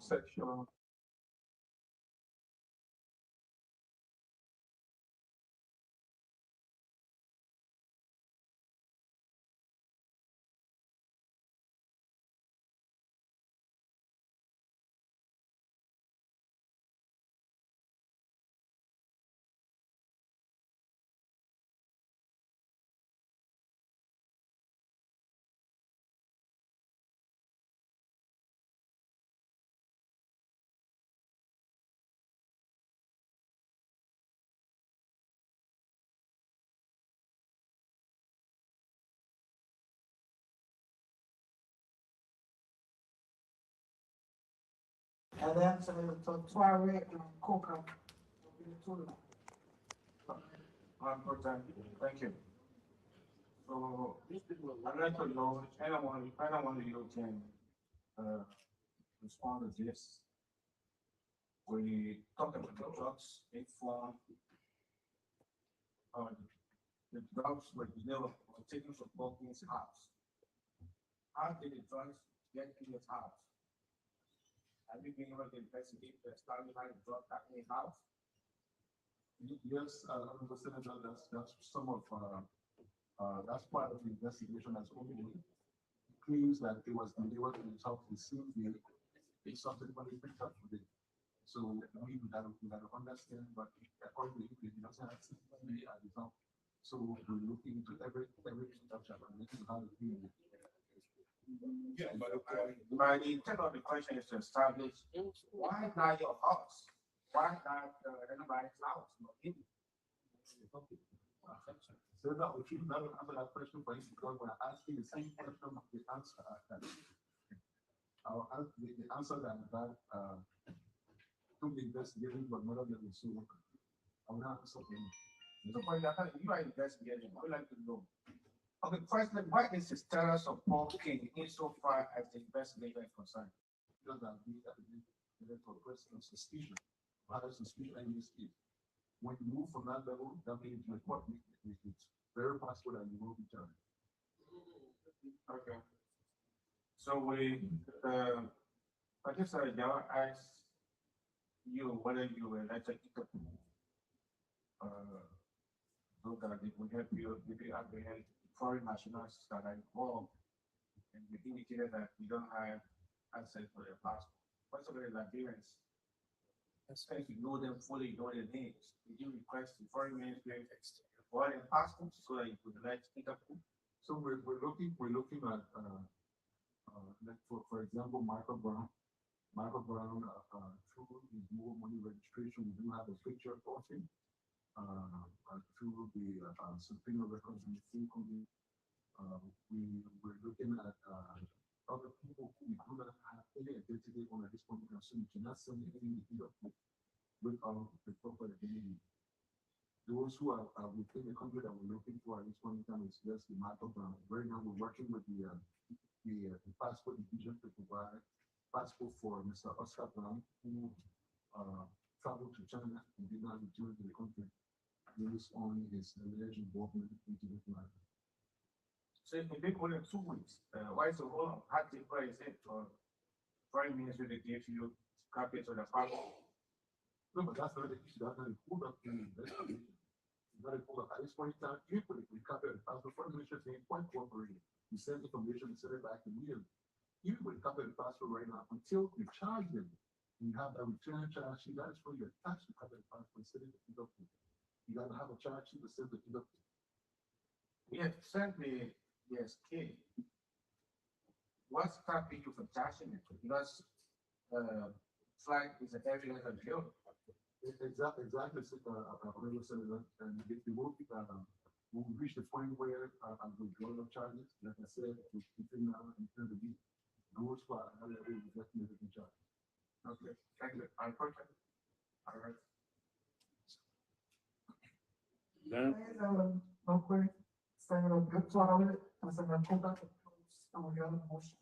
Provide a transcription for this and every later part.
section. And then to Tuareg and Coca will be the two. Important. Thank you. So I'd like to know if anyone of you can uh, respond to this. We talked about the drugs inform uh, the drugs were delivered or taken from Balkan's house. How did the drugs get in his house? Have you been able to investigate the starting how the drug got in his house? Yes, Senator, that's some of that's part of the investigation that's ongoing. Claims that it was delivered to the top of the CVA is something when we picked up with it. So we gotta understand, but according to it doesn't have CVA at the top. So we're looking into every structure and making how to deal with it. Yeah, but my intent of the question is to establish why not your house? Why not anybody's house? So that we should not answer that question for you because we're asking the same question, the answer that I'll ask the answer that to the investigation, but not of the so I will not answer them. So for you are investigating. I would like to know. Okay, firstly, what is the status of Paul King insofar as the investigation is concerned? Because that we for personal suspicion. What is suspicion in this case? When you move from that level, that means you report it's very possible that you will be charged. Okay. So I just now ask you whether you were like so that it will help you maybe apprehend foreign nationals that are involved, and you indicated that you don't have access to their passport. What's the Liberians? Since you know them fully, you know their names, did you request the foreign ministry for their passports so that you could like Interpol? So we're looking at like for example Michael Brown. Michael Brown through his mobile money registration, we do have a picture of him. Through the subpoena records in the full company, we're looking at other people who we do not have any identity on at this point. So we cannot send anything without the proper identity. Those who are within the country that we're looking for at this point in time is just the Michael Brown. Right now, we're working with the passport division to provide passport for Mr. Oscar Brown, who traveled to China and did not return to the country based on his alleged involvement into this matter. So it been more than 2 weeks. Why so long? How deep is it for foreign ministry to give you copies of the passport? No, but that's not the issue. That's not the hold up in the investigation. It's not a hold up. At this point in time, if we copy the passport, foreign ministry saying quite cooperating. We send information and send it back immediately. Even with copy the passport right now, until you charge them, you have that return charge sheet. That is for your tax to copy the passport and send it to the doctor. You gotta have a charge sheet to send it to the doctor. Yes, certainly, yes, key. What's stopping you from charging it? Because flight is an area of guilt. Exactly, and if you will when we reach the point where I'm going to draw charges, like I said, between now and the end of the week, those who are definitely in charge. Okay, thank you. Perfect. All right. Real quick, Senator Good Tuareg and Senator Coca to close on the other motion.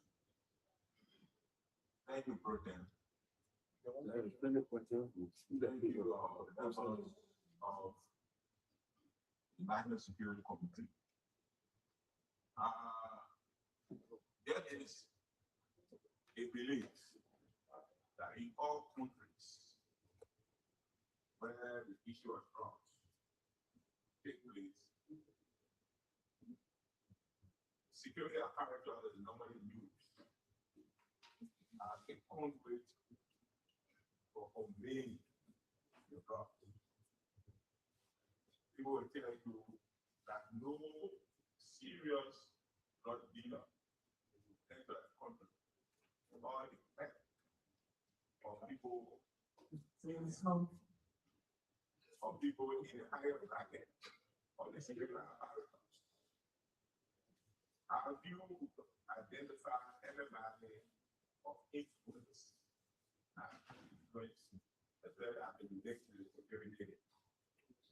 Thank you, Protein. Thank you, members of the National Security Committee. There is a belief that in all countries where the issue of drugs take place, security apparatus is normally used as a conduit for conveying the drugs. People will tell you that no serious drug dealer enter the country without the help of people in the higher bracket of the security apparatus. Have you identified anybody of influence and influence that have been linked to the security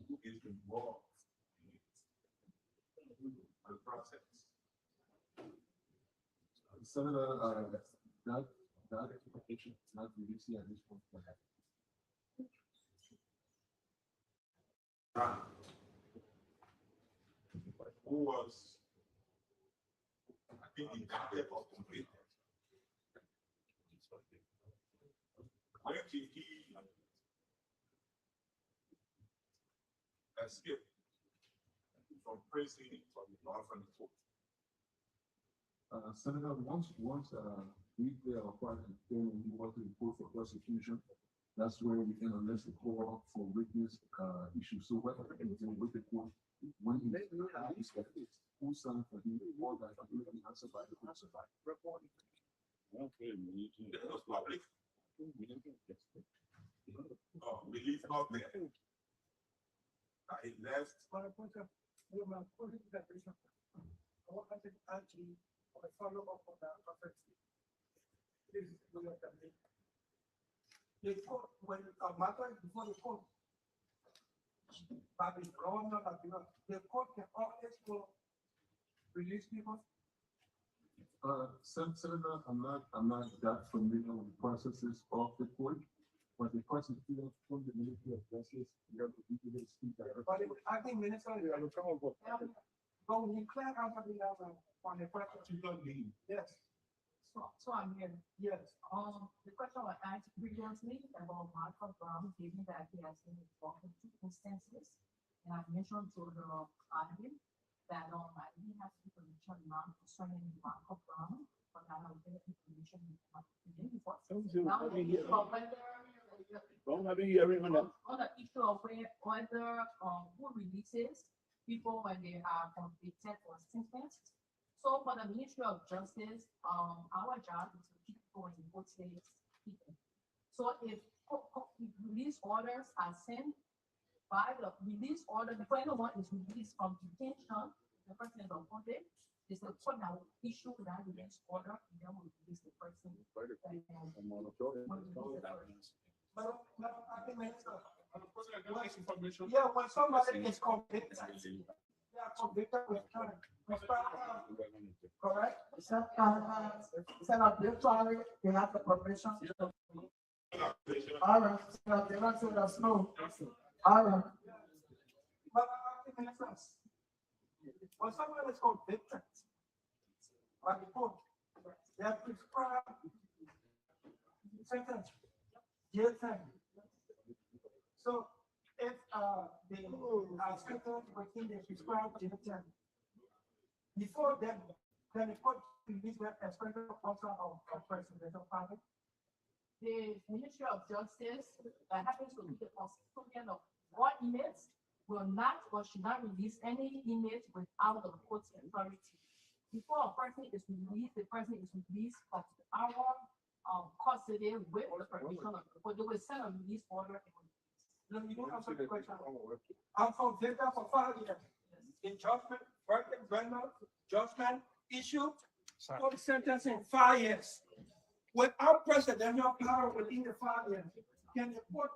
who is involved in the process? Senator, that information is not released at this point. Who was, I think, indicted or convicted. When did he escape from prison or from the court? Senator, once we acquired and then we want to report for prosecution, that's where we can unless the court for witness issues. So what happens with the court when he who signed for him or that he answered by the court? It was public. Oh, release not there. He left. I follow up on that prophecy. This is the way that the court, when a matter is before the court, but the governor, the court can always go release people. Senator, I'm not that familiar with the processes of the court, but the prosecutor from the Ministry of Justice, you have to speak directly. But I think minister, but when you clear out of the on the prosecutor leave, yes, So I'm here. yes. The question was asked previously about Michael Brown, given that he has been involved in 2 instances. And I mentioned to the admin that I didn't have information now concerning Michael Brown, but I have given information before. Now, but Don't have any hearing on that. on the issue of whether who releases people when they are convicted or sentenced. So for the Ministry of Justice, our job is to keep going in both states. So if release orders are sent by the release order, the final one is released from detention, the person is appointed, is the court that will issue that release order, and then will release the person. But I think minister, Information. yeah, when somebody is convicted, they are convicted with crime. Correct? Set up their trial, they have the probation. All right, so they don't say that's no. All right. But I think when someone is convicted by the court, they have prescribed sentence, jail time. So if they are sentenced within the prescribed jail time, before then the court release their expected offer of presidential pardon. The Ministry of Justice that happens to be the custodian of all inmates will not or should not release any inmates without the court's authority. Before a person is released, the person is released from our custody with the permission of the court. They will send a release order. No, you don't answer the question. I'm convicted for 5 years. In judgment, verdict, judgment issued, court sentence in 5 years. Without presidential power within the 5 years, can the court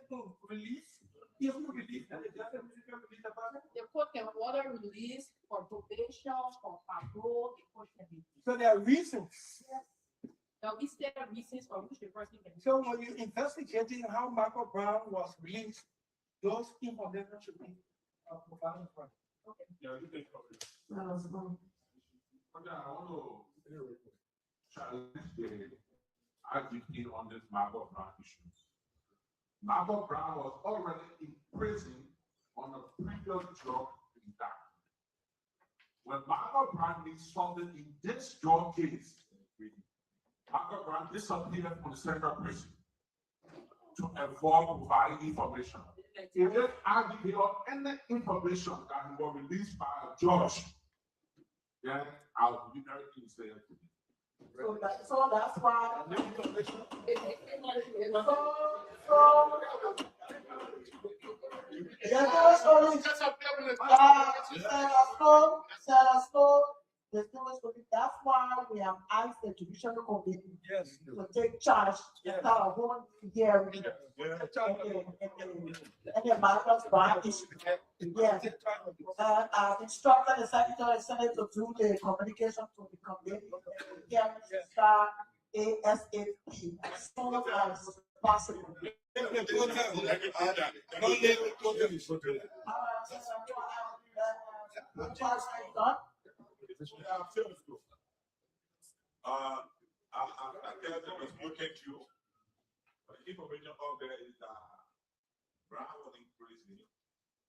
to release? If you release, then the judge will release the person. The court can order release for probation, for parole, the court can be. So there are reasons. There will be stated reasons for which the person can. So when you investigating how Michael Brown was released, those information should be provided for. Yeah, you think of it. Now, let's go. Okay, I want to challenge the RGP on this Margot Brown issue. Margot Brown was already in prison on a previous drug indictment. When Margot Brown did something in this drug case, Margot Brown disappeared from the central prison to avoid providing information. If they RGP or any information that was released by a judge, then I'll be very sincere to you. So that's why. That's why we have asked the judicial committee Yes. to take charge, to Yes. start a whole hearing. And the matters by issue. Yes. I've instructed the Secretary of Senate to do the communication to the committee. Yeah, start ASAP as soon as possible. I tell them was looking at you. The information out there is that Brown was in prison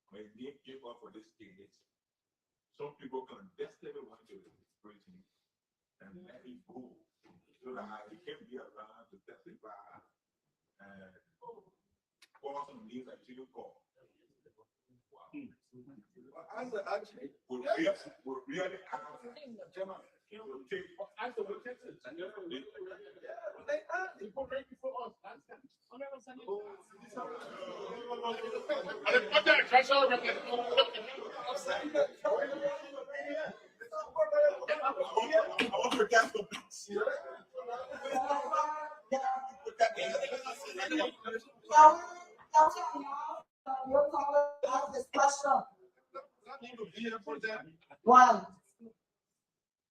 when he gave up for this case. Some people can desperately want to prison and let him go so that he can be around to testify and call some names that you call. Actually, Would really have to take answer what it is. One.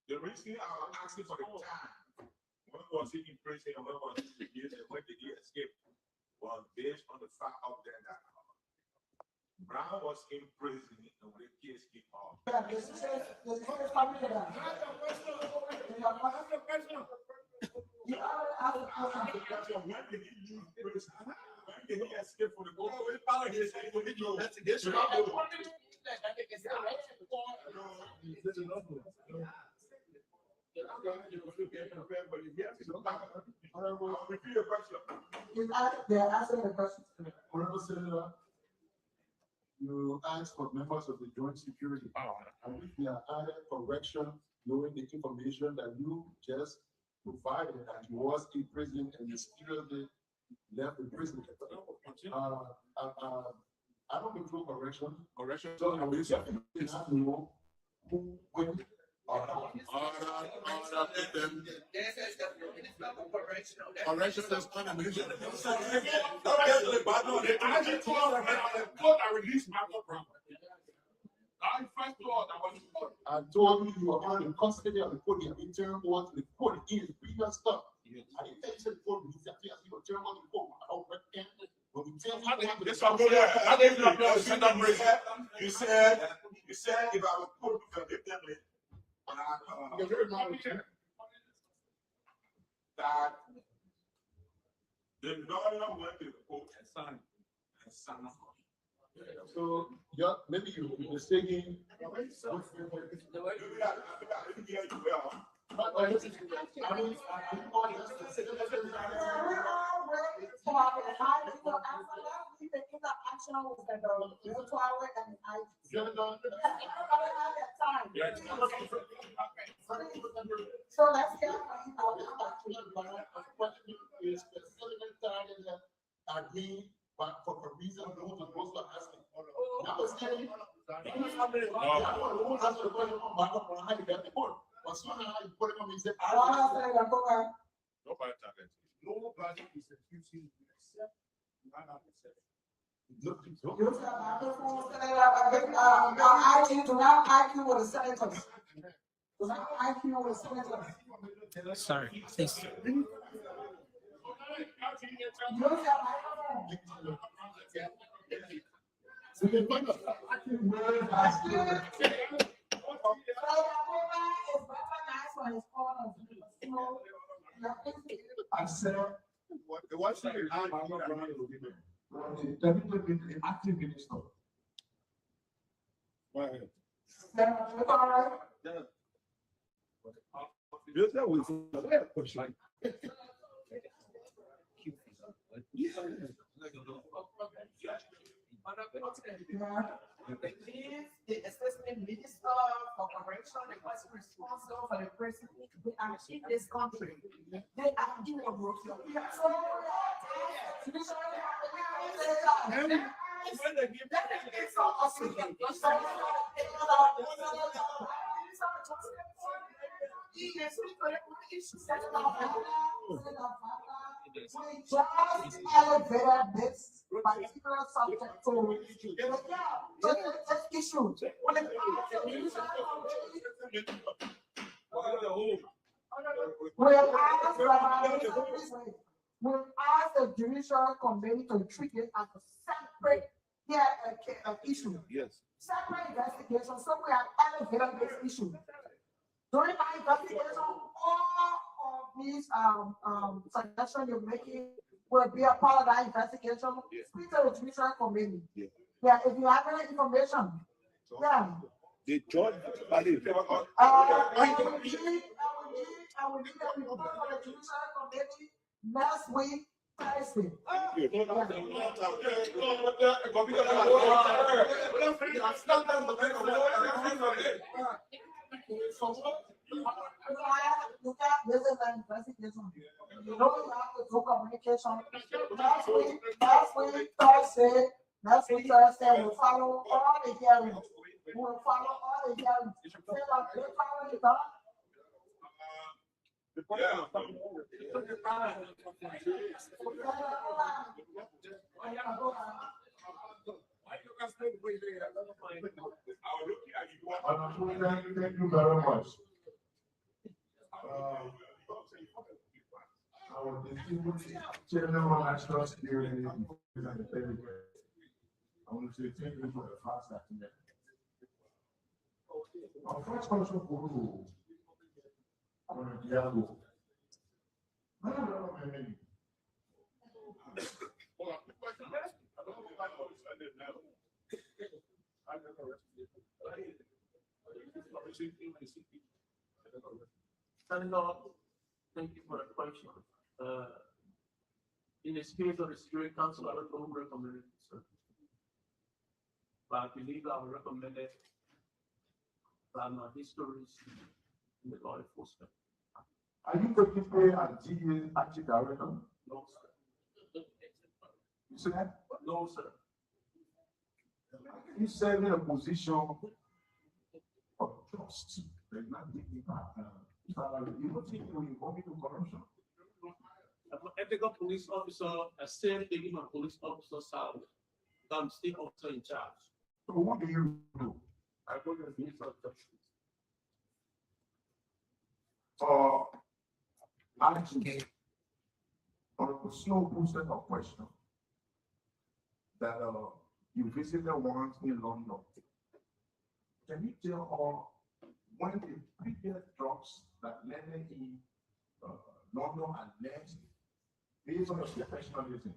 The reason I was asking for the time, when was he in prison and when was he released and when did he escape, was based on the fact of that Brown was in prison and when the case came off. When did he leave prison? When did he escape from the court? Repeat your question. They're asking the question. Honorable Senator, you asked for members of the Joint Security. And if they are added correction, knowing the information that you just provided, that he was in prison and mysteriously left the prison. I don't control correction. Correction. So I will not know who, when, Correction is condemnation. I released Margot Brown. I first thought I was. I told you you are in custody of the court. You have been turned over to the court. It is previous stuff. I didn't tell you the court will disappear. You will turn over to the court. I don't recommend. But we tell you This one, I didn't know you said if I would put the victim that the lawyer went to the court and signed. so. Yeah, maybe you mistaken. So let's get. But for a reason, those are supposed to ask me. That was telling you. But somehow you put it on me and said, Nobody talking. nobody is accusing you except you are not accepted. Look, IQ, do not IQ with a sentence. Do not IQ with a sentence. Sorry, please. Use your microphone. I said, Michael Brown is the deputy acting minister. The assistant minister for correction, the person responsible for the president, they are in this country. They are in the world. We just elevated this particular subject to this issue. We'll ask the judicial committee to treat it as a separate issue. Yes. Separate investigation, so we have elevated this issue. During my investigation, all of these suggestions you're making will be a part of that investigation. Speak to the judicial committee. Yeah, if you have any information, yeah. The judge, I will need a report from the judicial committee next week, Thursday. This is an investigation. You know you have to do communication. Next week, Thursday, we'll follow all the hearings. We'll follow all the hearings. Thank you very much. Our distinguished chairman of national security and intelligence. I want to say thank you for the fast acting. Our first question for you, Diego. Senator, thank you for the question. In the spirit of the Security Council, I don't recommend it, sir. But I believe I will recommend it by my histories in the law enforcement. Are you taking pay as GA acting director? No, sir. You said? No, sir. You serve in a position of trust. They're not taking salary. You don't think you will involve into corruption? I'm an ethical police officer, I still taking my police officer salary. I'm still officer in charge. So what do you do? I go to the Minister of Justice. Actually, on a personal set of questions that you visited once in London. Can you tell when the previous drugs that landed in London and next, based on your professionalism,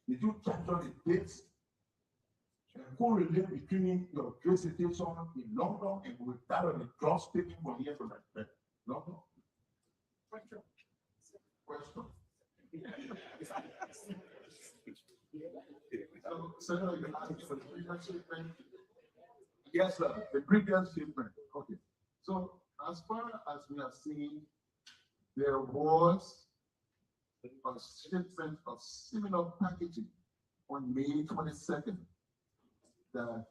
did you capture the dates and correlate between your visitation in London and with that of the drugs taken from here to London? Question. So, you asked for the previous statement. Yes, sir. The previous statement. Okay. So, as far as we have seen, there was a shipment of similar packaging on May 22nd that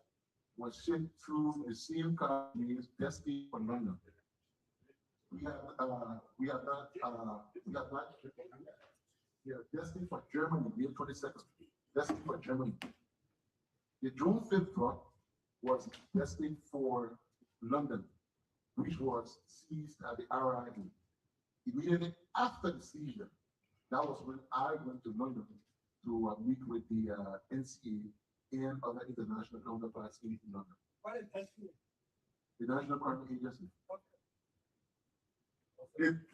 was shipped through the same companies destined for London. We have destined for Germany, May 22nd, destined for Germany. The June 5th truck was destined for London, which was seized at the RIA. Immediately after the seizure, that was when I went to London to meet with the NCA and other international counterparts in London. What is NCA? The National Crime Agency.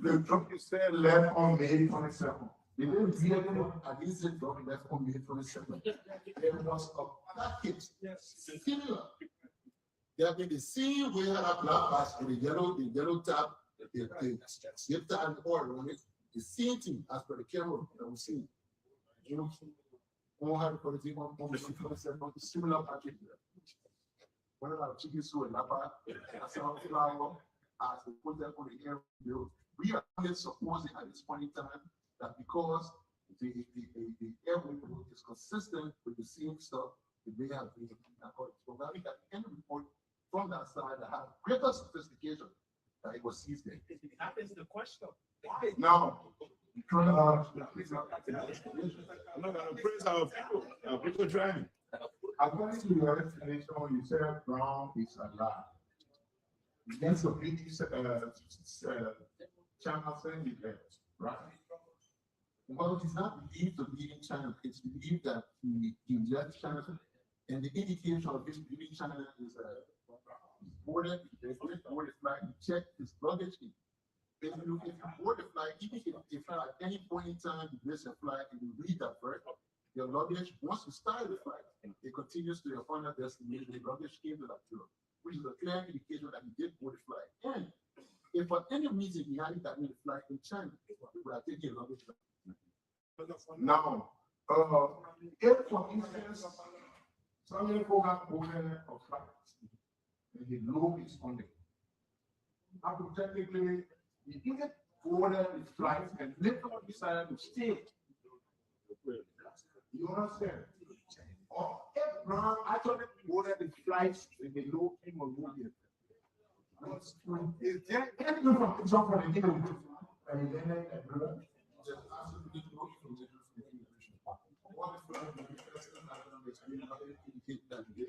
The truck you said left on May 27th. They didn't hear them against it from that community from the second. There was a package similar. They have been the same way that black bass with the yellow tab, the zip tab and oil on it. The same thing as per the camera that we see. You know, all have quality on the similar package. One of our chickens who are lapa, flour, as we put them on the air, we are only supposing at this point in time that because the air window is consistent with the same stuff that they have been according to providing that any report from that side that have greater sophistication that it was seized there. That is the question. Now, I'm not gonna praise our people driving. According to your explanation, you said Brown is alive. That's the British channel saying it, right? well, it's not believed to be in China. It's believed that he left China, and the indication of his leaving China is boarded. They board the flight. He checked his luggage. If you board the flight, even if at any point in time you miss a flight and you read that first, your luggage, once you start the flight, it continues to your final destination. The luggage came to that tour, which is a clear indication that he did board the flight. And if for any reason he hadn't gotten the flight in China, he would have taken luggage. Now, if for instance, some people have boarded a flight and the load is on it, hypothetically, he didn't boarded the flight and later on decided to stay. You understand? Or if Brown actually boarded the flight and the load came on board. Is there any information for the individual?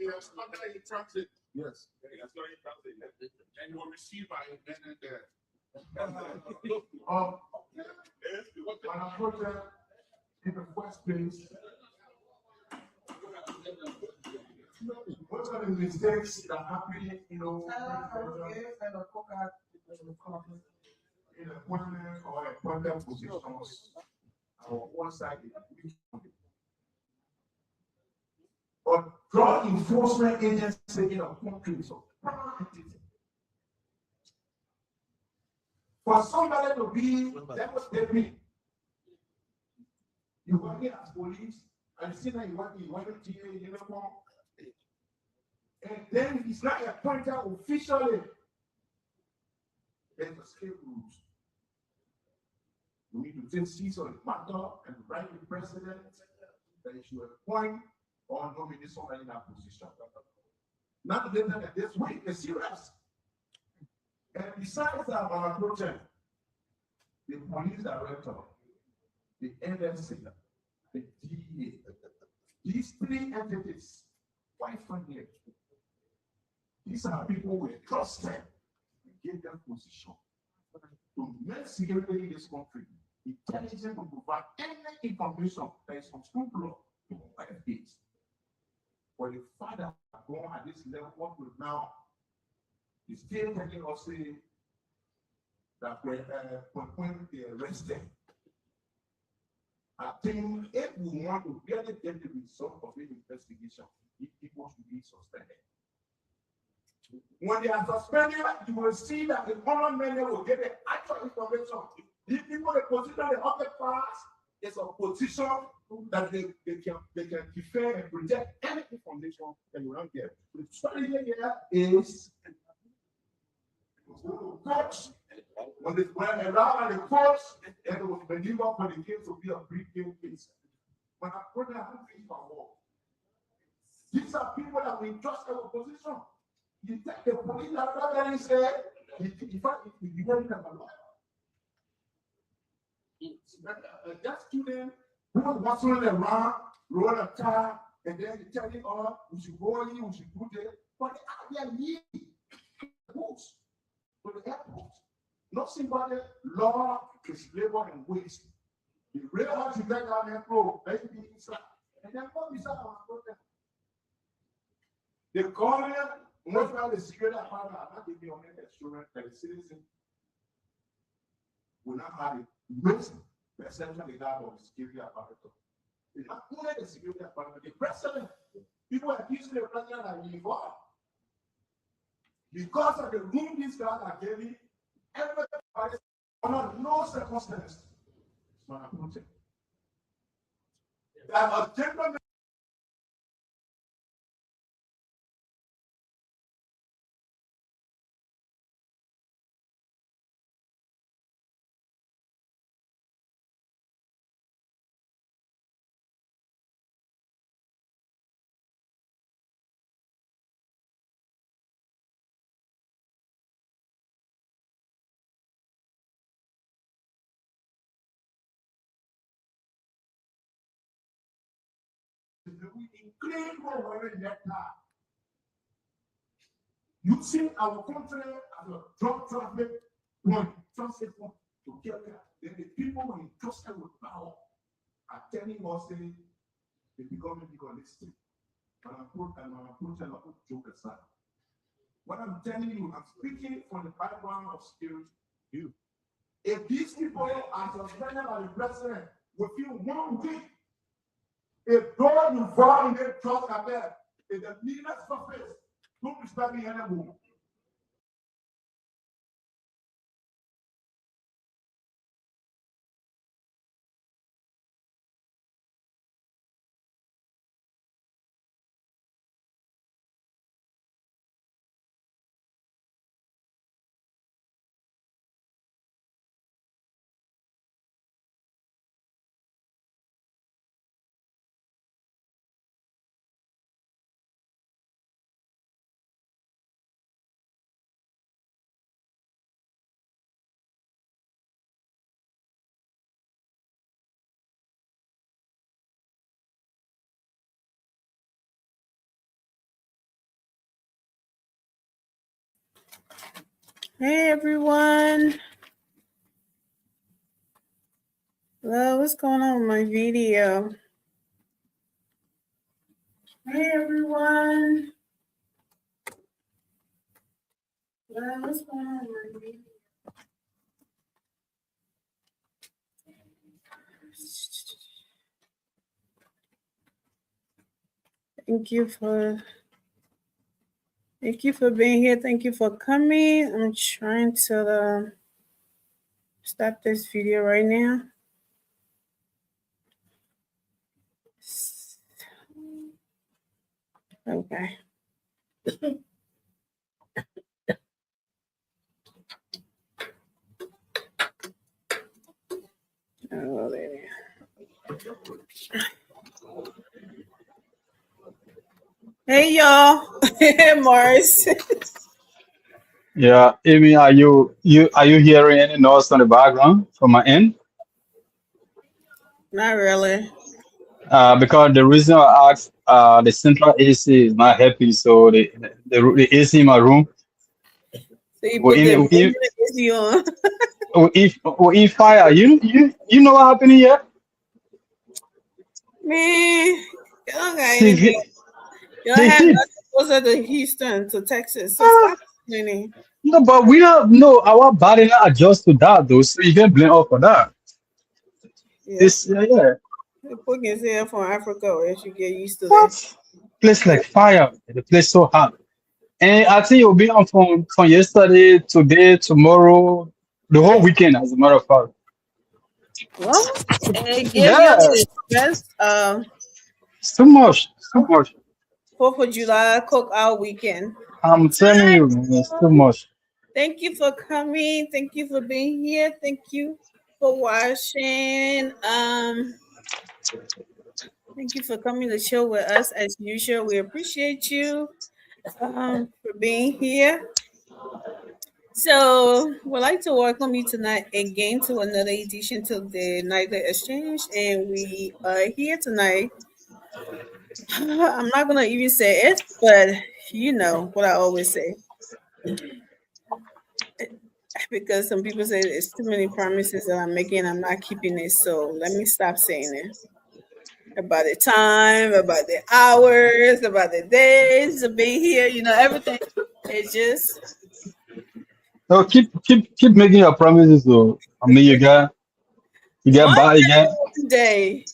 Yes, under in transit. Yes. That's not in transit. And you will receive by invented there. When I put that in the first place, what are the mistakes that happen, in appointment or appointment positions, or one side. But drug enforcement agency in a country, so for somebody to be demonstrating, you working as police, and you see that you want to GA uniform, and then it's not appointed officially. There's escape rules. We need to take seats on the matter and write the president that he should appoint or nominate somebody in that position. Not later than this week, it's serious. And besides that, on our project, the police director, the NSC, the DEA, these three entities, quite frankly, these are people we trusted and gave them position to make security in this country, intelligence to provide any information that is on school law to 5 days. For the father going at this level, what will now is still telling us say that when they arrested, I think if we want to really get the result of the investigation, people should be suspended. When they are suspended, you will see that the common men will get the actual information. The people in the position they occupy is a position that they can defend and protect any information that you don't get. The story here is courts. When around the courts, and it was believed for the case to be a pre-game case. When I put that in for war, these are people that we trust our position. You take the police that and say, in fact, if you don't have a lawyer, that student who was walking around, roll a car, and then you tell him, oh, we should go in, we should do this, but they are near books to the airport. Not somebody law is labor and waste. The real house you get down there, bro, let's be inside. And then go beside our protest. The government, most of the security apartment are not giving on any assurance that the citizen will not have a risk essentially that of security apparatus. It's not only the security apparatus, the president, people accusing the president are involved. Because of the room these guys are giving, everybody under no circumstance. That a gentleman. Including wearing that car. Using our country as a drug traffic point, transit point to kill them. Then the people who entrusted with power are telling us they become legalistic. And I'm putting a joke aside. What I'm telling you, I'm speaking from the background of security. If these people are suspended by the president within 1 week, if those involved in the drug affair, if the leaders surface, don't be studying anymore. Hey everyone. Hello, what's going on with my video? Hey everyone. Hello, what's going on with my video? Thank you for being here. Thank you for coming. I'm trying to stop this video right now. Okay. Oh, there. Hey y'all. Morris. Yeah, Amy, are you hearing any noise on the background from my end? Not really. Because the reason I asked, the central AC is not happy, so the AC in my room. So you put the AC on. If fire, you know what happened here? Man, you don't got anything. You don't have nothing closer to Houston, to Texas. So stop complaining. No, but we don't know our body not adjust to that though, so you can blame us for that. Yeah. Yeah. Put yourself from Africa or else you get used to What? that. Place like fire, the place so hot. And I think you'll be on from yesterday, today, tomorrow, the whole weekend, as a matter of fact. Well, give Yeah. you the best It's too much. 4th of July cookout weekend. I'm telling you, man, it's too much. Thank you for coming. Thank you for being here. Thank you for watching. Thank you for coming to show with us as usual. We appreciate you for being here. So we'd like to welcome you tonight again to another edition to the Nightly Exchange, and we are here tonight. I'm not gonna even say it, but you know what I always say. Because some people say there's too many promises that I'm making, I'm not keeping it. So let me stop saying it. About the time, about the hours, about the days of being here, everything. It's just No, keep making your promises though. I mean, you got You get by, you get. One day,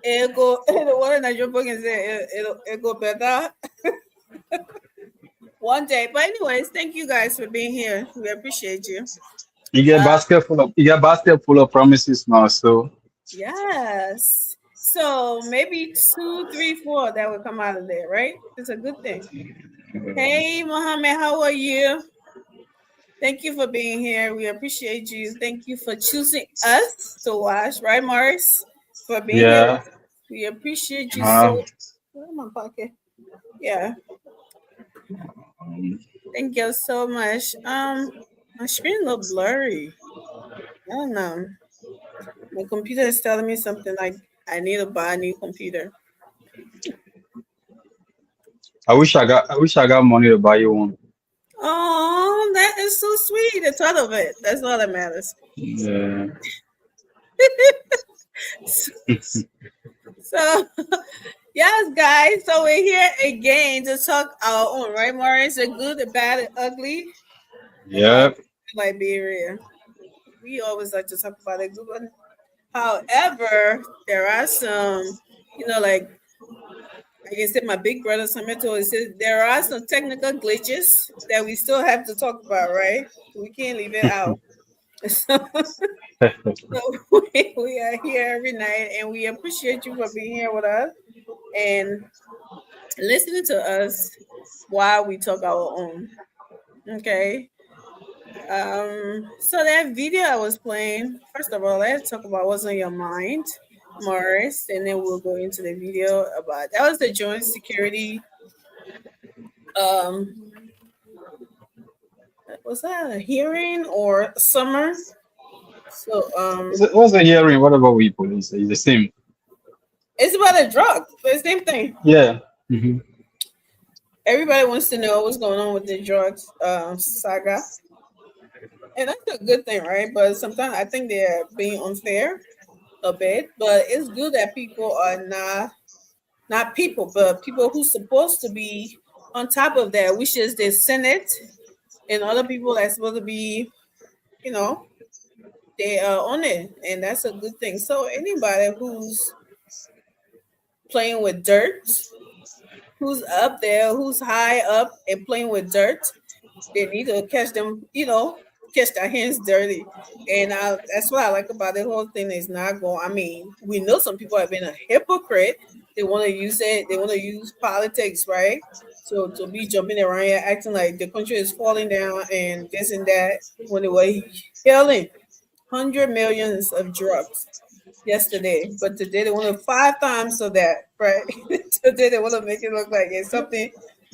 it'll go. The one that you're booking say it'll go better. One day. But anyways, thank you guys for being here. We appreciate you. You get basket full of promises now. So Yes. So maybe 2, 3, 4 that will come out of there, right? It's a good thing. Hey, Mohammed, how are you? Thank you for being here. We appreciate you. Thank you for choosing us to watch, right, Morris? For being yeah. here. We appreciate you Um, so. Where's my pocket? Yeah. Thank you so much. My screen look blurry. I don't know. My computer is telling me something like I need to buy a new computer. I wish I got money to buy you one. Oh, that is so sweet. The thought of it. That's all that matters. Yeah. So, yes, guys. So we're here again to talk our own, right, Maurice? The good, the bad, the ugly. Yep. Liberia. We always like to talk about the good one. However, there are some, like I said, my big brother Sameto said there are some technical glitches that we still have to talk about, right? We can't leave it out. So we are here every night, and we appreciate you for being here with us and listening to us while we talk our own. Okay. So that video I was playing, first of all, let's talk about what's on your mind, Morris, and then we'll go into the video about that was the joint security. Was that a hearing or summer? So What's the hearing? What about we police? It's the same. it's about a drug. The same thing. Yeah. Mm-hmm. Everybody wants to know what's going on with the drugs saga. And that's a good thing, right? But sometimes I think they're being unfair a bit. But it's good that people are not people, but people who's supposed to be on top of that, which is the Senate and other people that's supposed to be, they are on it. And that's a good thing. So anybody who's playing with dirt, who's up there, who's high up and playing with dirt, they need to catch them, catch their hands dirty. And that's what I like about the whole thing is not going. I mean, we know some people have been a hypocrite. They want to use it. They want to use politics, right? So to be jumping around here, acting like the country is falling down and this and that, when they were killing 100 millions of drugs yesterday, but today they want 5 times of that, right? Today they want to make it look like it's something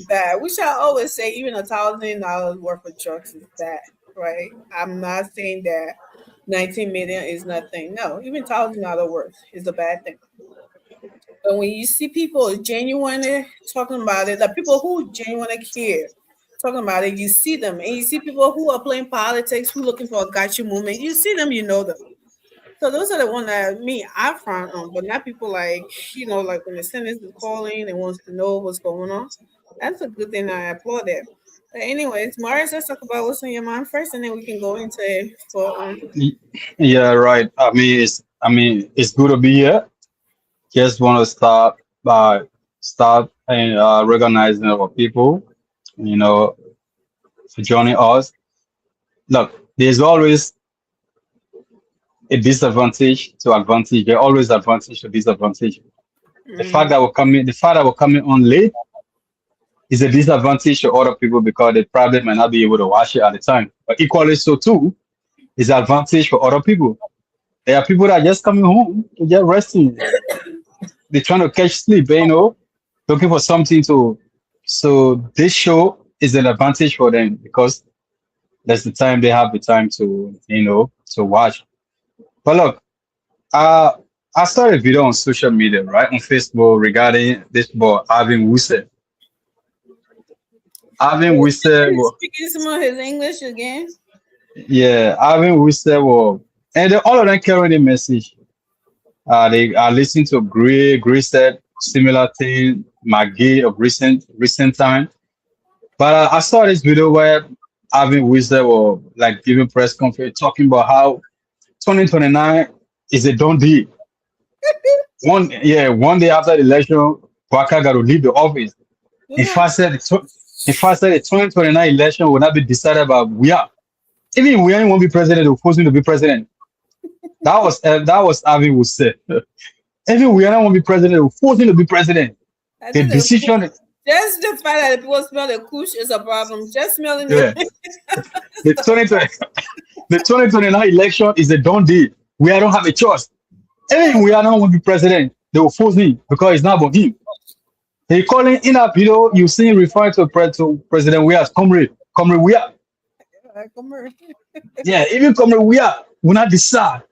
bad. Which I always say, even $1,000 worth of drugs is bad. Right? I'm not saying that 19 million is nothing. No, even $1,000 worth is a bad thing. But when you see people genuinely talking about it, the people who genuinely care talking about it, you see them, and you see people who are playing politics, who looking for a gotcha movement. You see them, you know them. So those are the ones that I frown on, but not people like like when the Senate is calling and wants to know what's going on. That's a good thing. I applaud that. But anyways, Marius, let's talk about what's on your mind first, and then we can go into it for Yeah, right. I mean, it's good to be here. Just want to start and recognizing our people, for joining us. Look, there's always a disadvantage to advantage. There's always advantage to disadvantage. The fact that we're coming on late is a disadvantage to other people because they probably might not be able to watch it at the time. But equally so too, is an advantage for other people. There are people that are just coming home to get resting. They're trying to catch sleep, looking for something to. So this show is an advantage for them because that's the time they have the time to, to watch. But look, I saw a video on social media, right, on Facebook regarding this boy, Alvin Wuse. Alvin Wuse. Speaking some of his English again. Yeah, Alvin Wuse. And all of them carrying the message. They are listening to Gray said similar thing, McGee of recent time. But I saw this video where Alvin Wuse was like giving press conference talking about how 2029 is a done deal. One day after the election, Waka got to leave the office. If I said the 2029 election will not be decided by even we won't be president, they'll force him to be president. That was Avi would say. Even we won't be president, they'll force him to be president. The decision. Just the fact that people smell the kush is a problem. Just smelling the 2029 election is a done deal. We don't have a choice. Even we don't want to be president, they will force him because it's not about him. He calling in a video, you see him referring to President we as comrade we are. Yeah, even comrade we will not decide.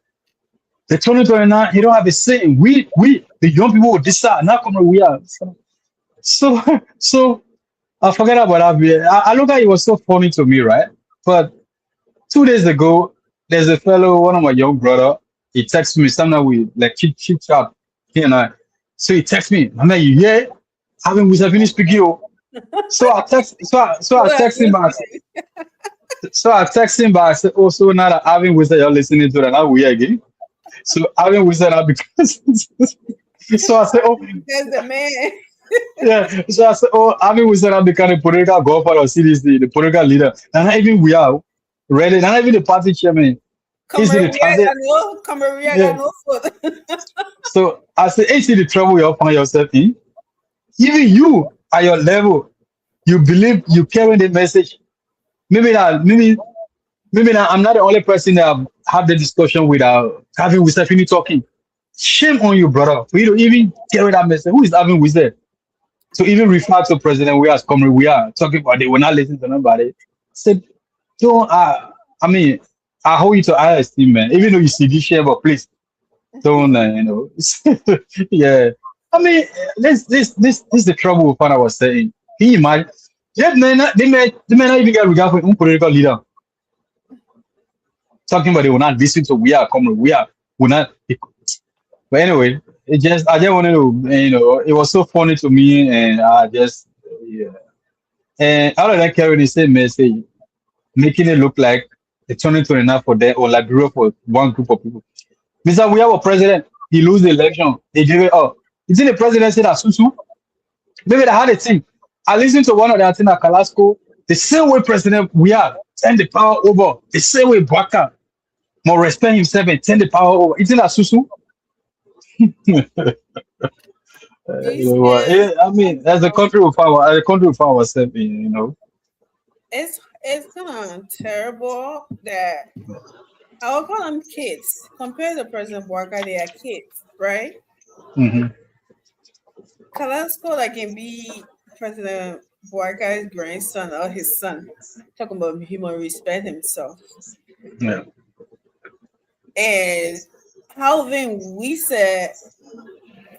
The 2029, he don't have a say. We the young people will decide, not comrade we are. So I forget about that. I look at it was so funny to me, right? But 2 days ago, there's a fellow, one of my young brother, he texted me, sometimes we like chit chat, he and I. So he texted me, "Mama, you here? Having with finish speaking." So I text him back. So I text him back. I said, "Oh, so now that having with you're listening to that, now we again." So having with that because so I said, "Oh, there's the man." Yeah, so I said, "Oh, having with that, I'm the kind of political golfer or CDC, the political leader, and not even we are ready, not even the party chairman." So I said, "Hey, see the trouble you find yourself in. Even you at your level, you believe you carry the message. Maybe I'm not the only person that have the discussion with having with Stephanie talking. Shame on you, brother, for you to even carry that message. Who is having with that? So even refer to President we as coming, we are talking about they will not listen to nobody." Said, "Don't I hold you to higher esteem, man. Even though you see this share, but please don't, yeah. I mean, this is the trouble with what I was saying. Can you imagine? They may not even get regard for a political leader. Talking about they will not listen to we are coming, we will not. But anyway, I just wanted to, it was so funny to me, and And other than carrying the same message, making it look like the 2029 for them or Liberia for one group of people. Mr. We have a president, he lose the election, they give it up. Is it the presidency that Susu? Maybe they had a thing. I listened to one of the things at Kalasco, the same way President we are turn the power over, the same way Bwaka more respect himself and turn the power over. Isn't that Susu? I mean, as a country with ourselves, It's kind of terrible that I would call them kids. Compared to President Bwaka, they are kids, right? Mm-hmm. Kalasco can be President Bwaka's grandson or his son. Talking about human respect himself. Yeah. And Alvin, we said,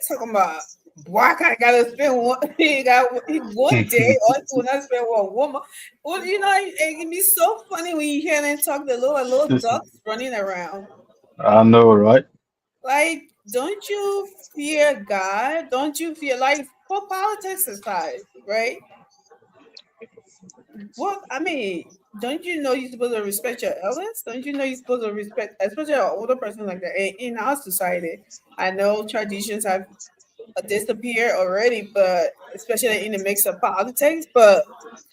talking about Bwaka gotta spend one day or two, not spend one woman. Well, it can be so funny when you hear them talk the little ducks running around. I know, right? Like, don't you fear God? Don't you fear, put politics aside, right? What I mean, don't you know you're supposed to respect your elders? Don't you know you're supposed to respect, especially an older person like that? In our society, I know traditions have disappeared already, but especially in the mix of politics. But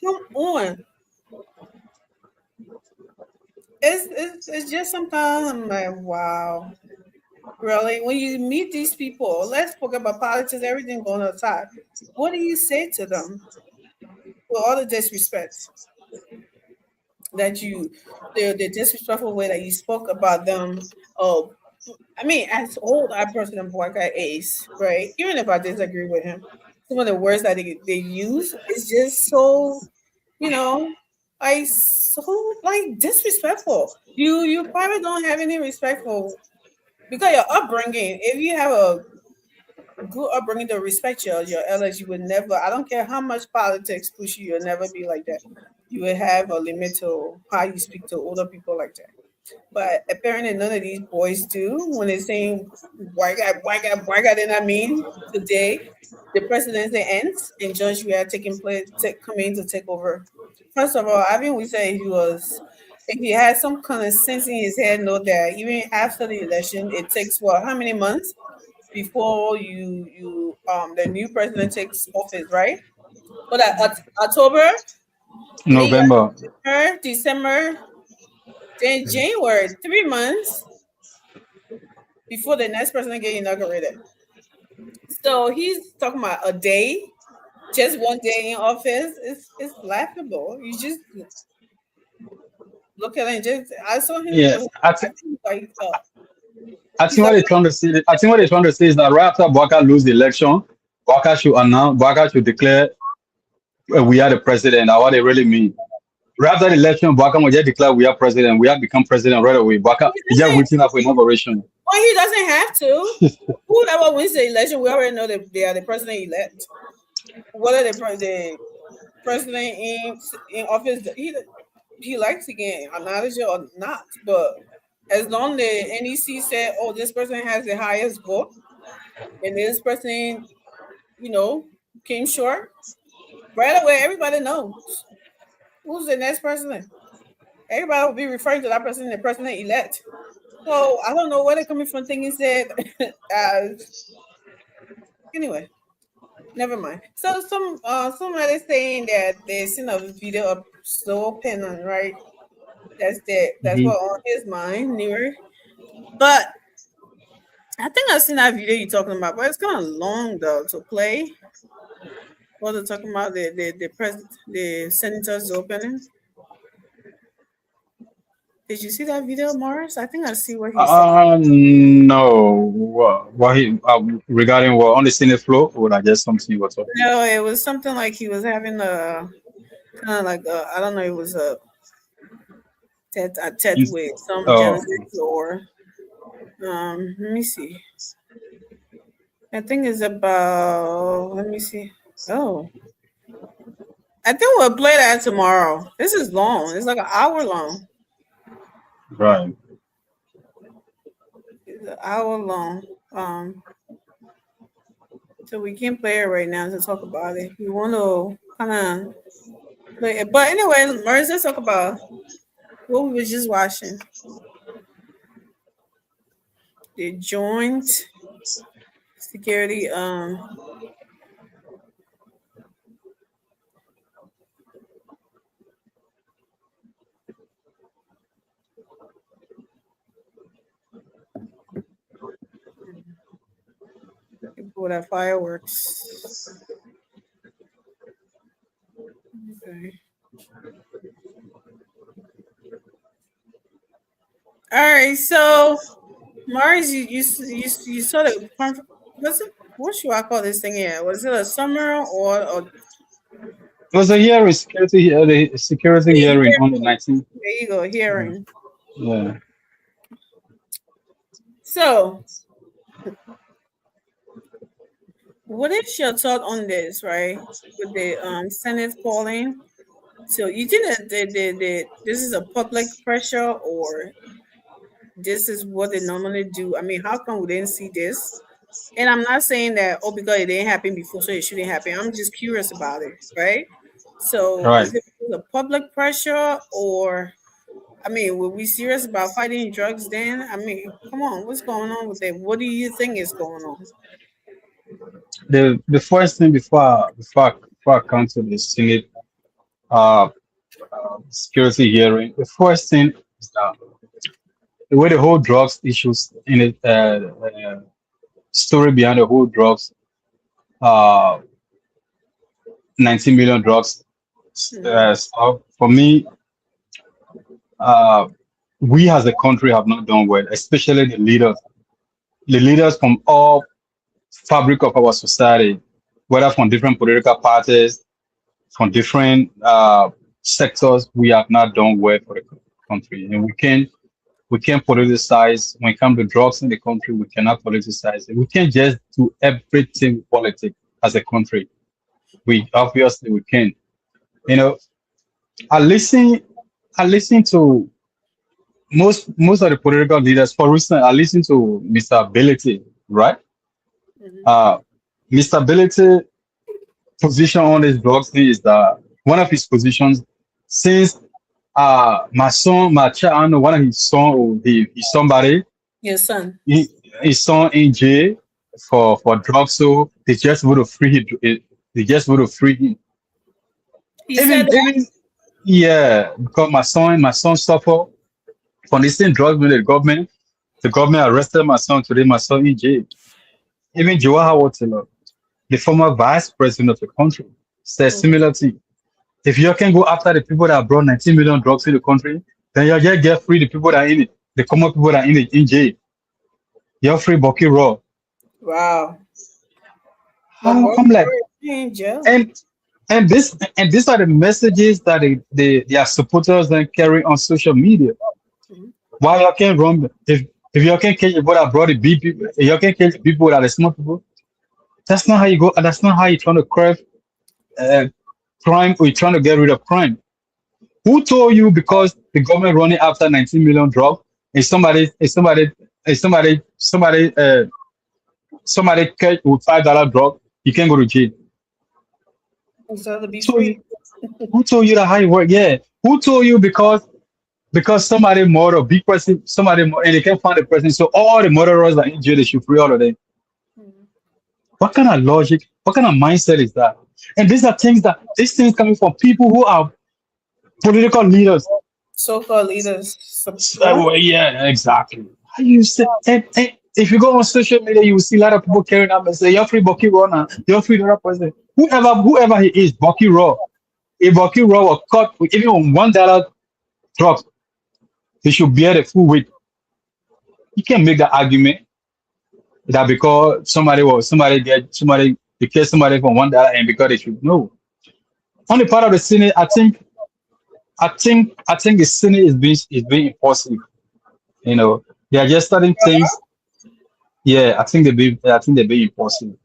come on, it's just sometimes I'm like, wow, really? When you meet these people, let's forget about politics, everything going aside. What do you say to them with all the disrespect that the disrespectful way that you spoke about them? Oh, I mean, as old as President Bwaka is, right? Even if I disagree with him, some of the words that they use is just so, disrespectful. You probably don't have any respect for, because your upbringing. If you have a good upbringing to respect your elders, you would never. I don't care how much politics push you, you'll never be like that. You would have a limit to how you speak to older people like that. But apparently none of these boys do. When they're saying white guy, then I mean today the presidency ends and Judge we are coming to take over. First of all, I mean we say he was if he has some kind of sense in his head, know that even after the election, it takes how many months before the new president takes office, right? Well, that October, November. December, then January, 3 months before the next president get inaugurated. So he's talking about a day, just 1 day in office. It's laughable. You just look at it and just I saw him. Yes, I think like what they're trying to say. I think what they're trying to say is that right after Boubacar lose the election, Boubacar should declare we are the president. Now what they really mean. Right after the election, Boubacar will just declare we are president. We have become president right away. Boubacar is just waiting for inauguration. Well, he doesn't have to. Whoever wins the election, we already know that they are the president elect. Whether the president in office, he likes to get acknowledged or not. But as long as the NEC said, "Oh, this person has the highest vote," and this person, came short, right away everybody knows who's the next president. Everybody will be referring to that person, the president elect. So I don't know where they're coming from thinking said. Anyway, never mind. So somebody saying that they seen a video of Slow Pennon, right? That's what on his mind, newer. But I think I've seen that video you're talking about, but it's kind of long though to play. What they're talking about the senator's opening. Did you see that video, Morris? I think I see what he said. No. What he regarding what on the Senate floor, or I guess something he was talking. No, it was something like he was having a kind of like I don't know. It was a tete with some journalists or let me see. I think it's about. Let me see. Oh, I think we'll play that tomorrow. This is long. It's like an hour long. Right. It's an hour long. So we can't play it right now to talk about it. We want to kind of play it. But anyway, Mars, let's talk about what we were just watching. The joint security for that fireworks. Okay. All right, so Mars, you saw the what should I call this thing here? Was it a summer or it was a hearing, the security hearing on the 19th. There you go, hearing. Yeah. So what is your thought on this, right? With the Senate calling. So you think that this is a public pressure or this is what they normally do? I mean, how come we didn't see this? And I'm not saying that because it didn't happen before, so it shouldn't happen. I'm just curious about it, right? So Right. is it a public pressure or I mean, were we serious about fighting drugs then? I mean, come on, what's going on with it? What do you think is going on? The first thing before I come to the Senate security hearing, the first thing is that the way the whole drugs issues in it, story behind the whole drugs, 19 million drugs. So for me, we as a country have not done well, especially the leaders from all fabric of our society, whether from different political parties, from different sectors. We have not done well for the country, and we can't politicize when it comes to drugs in the country. We cannot politicize it. We can't just do everything with politics as a country. We obviously can. You know, I listen to most of the political leaders. For instance, I listen to Mr. Ability, right? Mr. Ability position on this drugs thing is that one of his positions since my son, my child, I don't know, one of his son or he's somebody, Your son. his son in jail for drugs. So they just want to free him. They just want to free him. He said Even yeah, because my son suffer from the same drugs with the government. The government arrested my son today. My son in jail. Even Joao Watelo, the former vice president of the country, said similar thing. If you can go after the people that brought 19 million drugs in the country, then you just get free the people that are in it, the common people that are in jail. You're free Bucky Raw. wow. I'm like, Angel. and these are the messages that their supporters then carry on social media. Why you can't run if you can catch people that brought the big people, if you can catch people that are small people, that's not how you go. That's not how you're trying to curb crime or you're trying to get rid of crime. Who told you because the government running after 19 million drugs and somebody catch with $5 drug, you can't go to jail? So to be So free. who told you that how it work? Yeah. Who told you because somebody murdered a big person, and they can't find the person, so all the murderers are in jail, they should free all of them. What kind of logic, what kind of mindset is that? And these things coming from people who are political leaders. So-called leaders. Well, yeah, exactly. How you say, and if you go on social media, you will see a lot of people carrying up and say, "You're free Bucky Raw now. You're free the other person." Whoever he is, Bucky Raw. If Bucky Raw was caught with even on $1 drug, he should bear the full weight. You can make that argument that because somebody from $1 and because they should know. On the part of the Senate, I think the Senate is being impulsive. You know, they are just starting things. Yeah, I think they're being impulsive.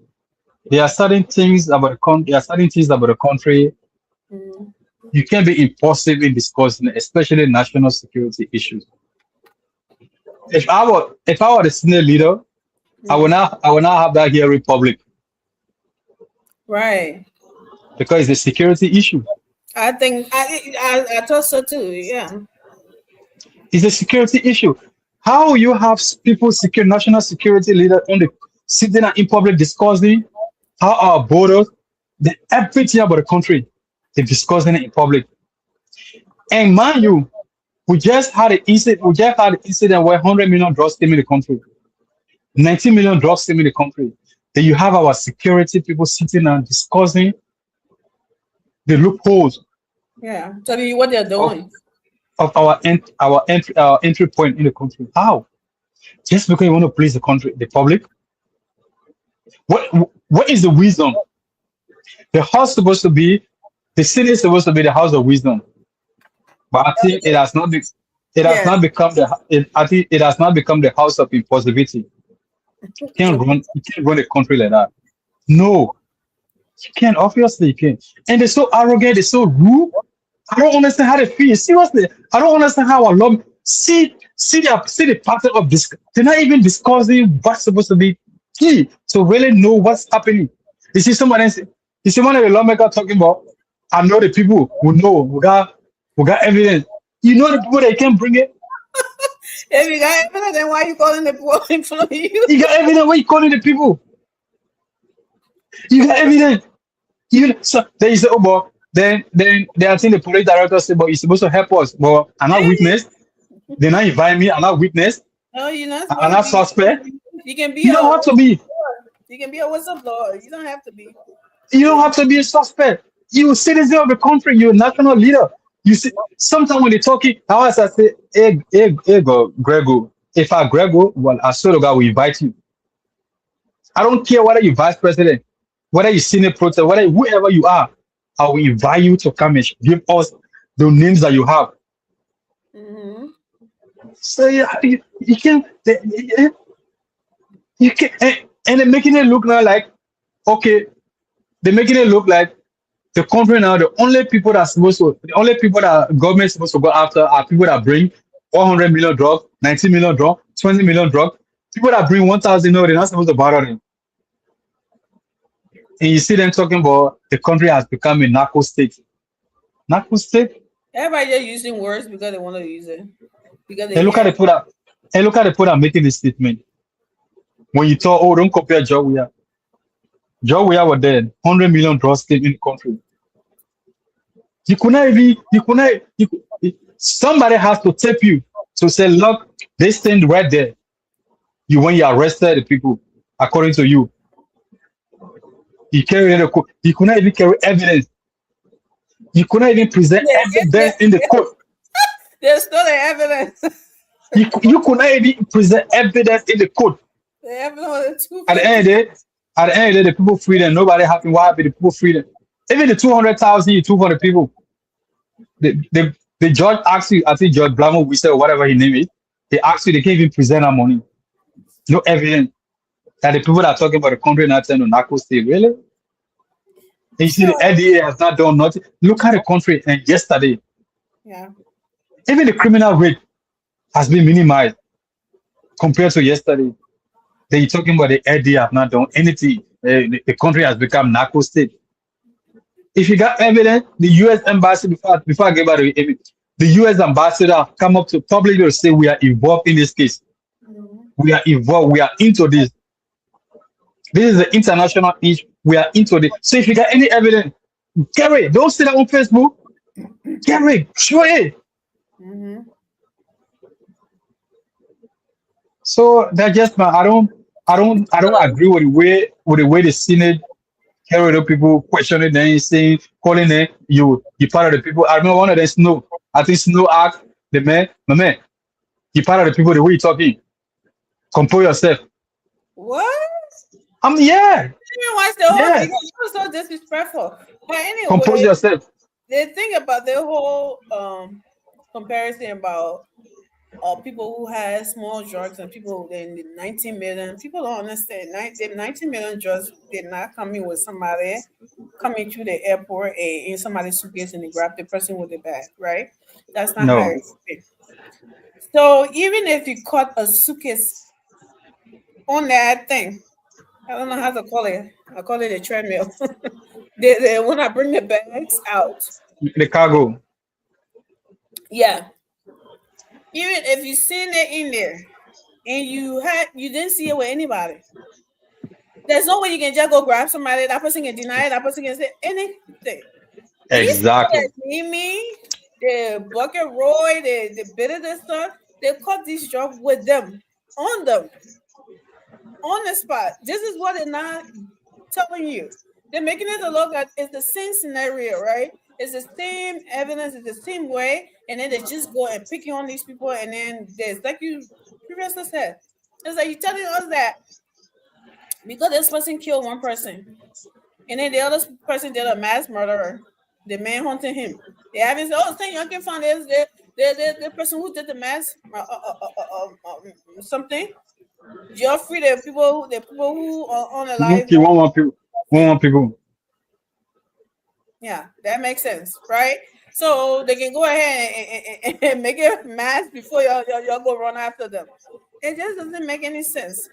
There are certain things about the country. You can't be impulsive in discussing, especially national security issues. If I were the Senate leader, I will not have that hearing public Right. because it's a security issue. I think I thought so too. Yeah. It's a security issue. How you have people national security leader sitting in public discussing how our borders, everything about the country, they're discussing it in public. And mind you, we just had an incident where 100 million drugs came in the country. 19 million drugs came in the country. Then you have our security people sitting and discussing the loopholes. Yeah. So what they're doing. Of our entry point in the country. How? Just because you want to please the public? What is the wisdom? The city is supposed to be the house of wisdom. But I think it has not become the house of impossibility. You can't run a country like that. No. You can't, obviously you can't. And they're so arrogant, they're so rude. I don't understand how they feel. Seriously, I don't understand how our law see the pattern of this. They're not even discussing what's supposed to be key to really know what's happening. You see one of the lawmakers talking about, I know the people who know, we got evidence. You know the people that can't bring it. If you got evidence, then why you calling the people in front of you? You got evidence, why you calling the people? You got evidence. So then you say, oh boy. Then I think the police director said, but you're supposed to help us. But I'm not witness. They not invite me. I'm not witness. No, you're not. I'm not suspect. You can be. You don't have to be. You can be a whistleblower. You don't have to be. You don't have to be a suspect. You're a citizen of the country. You're a national leader. You see, sometimes when they're talking, I always say, hey, Grego. If I Grego, well, I swear to God, we invite you. I don't care whether you're vice president, whether you're senior protest, whether whoever you are. I will invite you to come and give us the names that you have. So you can, and they're making it look now like, okay, they're making it look like the country now, the only people that government is supposed to go after are people that bring 100 million drugs, 19 million drugs, 20 million drugs. People that bring 1,000, no, they're not supposed to bother them. And you see them talking about the country has become a narco state. Narco state? Everybody just using words because they want to use it. Because And they look at hear. the put up. And look at the put up making this statement. When you talk, oh, don't compare Joe Weah. Joe Weah was dead. 100 million drugs came in the country. You could not even, you could not, somebody has to tip you to say, look, this thing right there. You when you arrested the people, according to you, you you could not even carry evidence. You could not even present evidence in the court. There's still the evidence. You could not even present evidence in the court. The evidence. At the end of the day, the people free them. Nobody happened. What happened? The people free them. Even the 200,000 you took from the people. The judge asked you, I think Judge Blamo, we said whatever he named it. They asked you, they can't even present our money. No evidence that the people that are talking about the country not saying on narco state. Really? And you see, the NDA has not done nothing. Look at the country and yesterday. Yeah. Even the criminal rate has been minimized compared to yesterday. They're talking about the NDA have not done anything. The country has become narco state. If you got evidence, the U.S. embassy, before I give out the U.S. ambassador come up to publicly to say we are involved in this case. We are involved. We are into this. This is an international issue. We are into this. So if you got any evidence, Gary, don't say that on Facebook. Gary, show it. Mm-hmm. So that just I don't agree with the way the Senate carry the people questioning them, saying, calling them, you part of the people. I remember one of them, Snow. I think Snow asked the man, my man, you part of the people, the way you talking. Compose yourself. What? Yeah. You watch the whole Yeah. thing. You were so disrespectful. But anyway, Compose yourself. the thing about the whole comparison about people who had small drugs and people in the 19 million, people don't understand. The 19 million drugs did not come in with somebody coming through the airport in somebody's suitcase and they grab the person with the bag, right? That's not how No. it's been. So even if you caught a suitcase on that thing, I don't know how to call it. I call it a treadmill. they when I bring the bags out. The cargo. Yeah. Even if you seen it in there and you didn't see it with anybody, there's no way you can just go grab somebody. That person can deny it. That person can say anything. Exactly. Me, the Bucket Roy, the bit of this stuff, they caught this job with them, on the spot. This is what they're not telling you. They're making it look like it's the same scenario, right? It's the same evidence, it's the same way, and then they just go and picking on these people, and then there's like you previously said, it's like you're telling us that because this person killed one person, and then the other person did a mass murderer, the man hunting him. They haven't said, "Oh, you can find this the person who did the mass something." Geoffrey, the people who are on the live. Okay, one more people. Yeah, that makes sense, right? So they can go ahead and make it mass before y'all go run after them. It just doesn't make any sense.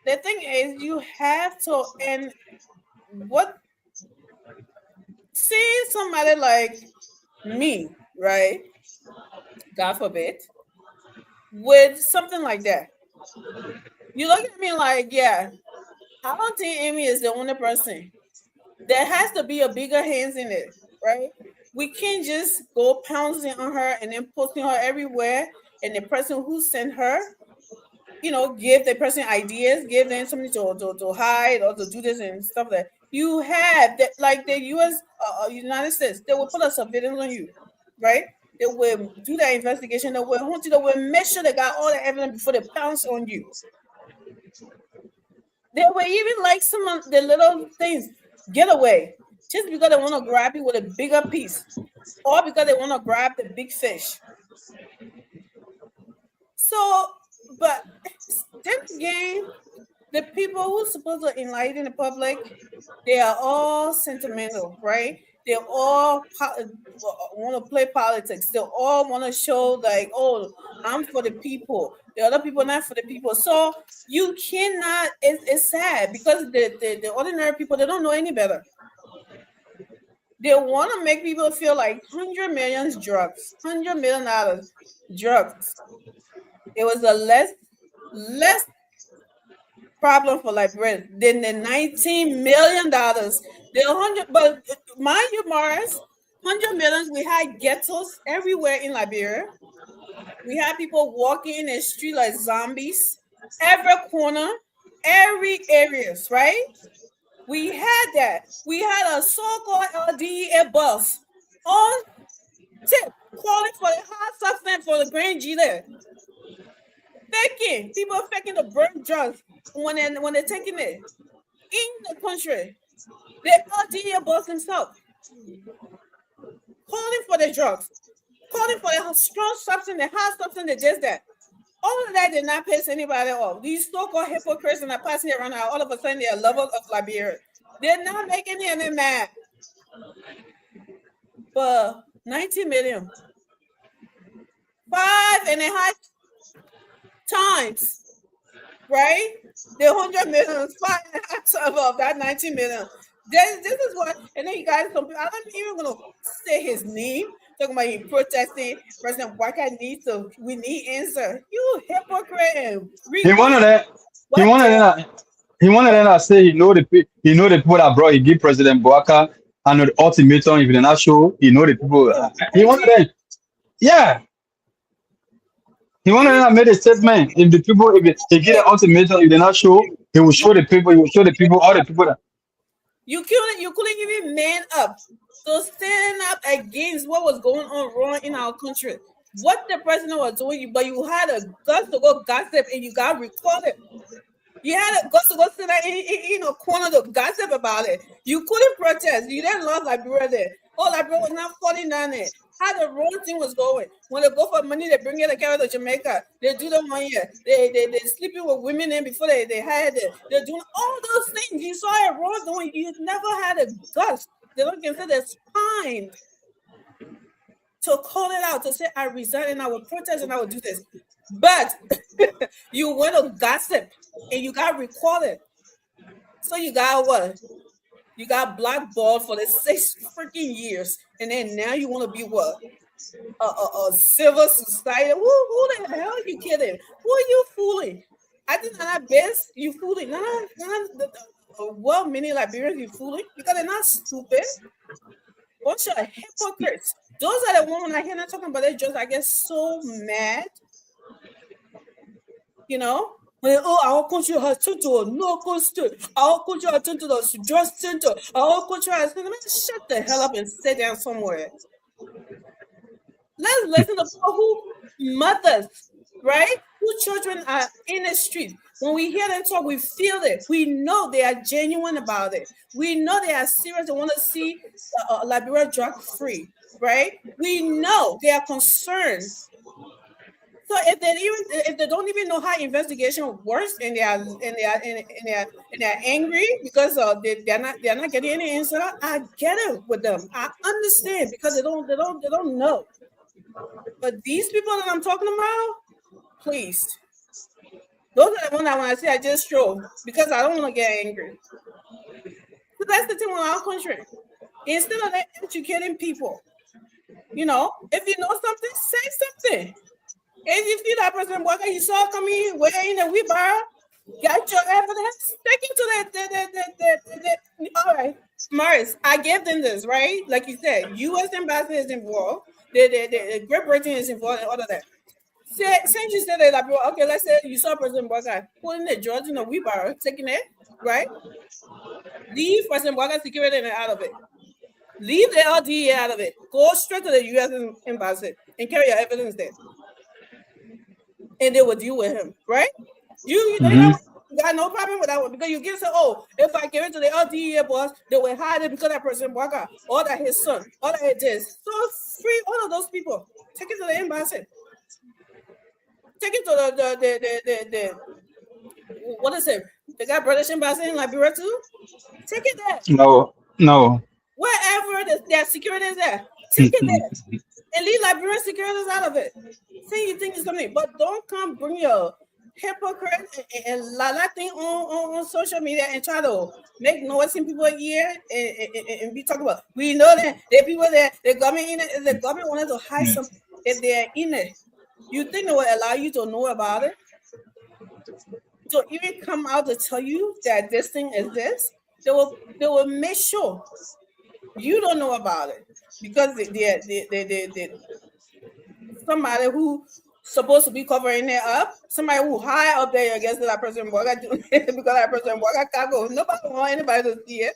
The thing is, you have to, and what, see somebody like me, right? God forbid, with something like that. You look at me like, yeah, I don't think Amy is the only person. There has to be a bigger hands in it, right? We can't just go pouncing on her and then posting her everywhere. And the person who sent her, give the person ideas, give them something to hide or to do this and stuff like that. You have that, like the United States, they will put a surveillance on you, right? They will do that investigation. They will hunt you. They will make sure they got all the evidence before they pounce on you. They will even like some of the little things get away just because they want to grab you with a bigger piece or because they want to grab the big fish. So, but then again, the people who are supposed to enlighten the public, they are all sentimental, right? They all want to play politics. They all want to show like, oh, I'm for the people. The other people not for the people. So you cannot. It's sad because the ordinary people, they don't know any better. They want to make people feel like $100 million drugs, $100 million drugs. It was a less problem for Liberia than the $19 million. The 100, but mind you, Morris, 100 millions. We had ghettos everywhere in Liberia. We had people walking in the street like zombies, every corner, every areas, right? We had that. We had a so-called LDA bus on tip calling for the hot substance for the Grand G there. Faking. People faking the burn drugs when they're taking it in the country. The LDA boss himself calling for the drugs, calling for the strong substance, the hard substance that does that. All of that did not piss anybody off. These so-called hypocrites and are passing around now, all of a sudden they're lovers of Liberia. They're not making any mad. But 90 million. 5.5 times, right? The 100 million is 5.5 of that 90 million. This is what, and then you guys, I'm not even gonna say his name. Talking about him protesting, President Walker we need answer. You hypocrite. He wanted that. He wanted that. He wanted that. I say he know the people that brought. He give President Walker and the ultimatum. If they're not sure, he know the people. He wanted that. Yeah. He wanted that. Made a statement. If the people, if they get an ultimatum, if they're not sure, he will show the people. He will show the people all the people that. You couldn't even man up. So stand up against what was going on wrong in our country. What the president was doing, but you had a guts to go gossip and you got recorded. You had a guts to go sit in a corner to gossip about it. You couldn't protest. You didn't love Liberia there. Oh, Liberia was not falling down there. How the wrong thing was going. When they go for money, they bring it to carry to Jamaica. They do them 1 year. They sleeping with women in before they hired it. They're doing all those things. You saw it wrong doing. You never had a guts. They don't consider the spine to call it out, to say, I resign and I will protest and I will do this. But you went to gossip and you got recorded. So you got what? You got blackballed for the 6 freaking years. And then now you want to be what? A civil society? Who the hell are you kidding? Who are you fooling? I think that best you fooling. None of the many Liberians you fooling because they're not stupid. Bunch of hypocrites. Those are the women I hear not talking about. They just, I get so mad. You know, when our country has turned to a local state, our country has turned to the drug center, our country has turned. Shut the hell up and sit down somewhere. Let's listen to people who mothers, right? Who children are in the street. When we hear them talk, we feel it. We know they are genuine about it. We know they are serious. They want to see Liberia drug free, right? We know they are concerned. So if they don't even know how investigation works and they are angry because they're not getting any answer, I get it with them. I understand because they don't know. But these people that I'm talking about, please. Those are the ones I want to say I just show because I don't want to get angry. So that's the thing with our country. Instead of educating people, you know, if you know something, say something. If you feel that President Walker, you saw coming wearing a wheelbarrow, got your evidence, take it to the all right, Morris, I gave them this, right? Like you said, U.S. ambassador is involved, the Great Britain is involved in all of that. Since you said that, like, okay, let's say you saw President Walker putting the drugs in a wheelbarrow, taking it, right? Leave President Walker security out of it. Leave the LDA out of it. Go straight to the U.S. embassy and carry your evidence there. And they will deal with him, right? You got no problem with that one because you can say, oh, if I give it to the LDA boss, they will hide it because that President Walker or that his son or that it is. So free all of those people. Take it to the embassy. Take it to the what is it? They got British embassy in Liberia too. Take it there. No. Wherever their security is there, take it there. And leave Liberian securities out of it. Say you think it's something, but don't come bring your hypocrite and lot thing on social media and try to make noise in people ear and be talking about. We know that the people that the government in it, the government wanted to hide something if they're in it. You think they will allow you to know about it? So even come out to tell you that this thing is this, they will make sure you don't know about it because they somebody who supposed to be covering it up, somebody who high up there against that person because that person can't go. Nobody want anybody to see it.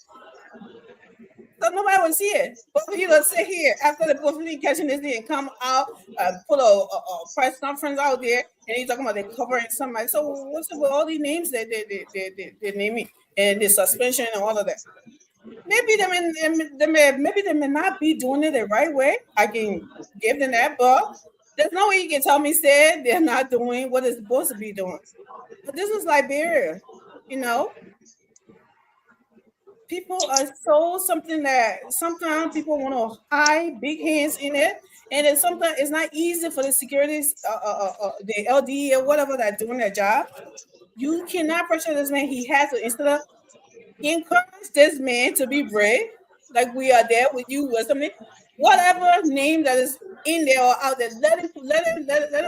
So nobody will see it. But for you to sit here after the police catching this thing and come out, put a press conference out there, and he's talking about they covering somebody. So what's up with all these names that they naming and the suspension and all of that? Maybe they may not be doing it the right way. I can give them that, but there's no way you can tell me say they're not doing what they're supposed to be doing. But this is Liberia, you know. People are so something that sometimes people want to hide big hands in it, and then sometimes it's not easy for the securities, the LD or whatever that doing their job. You cannot pressure this man. He has to instead of encourage this man to be brave, like we are there with you or something. Whatever name that is in there or out there, let him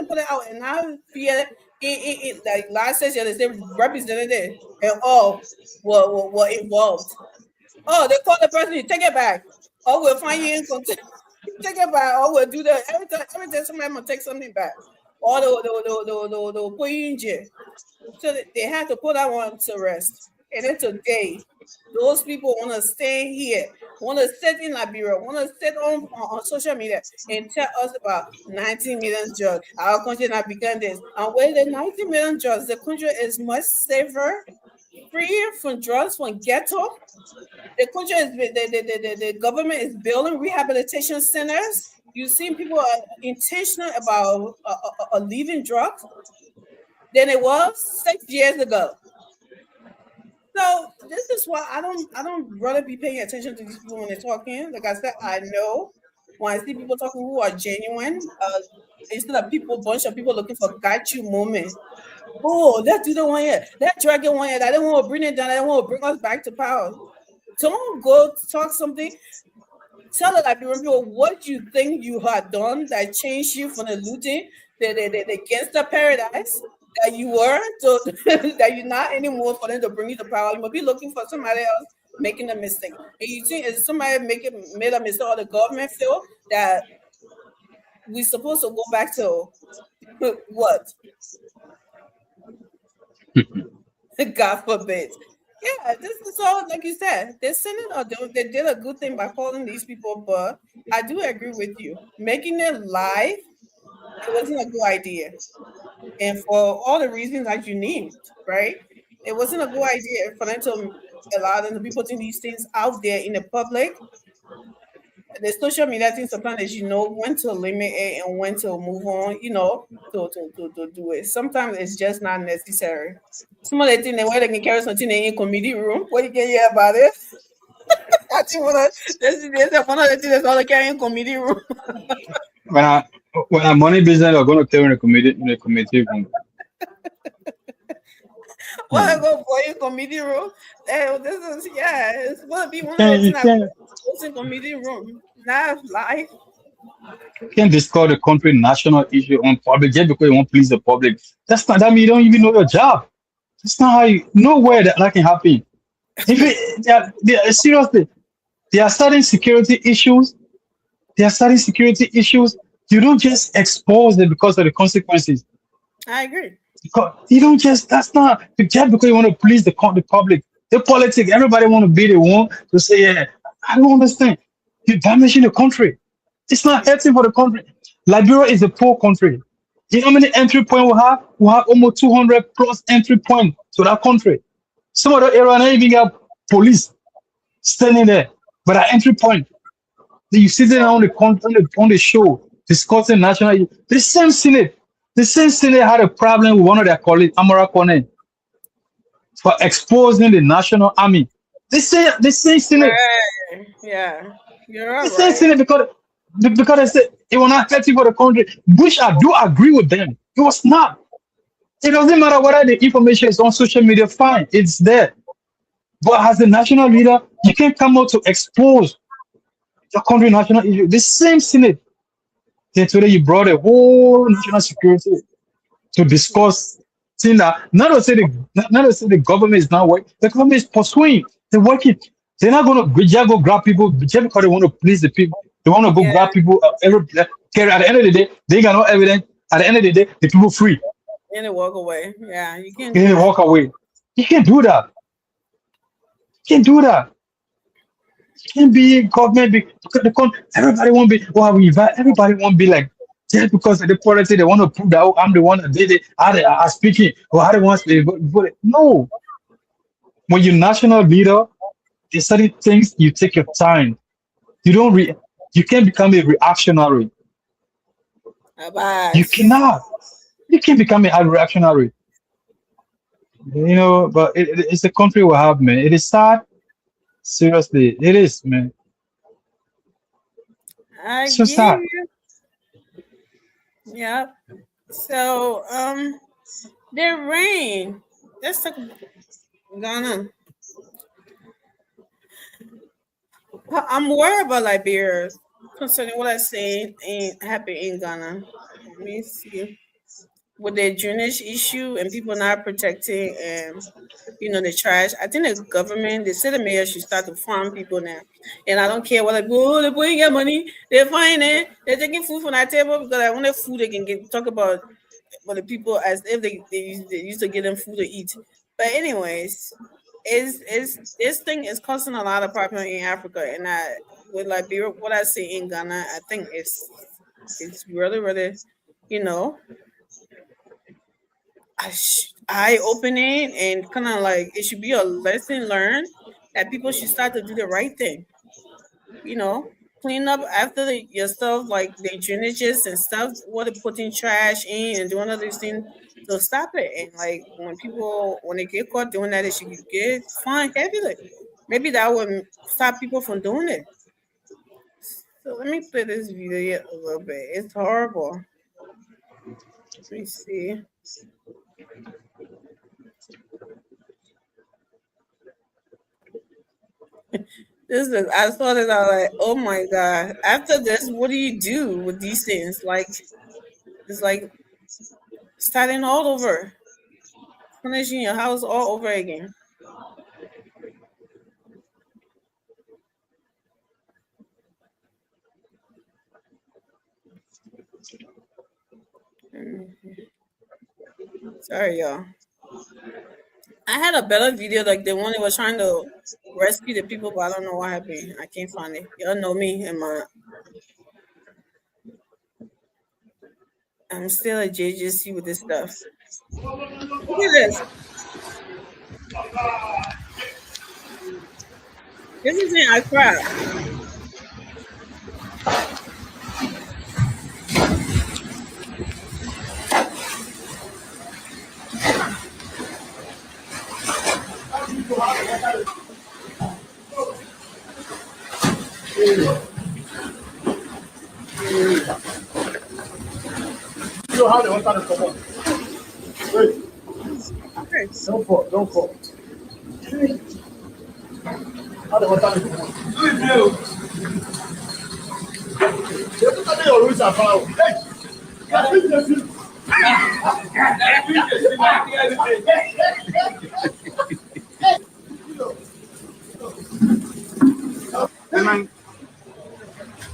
put it out and not feel it like last session they representative and all were involved. Oh, they call the person, take it back. Or we'll find you in contact. Take it back, or we'll do that. Every time somebody will take something back. Or they'll put you in jail. So they have to put that one to rest. And then today, those people want to stay here, want to sit in Liberia, want to sit on social media and tell us about 19 million drugs. Our country not begun this. And with the 19 million drugs, the country is much safer, free from drugs, from ghetto. The country is the government is building rehabilitation centers. You see, people are intentional about leaving drugs than it was 6 years ago. So this is why I don't rather be paying attention to these people when they're talking. Like I said, I know when I see people talking who are genuine, instead of bunch of people looking for got you moment. Oh, that do the one here, that dragon one here. I don't want to bring it down. I don't want to bring us back to power. Don't go talk something. Tell the Liberian people what you think you had done that changed you from the looting, the gangster paradise that you were, so that you're not anymore for them to bring you to power. You must be looking for somebody else making a mistake. And you think if somebody made a mistake or the government feel that we're supposed to go back to what? God forbid. Yeah, this is all like you said. They did a good thing by calling these people, but I do agree with you. Making it live, it wasn't a good idea. And for all the reasons that you named, right? It wasn't a good idea for them to allow them to be putting these things out there in the public. The social media thing sometimes you know when to limit it and when to move on, you know, to do it. Sometimes it's just not necessary. Some of the things where they can carry something in committee room, what you can hear about it. I think one of the things that's all they carry in committee room. When I'm money business, I'm going to carry in the committee room. When I go for your committee room, it's going to be one of the things in committee room, not live. You can't discuss the country national issue on public just because you want to please the public. That's not that mean you don't even know your job. That's not how you know where that can happen. Seriously, they are starting security issues. You don't just expose it because of the consequences. I agree. Because you don't just that's not just because you want to please the public. The politics, everybody want to be the one to say, yeah, I don't understand. You're damaging the country. It's not healthy for the country. Liberia is a poor country. You know how many entry points we have? We have almost 200 plus entry points to that country. Some of the areas not even have police standing there, but at entry point. You sit there on the show discussing national. The same Senate had a problem with one of their colleagues, Amara Kone, for exposing the national army. The same Senate. Yeah, you're right. The same Senate because they said it was not healthy for the country, which I do agree with them. It was not. It doesn't matter whether the information is on social media, fine, it's there. But as a national leader, you can come out to expose your country national issue. The same Senate. Then today you brought a whole national security to discuss things that not to say the government is not working. The government is pursuing. They're working. They're not gonna just go grab people just because they want to please the people. They want to go Yeah, grab people okay, at the end of the day, they got no evidence. At the end of the day, the people free. and they walk away. Yeah, you can't They do that. walk away. You can't do that. You can't do that. Can be government because everybody won't be everybody won't be like just because of the policy they want to prove that, oh, I'm the one that did it, how they are speaking or how they want to vote. No, when you're national leader, there's certain things you take your time. You don't you can't become a reactionary. You Abbas. cannot. You can't become a reactionary. But it's the country we have, man. It is sad. Seriously, it is, man. I So give sad. you. Yeah. So the rain. Let's talk about Ghana. I'm worried about Liberia concerning what I say ain't happening in Ghana. Let me see. With the drainage issue and people not protecting the trash. I think the government, they say the mayor should start to farm people now. And I don't care what they put get money, they're fine it. They're taking food from that table because I want the food they can talk about the people as if they used to get them food to eat. But anyways, is this thing is causing a lot of problem in Africa, and with Liberia, what I see in Ghana, I think it's really really, you know, eye opening and kind of like it should be a lesson learned that people should start to do the right thing. You know, clean up after your stuff, like the drainages and stuff. What they putting trash in and doing all these things. So stop it. And like when they get caught doing that, they should get fined heavily. Maybe that would stop people from doing it. So let me play this video a little bit. It's horrible. Let me see. I saw this, I was like, oh my god. After this, what do you do with these things? Like, it's like starting all over, finishing your house all over again. Sorry, y'all. I had a better video, like the one that was trying to rescue the people, but I don't know what happened. I can't find it. Y'all know me and I'm still a JJC with this stuff. Look at this. This is in Accra. You how the water come on. Wait, Okay. don't fall, don't fall. How the water come on. You put on your roots and follow. Hey, I think that's it.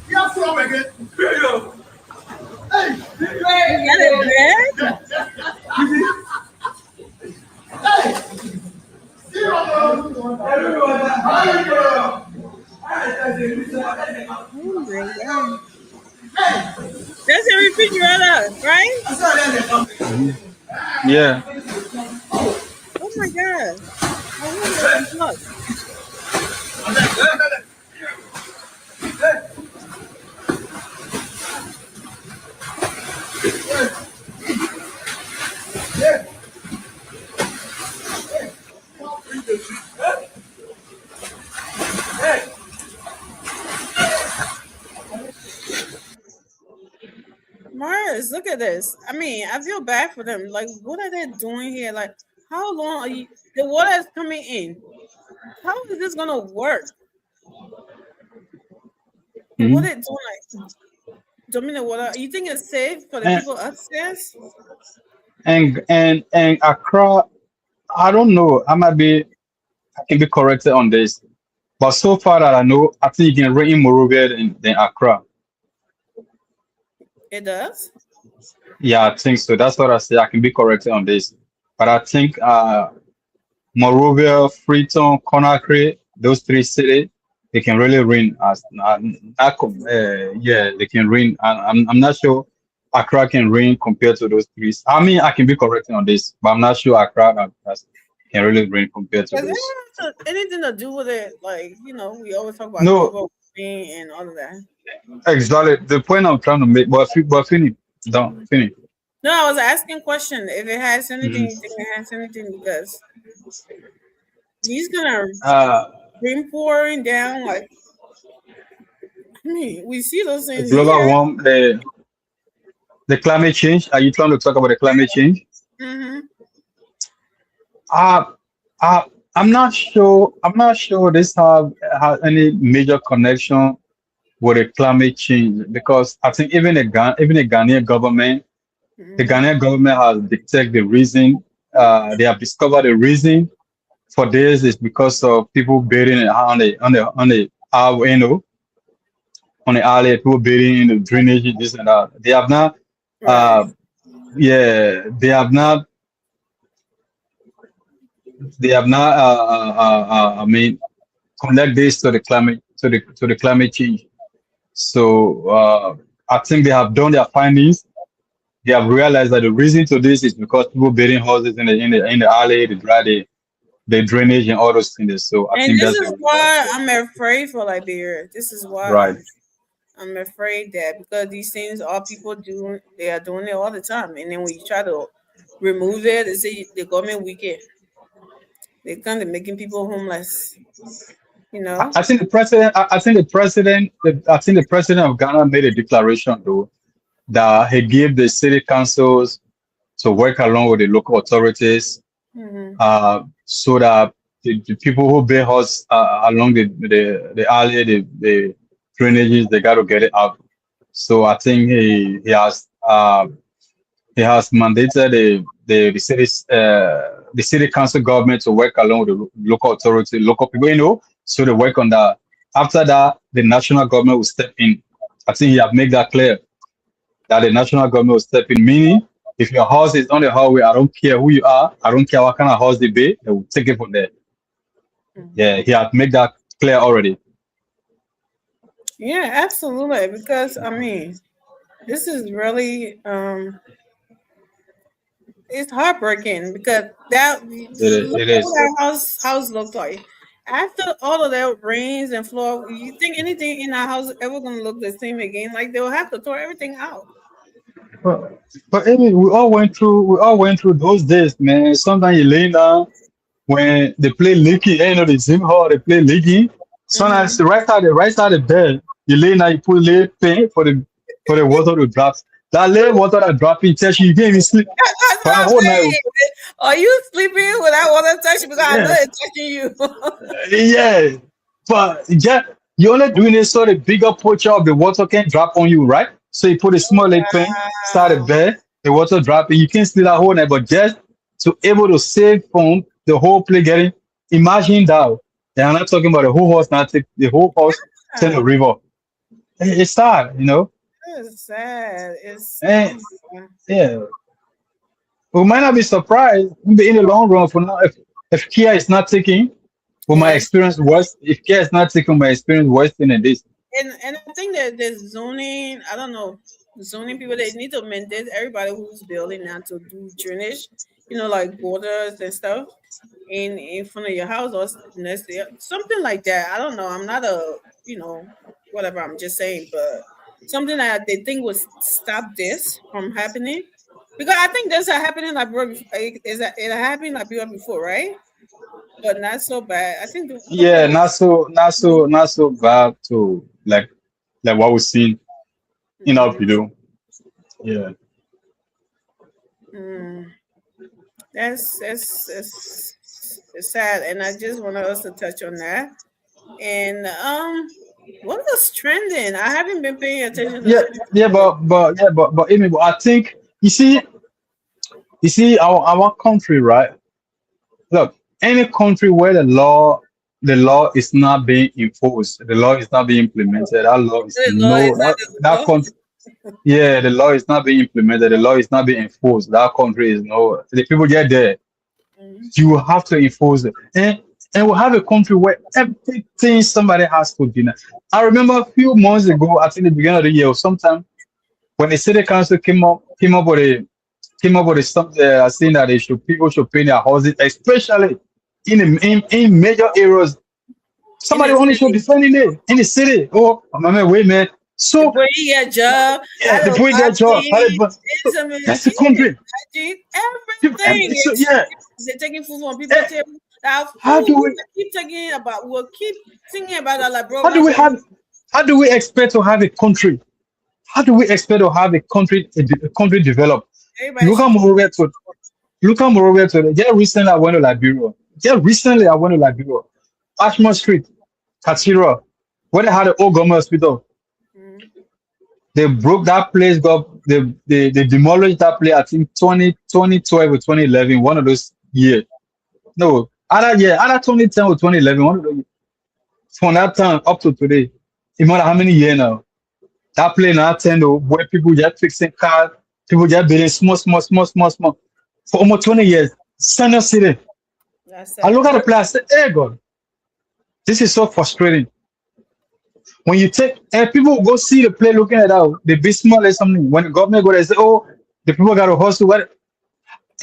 You have to again. Hey, You got it bad? Oh my god. That's a refrigerator, right? Yeah. Oh my god. I wonder if look. Mark. this. Look at this. I mean, I feel bad for them. Like, what are they doing here? Like, how long are you? The water is coming in. How is this gonna work? Mhm. What are they doing? Like, dumping the water. You think it's safe for the And people upstairs? and Accra, I don't know. I can be corrected on this, but so far that I know, I think you can rent in Monrovia than Accra. It does. Yeah, I think so. That's what I say. I can be corrected on this, but I think Monrovia, Freetown, Conakry, those three cities, they can really win as yeah, they can win. I'm not sure Accra can win compared to those three. I mean, I can be corrected on this, but I'm not sure Accra can really win compared to Does it those. have anything to do with it? Like, we always talk about No, global warming and all of that. exactly. The point I'm trying to make, but finish, don't finish. No, I was asking question if it has anything. Mhm. You think it has anything because he's gonna Uh, bring pouring down. Like, I mean, we see those the things global here. warm, the climate change. Are you trying to talk about the climate change? Mm-hmm. Uh, uh, I'm not sure. I'm not sure this have any major connection with the climate change because I think even the Ghanaian government, the Mm-hmm. Ghanaian government has detected the reason. They have discovered the reason for this is because of people building it on the on the alley, people building in the drainage, this and that. They have not. Right. Yeah, they have not. They have not. I mean, connect this to the climate change. So I think they have done their findings. They have realized that the reason to this is because people building houses in the alley, the drainage and all those things. So I And think this that's is the why I'm afraid for Liberia. This is why right. I'm afraid that because these things all people do, they are doing it all the time. And then when you try to remove it, they say the government wicked. They're kind of making people homeless. I think the president. I think the president of Ghana made a declaration though that he gave the city councils to work along with the local authorities, Mm-hmm. so that the people who build house along the alley, the drainages, they got to get it out. So I think he has mandated the city council government to work along with the local authority, local people, so they work on that. After that, the national government will step in. I think he have made that clear that the national government will step in, meaning if your house is on the highway, I don't care who you are, I don't care what kind of house they be, they will take it from there. Yeah, he has made that clear already. Yeah, absolutely. Because I mean, this is really it's heartbreaking because look It at what is. that house looked like. After all of that rains and flood, you think anything in that house ever gonna look the same again? Like they'll have to throw everything out. But Amy, we all went through those days, man. Sometimes you lay down when they play leaky, the Zim hall, they play leaky. Sometimes Mm-hmm. right side of the bed, you lay down, you put lay paint for the water to drop. That lay water that drop in touch you can't even sleep That's for what a I'm whole saying. night. Are you sleeping without water touching? Because I know Yeah, it's touching you. yeah. But you only doing it so the bigger portion of the water can drop on you, right? So you put a small lay paint, start the Wow. bed, the water dropping. You can't sleep that whole night, but just to able to save from the whole place getting. Imagine that. And I'm not talking about the whole horse, not take the whole horse to the river. It's sad, It's sad. It's And yeah, we might not be surprised maybe in the long run for now if Kia is not taking for my yeah. experience worse. If Kia is not taking my experience worse than this. And I think that the zoning, I don't know, zoning people they need to mandate everybody who's building now to do drainage, like borders and stuff in front of your house or next to something like that. I don't know. I'm not whatever. I'm just saying, but something that they think would stop this from happening. Because I think this happening like is that it happened like before, right? But not so bad. I think a couple Yeah, of years. not so bad to like what we seen in our Mhm. video. Yeah. Mm. That's it's sad, and I just wanted us to touch on that. And what was trending? I haven't been paying attention to Yeah, yeah, trending. but Amy, but I think you see our country, right? Look, any country where the law is not being enforced, the law is not being implemented, that law is The law no is not that the that law. country, yeah, the law is not being implemented, the law is not being enforced. That country is no, the people get there. Mhm. You have to enforce it. And we have a country where everything somebody has to deny. I remember a few months ago, I think the beginning of the year or sometime, when the city council came up with a something saying that people should pay their houses, especially in major areas. In Somebody the only should city, defending it in the city. Oh, man, wait, man. the So boy he get job, yeah, out the of point get job. Bali, So Islam, that's the country. everything So is yeah, they're taking food from eh, people's table. Now, how food do we we will keep talking about, we'll keep thinking about that, like, bro, how do what's we wrong? have how do we expect to have a country? How do we expect to have a country develop? Everybody Look should at keep Monrovia to look at Monrovia to just recently I went to Liberia. Just recently I went to Liberia. Ashmore Street, Katira, where they had the old government hospital. Mhm. They broke that place, they demolished that place, I think 2012 or 2011, one of those years. No, either 2010 or 2011, one of those. From that time up to today, no matter how many years now, that place now tend to where people just fixing cars, people just building small. For almost 20 years, Center City. That's I look sad. at the place, I say, hey God, this is so frustrating. When you take and people go see the play looking at that, they be small or something. When the government go there, say, oh, the people got to hustle. What?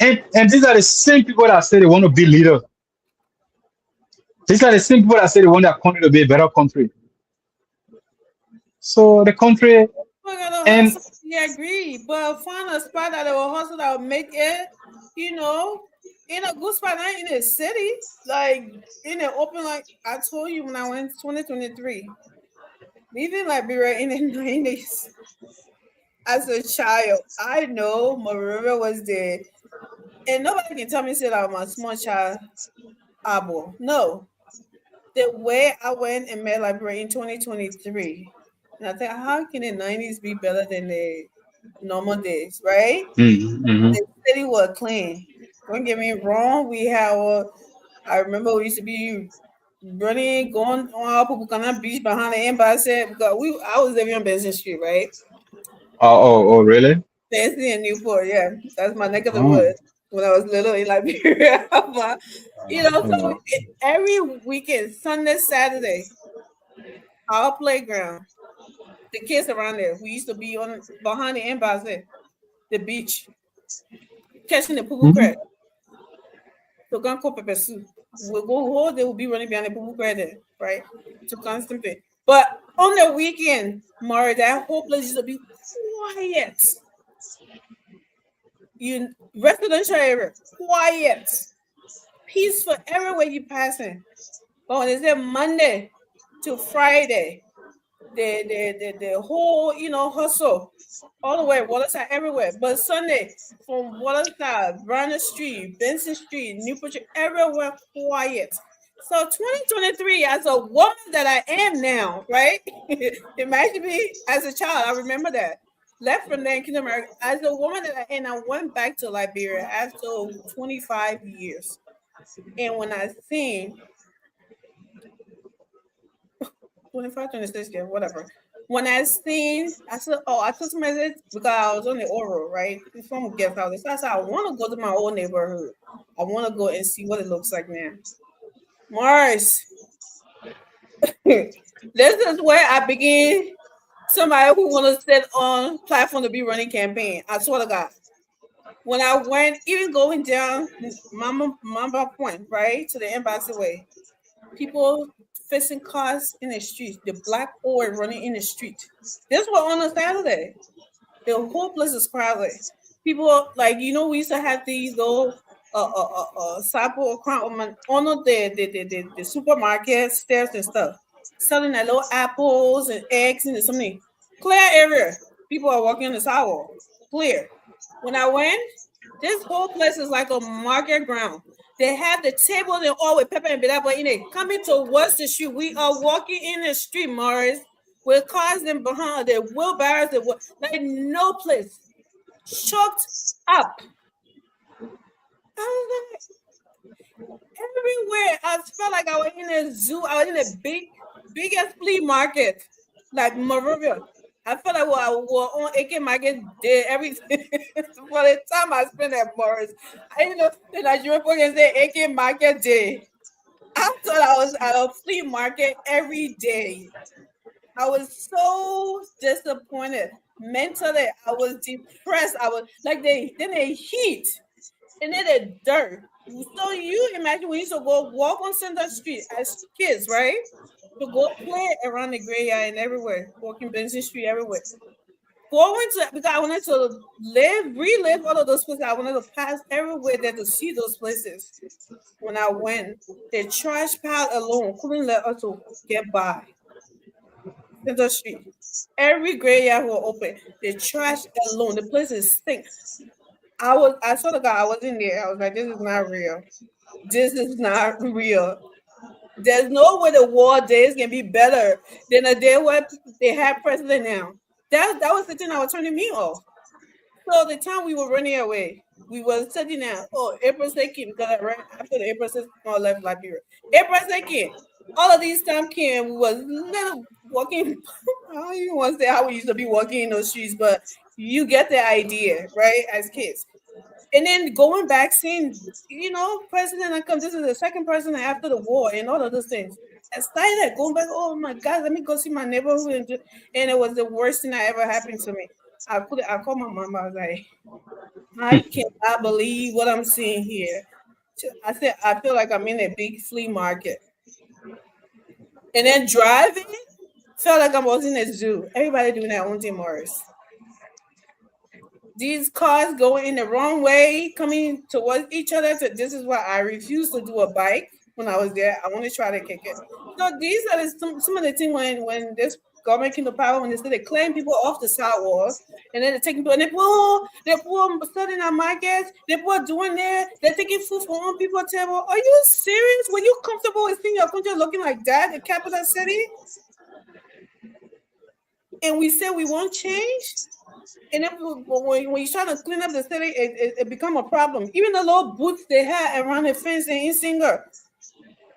And these are the same people that say they want to be leaders. These are the same people that say they want their country to be a better country. So the country We're gonna and hustle. We agree, but find a spot that will hustle that will make it, you know, in a good spot, not in a city, like in an open. Like I told you when I went 2023, leaving Liberia in the 90s. As a child, I know Maria was there, and nobody can tell me say that I'm a small child. Abo. No, the way I went and met Liberia in 2023, and I think how can the 90s be better than the normal days, right? Mhm. The city was clean. Don't get me wrong. We have. I remember we used to be running, going on our Pupukana Beach behind the embassy because I was living on Benson Street, right? Oh, really? Fancy in Newport, yeah. That's my neck of the Oh, woods when I was little in Liberia. But, so oh. every weekend, Sunday, Saturday, our playground, the kids around there, we used to be on behind the embassy, the beach, catching the poo crab. Mhm. So gun ko pepper soup. We'll go hold, they will be running behind the poo crab there, right? To constantly. But on the weekend, Mara, that whole place used to be quiet. Residential area, quiet, peaceful everywhere you passing. But when it's there Monday to Friday, the whole hustle all the way Waterside everywhere. But Sunday from Waterside, Brandon Street, Benson Street, Newport, everywhere quiet. So 2023, as a woman that I am now, right? Imagine me as a child. I remember that. Left from there in Kingdom America. As a woman that I went back to Liberia after 25 years. And when I seen 25, 26, yeah, whatever. When I seen, I said, oh, I took some message because I was on the oral, right? It's from a guest house. So I said, I want to go to my old neighborhood. I want to go and see what it looks like now. Mars, this is where I begin. Somebody who want to sit on platform to be running campaign. I swear to God. When I went, even going down Mamba Point, right, to the embassy way, people fixing cars in the street, the black oil running in the street. This was on a Saturday. The whole place is crowded. People we used to have these little sample on the supermarket stairs and stuff, selling that little apples and eggs and something. Clear area. People are walking on the sidewalk. Clear. When I went, This whole place is like a market ground. They have the table and all with pepper and bitter, but coming towards the street, we are walking in the street, Morris, with cars in behind, the wheelbarrows, like no place, choked up. I was like, everywhere. I felt like I was in a zoo. I was in a biggest flea market, like Monrovia. I felt like I was on AK Market Day everything. For the time I spent at Morris, I know the Nigerian people can say AK Market Day. I thought I was at a flea market every day. I was so disappointed. Mentally, I was depressed. I was like, the heat and then the dirt. So you imagine we used to go walk on Center Street as kids, right? To go play around the graveyard and everywhere, walking Benson Street everywhere. Going to, because I wanted to relive all of those places. I wanted to pass everywhere there to see those places. When I went, the trash pile alone couldn't let us to get by. Center Street. Every graveyard was open. The trash alone, the place is stink. I saw the guy, I was in there. I was like, this is not real. This is not real. There's no way the war days can be better than the day where they have president now. That was the thing that was turning me off. So the time we were running away, we were sitting there. Oh, April 2nd, because right after the April 2nd, I left Liberia. April 2nd, all of these time came. We was little walking. I don't even want to say how we used to be walking in those streets, but you get the idea, right? As kids. And then going back, seeing, president come. This is the second president after the war and all of those things. I started going back. Oh my God, let me go see my neighborhood. And it was the worst thing that ever happened to me. I called my mom. I was like, I cannot believe what I'm seeing here. I said, I feel like I'm in a big flea market. And then driving, felt like I was in a zoo. Everybody doing their own thing, Morris. These cars going in the wrong way, coming towards each other. So this is why I refuse to do a bike when I was there. I want to try to kick it. So these are some of the things when this government came to power, when they claim people off the sidewalks, and then they're taking people, and they put stuff in our markets, they put doing there, they're taking food from on people's table. Are you serious? Were you comfortable with seeing your country looking like that, the capital city? And we said we won't change? And then when you're trying to clean up the city, it become a problem. Even the little booths they had around the fence in Singer,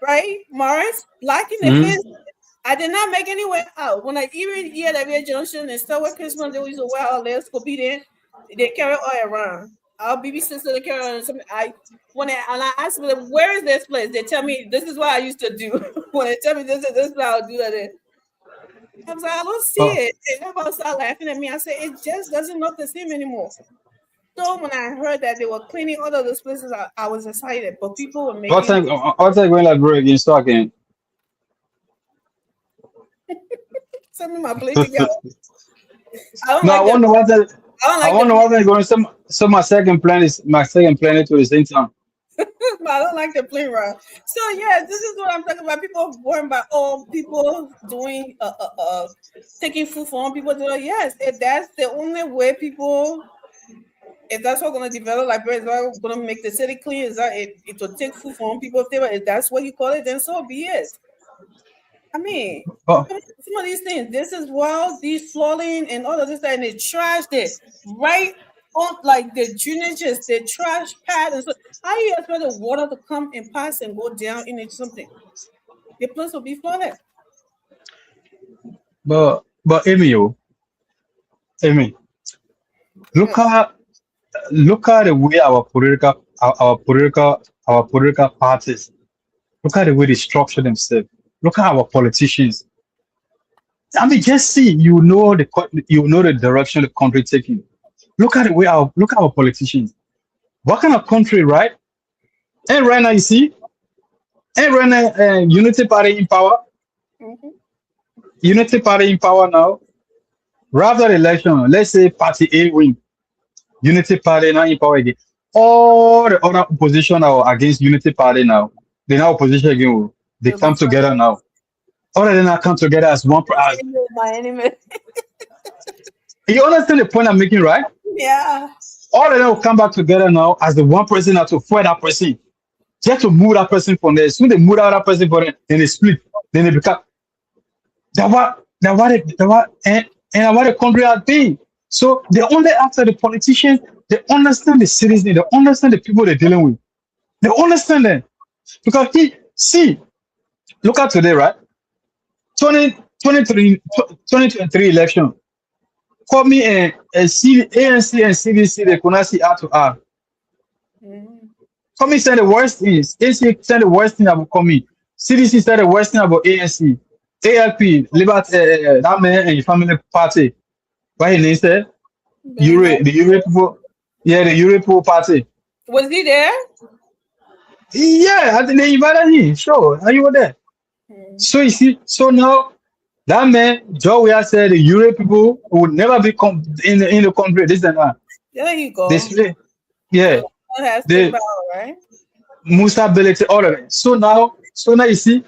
right, Morris, locking the fence. I did not make any way out. When I even hear that we Junction and stuff with Christmas, they used to wear our legs go be there. They carry all around. Our baby sister they carry on something. When I ask them where is this place, they tell me this is what I used to do. When they tell me this is what I'll do that. I was like, I don't see it. And everybody started laughing at me. I said, it just doesn't look the same anymore. So when I heard that they were cleaning all of those places, I was excited. But people were making. What time going like bro again talking? Send me my plate together. I wonder what they're going. So my second plan is to the same time. But I don't like the plane ride. So yeah, this is what I'm talking about. People worrying about people doing taking food from people. Yes, if that's the only way people, if that's what's gonna develop, like it's gonna make the city clean, is that it will take food from people. If that's what you call it, then so be it. I mean, some of these things, this is wild, these flooding and all of this, and they trash this right on like the drainages, the trash pad, and so how you expect the water to come and pass and go down into something? The place will be flooded. But Amy, look at the way our political parties, look at the way they structure themselves. Look at our politicians. I mean, just see, you know the direction the country taking. Look at the way our politicians. What kind of country, right? And right now, you see, and right now, Unity Party in power. Mm-hmm. Unity Party in power now. Rather the election, let's say Party A win. Unity Party now in power again. All the other opposition are against Unity Party now. They're now opposition again. They come together now. All of them now come together as one. My enemy. You understand the point I'm making, right? Yeah. All of them will come back together now as the one person that to fight that person. Just to move that person from there. Soon they move out that person from there, then they split. Then they become and what the country has been. So they only after the politicians, they understand the citizens, they understand the people they're dealing with. They understand them. Because look at today, right? 2023 election. Call me a ANC and CDC, they could not see eye to eye. Call me said the worst things. ANC said the worst thing about Comey. CDC said the worst thing about ANC. ALP, Liberty, that man and your family party. What his name said? The Euro people. Yeah, the Euro people party. Was he there? Yeah, I think they invited him. Sure, and you were there. So you see, so now that man, Joe, we have said the Euro people would never be in the country. This and that. There you go. Yeah. The power, right? Musa Belete, all of it. So now you see,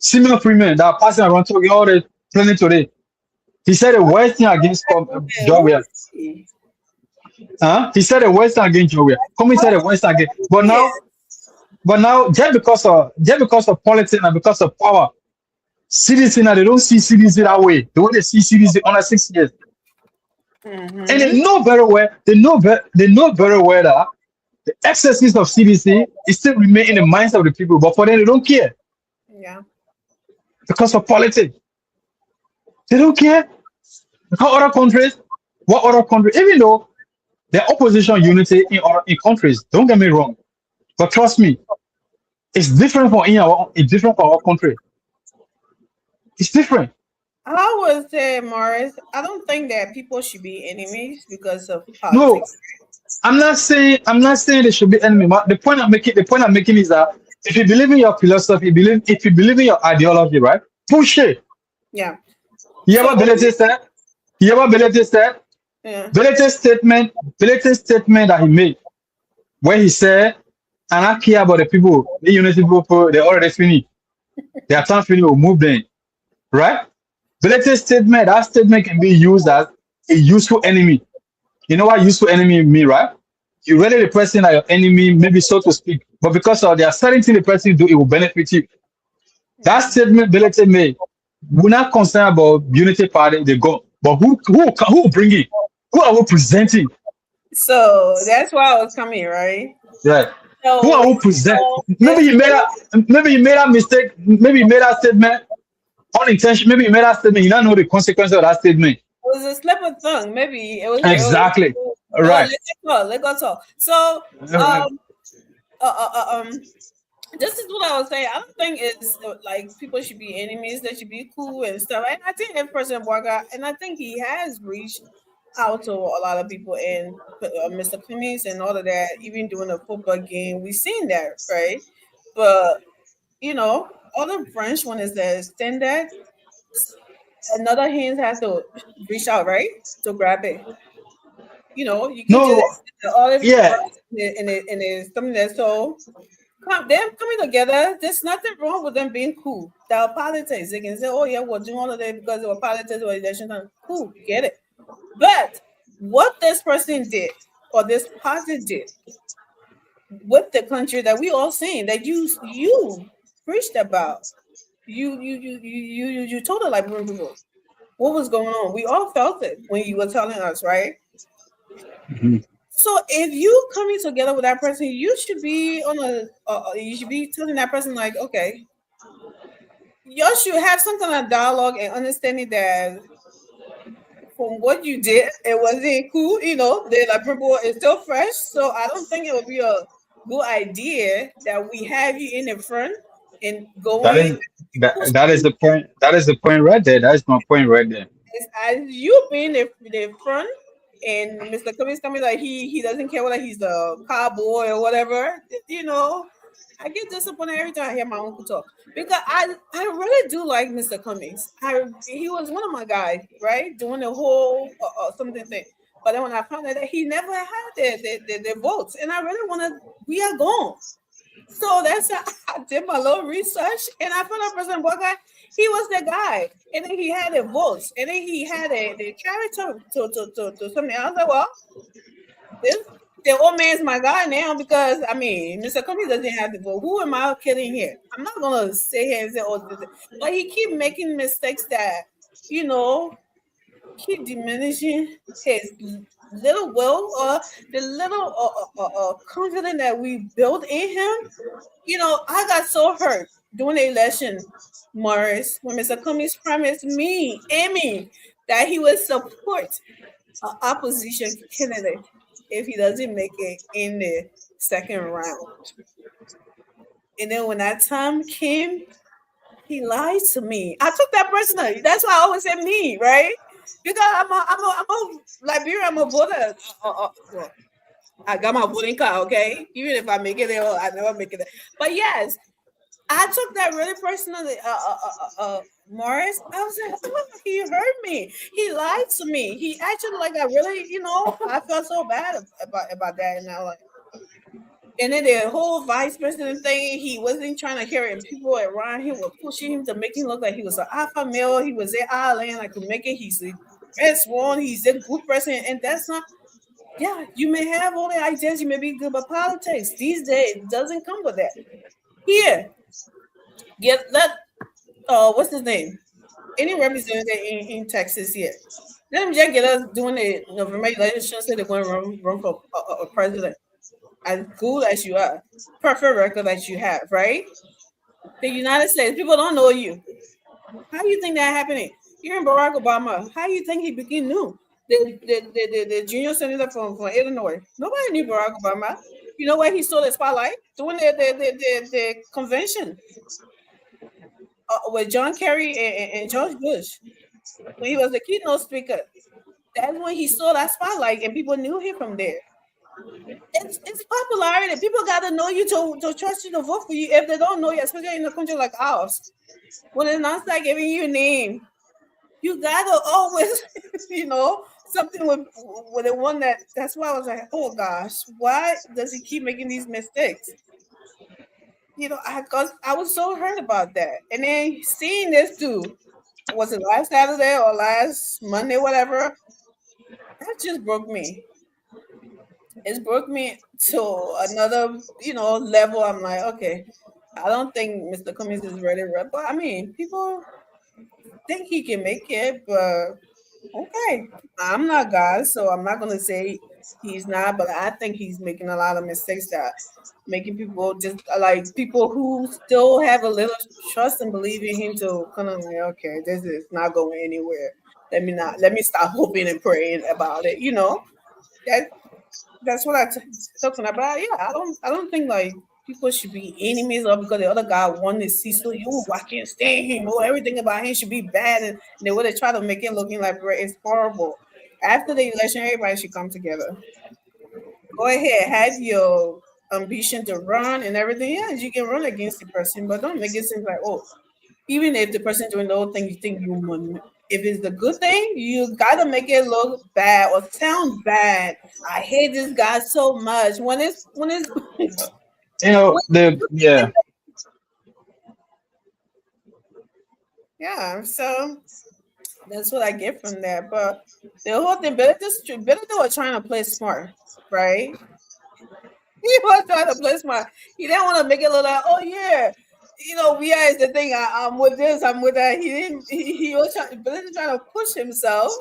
Simon Freeman that passing around talking all the planning today. He said the worst thing against Joe. He said the worst thing against Joe. Come said the worst thing against. But now, just because of politics and because of power, CDC now they don't see CDC that way. The way they see CDC under 6 years. And they know very well. They know very well that the excesses of CDC is still remain in the minds of the people, but for them they don't care. Yeah. Because of politics. They don't care. What other countries, even though there are opposition unity in countries, don't get me wrong. But trust me, it's different from our country. It's different. I would say, Morris, I don't think that people should be enemies because of politics. No, I'm not saying they should be enemies. The point I'm making is that if you believe in your philosophy, if you believe in your ideology, right? Push it. Yeah. You ever Belete said? Yeah. Belete's statement that he made, where he said, "And I care about the people, the unity people, they already finished. Their time finished, we'll move them." Right? Belete's statement, that statement can be used as a useful enemy. You know what useful enemy mean, right? You really the person as your enemy, maybe so to speak, but because of the certain thing the person do, it will benefit you. That statement Belete made, we're not concerned about unity party, they go. But who bring it? Who are we presenting? So that's why I was coming, right? Right. So, who are we presenting? Maybe you made a mistake. Maybe you made that statement unintentional. Maybe you made that statement. You don't know the consequences of that statement. It was a slip of tongue. Maybe it was exactly right. Let's go talk. So this is what I was saying. I don't think it's like people should be enemies. They should be cool and stuff. And I think that President Boaga, and I think he has reached out to a lot of people, and Mr. Cummings and all of that. Even during the football game, we've seen that, right? But you know, all the French one is the standard. Another hand has to reach out, right, to grab it. You know, you can just all of and it's something that's so. Them coming together, there's nothing wrong with them being cool. There are politics. They can say, "Oh yeah, we're doing all of that because there were politics or election time." Cool, get it. But what this person did or this party did with the country that we all seen that you preached about, you told it like people what was going on. We all felt it when you were telling us, right? Mm-hmm. So if you coming together with that person, you should be you should be telling that person like, okay, y'all should have some kind of dialogue and understanding that from what you did, it wasn't cool. You know, the like purple is still fresh, so I don't think it would be a good idea that we have you in the front and going. That is the point. That is the point right there. That is my point right there. As you being the front. And Mr. Cummings coming like he doesn't care whether he's the cowboy or whatever. You know, I get disappointed every time I hear my uncle talk because I really do like Mr. Cummings. He was one of my guys, right, doing the whole something thing. But then when I found out that he never had the votes, and I really we are gone. So that's how I did my little research, and I found out President Boaga, he was the guy, and then he had the votes, and then he had the charity to something. I was like, well, The old man's my guy now because I mean, Mr. Cummings doesn't have the vote. Who am I kidding here? I'm not gonna say here and say, "Oh," but he keep making mistakes that keep diminishing his little will or the little confidence that we built in him. I got so hurt during the election, Morris, when Mr. Cummings promised me, Amy, that he would support an opposition candidate if he doesn't make it in the second round. And then when that time came, he lied to me. I took that personally. That's why I always say me, right? Because I'm a Liberian, I'm a voter. Well, I got my voting card, okay? Even if I make it there, I never make it there. But yes, I took that really personally, Morris. I was like, oh, he hurt me. He lied to me. He actually I really, I felt so bad about that. And I like, and then the whole vice president thing, he wasn't trying to hear it. And people around him were pushing him to make him look like he was an alpha male. He was at Ireland, I could make it. He's the best one. He's a good person. And that's not, yeah, you may have all the ideas. You may be good, but politics these days doesn't come with that. Here, what's his name? Any representative in Texas here. Let them just get us doing the November election so they're going to run for a president. As cool as you are, perfect record that you have, right? The United States, people don't know you. How do you think that happening? You're in Barack Obama. How do you think he became new? The junior senator from Illinois. Nobody knew Barack Obama. You know where he stole the spotlight? Doing the convention with John Kerry and George Bush. When he was the keynote speaker. That's when he stole that spotlight and people knew him from there. It's popularity. People got to know you to trust you to vote for you. If they don't know you, especially in a country like ours, when it's not like giving you a name, you got to always, something with the one that's why I was like, oh gosh, why does he keep making these mistakes? I was so hurt about that. And then seeing this too, was it last Saturday or last Monday, whatever, that just broke me. It broke me to another, level. I'm like, okay, I don't think Mr. Cummings is ready. But I mean, people think he can make it, but okay, I'm not God, so I'm not gonna say he's not. But I think he's making a lot of mistakes that making people just like people who still have a little trust and believe in him to kind of like, okay, this is not going anywhere. Let me stop hoping and praying about it. That's what I'm talking about. Yeah, I don't think like people should be enemies or because the other guy won the seat, so I can't stand him or everything about him should be bad, and they would have tried to make it looking like it's horrible. After the election, everybody should come together. Go ahead, have your ambition to run and everything. Yes, you can run against the person, but don't make it seem like, oh, even if the person doing the whole thing, you think you won. If it's the good thing, you gotta make it look bad or sound bad. I hate this guy so much. When it's yeah, so that's what I get from that. But the whole thing, Benedict was trying to play smart, right? He was trying to play smart. He didn't want to make it look like, oh yeah, we are the thing. I'm with this, I'm with that. He was trying to push himself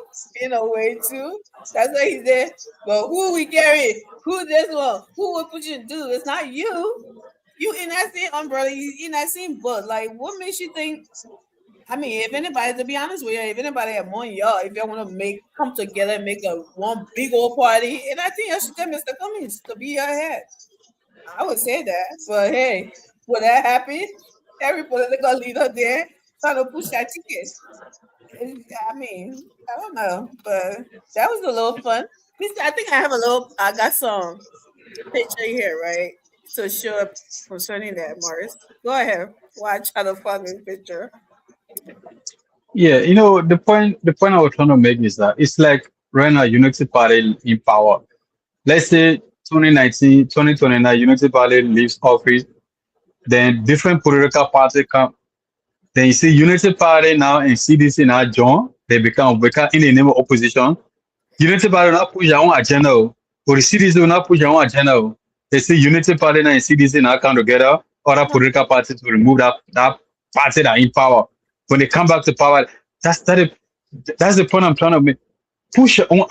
in a way too. That's why he said, well, who we carry? Who this one? Who will push you to do? It's not you. You in that same umbrella, you in that same boat. Like, what makes you think? I mean, if anybody, to be honest with you, if anybody among y'all, if y'all want to come together and make one big old party, and I think I should tell Mr. Cummings to be your head. I would say that, but hey, would that happen? Every political leader there trying to push that ticket. I mean, I don't know, but that was a little fun. I think I got some picture here, right? To show up concerning that, Morris. Go ahead. Watch how to find this picture. Yeah, the point I was trying to make is that it's like right now Unity Party in power. Let's say 2029 Unity Party leaves office, then different political parties come. Then you see Unity Party now and CDC now join. They become in the name of opposition. Unity Party now push their own agenda. But the CDC will not push their own agenda. They see Unity Party and CDC now come together, other political parties to remove that party that are in power. When they come back to power, that's the point I'm trying to make. Push your own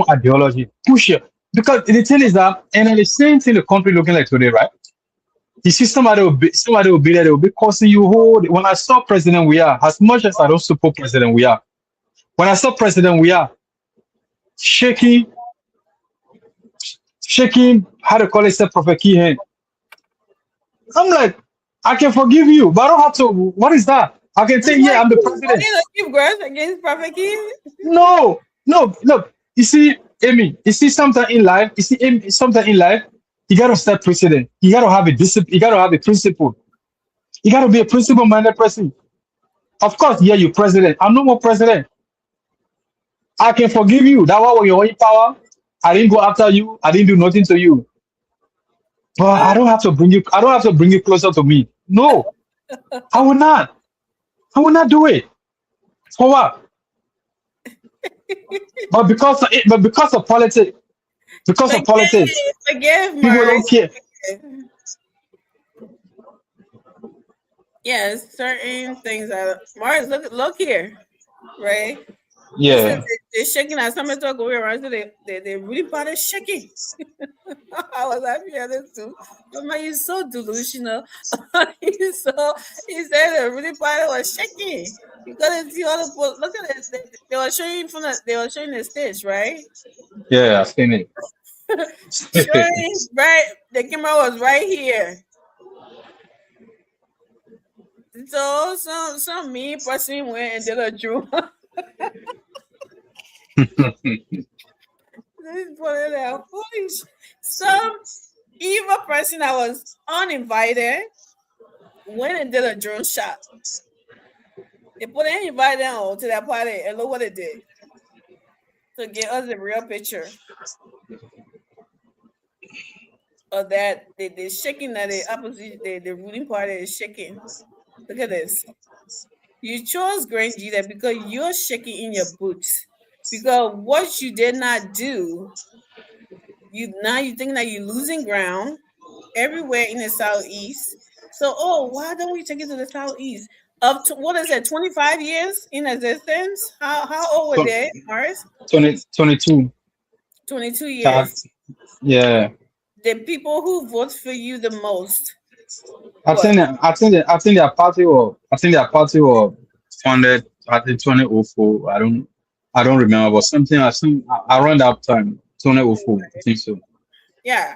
ideology. Push your, because the thing is that, and the same thing the country looking like today, right? You see somebody will be there, they will be causing you hold. When I saw President Weah, as much as I don't support President Weah, when I saw President Weah shaking, how to call it, Prophet Key hand. I'm like, I can forgive you, but I don't have to. What is that? I can say, yeah, I'm the president. You keep grudge against Prophet Key? No. You see, Amy, something in life, you gotta step precedent. You gotta have a discipline, you gotta have a principle. You gotta be a principle-minded person. Of course, yeah, you're president. I'm no more president. I can forgive you. That was your own power. I didn't go after you. I didn't do nothing to you. But I don't have to bring you closer to me. No, I will not. I will not do it. For what? But because of politics, Forgive people don't care. Yes, certain things are. Mars, look here, right? Yeah. They're shaking as somebody talk away around, so they really started shaking. I was happy at this too. But man, you're so delusional. He said the really part was shaking. Because see all the look at this. They were showing the stage, right? Yeah, I've seen it. Right, the camera was right here. So some mean person went and did a drew. Some evil person that was uninvited went and did a drone shot. They put anybody on to that party and look what it did. To get us a real picture of that. They're shaking that the opposition, the ruling party is shaking. Look at this. You chose Grangita because you're shaking in your boots. Because what you did not do, you think that you're losing ground everywhere in the southeast. So, why don't we take it to the southeast? Up to what is it? 25 years in existence? How old were they, Mars? 22. 22 years. Yeah. The people who vote for you the most. I think their party was founded at the 2004. I don't remember, but something around that time, 2004. I think so. Yeah.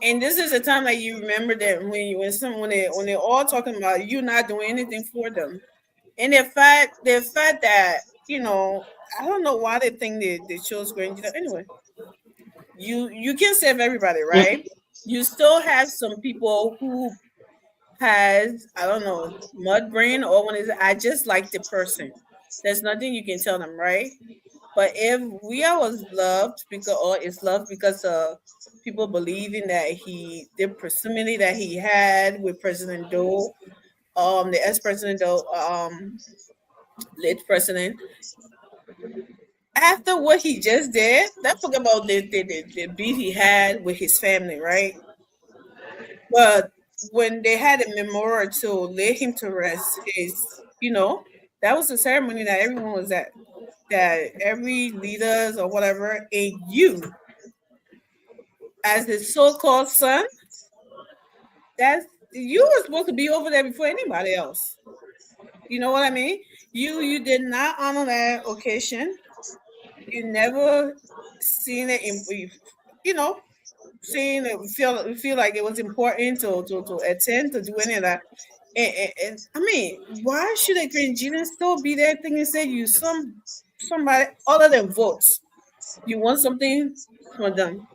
And this is the time that you remember that when they're all talking about you not doing anything for them. And the fact that, I don't know why they think they chose Grangita. Anyway, you can save everybody, right? You still have some people who has, I don't know, mud brain, or when it's I just like the person. There's nothing you can tell them, right? But if Weah was loved because of people believing that the proximity that he had with President Doe, the ex-president Doe, late president. After what he just did, let's talk about the beef he had with his family, right? But when they had a memorial to lay him to rest, that was the ceremony that everyone was at. That every leaders or whatever, and you, as the so-called son, that's you were supposed to be over there before anybody else. You know what I mean? You did not honor that occasion. You never seen it feel like it was important to attend to do any of that. And I mean, why should a Grangita still be there thinking say you somebody other than votes? You want something from them,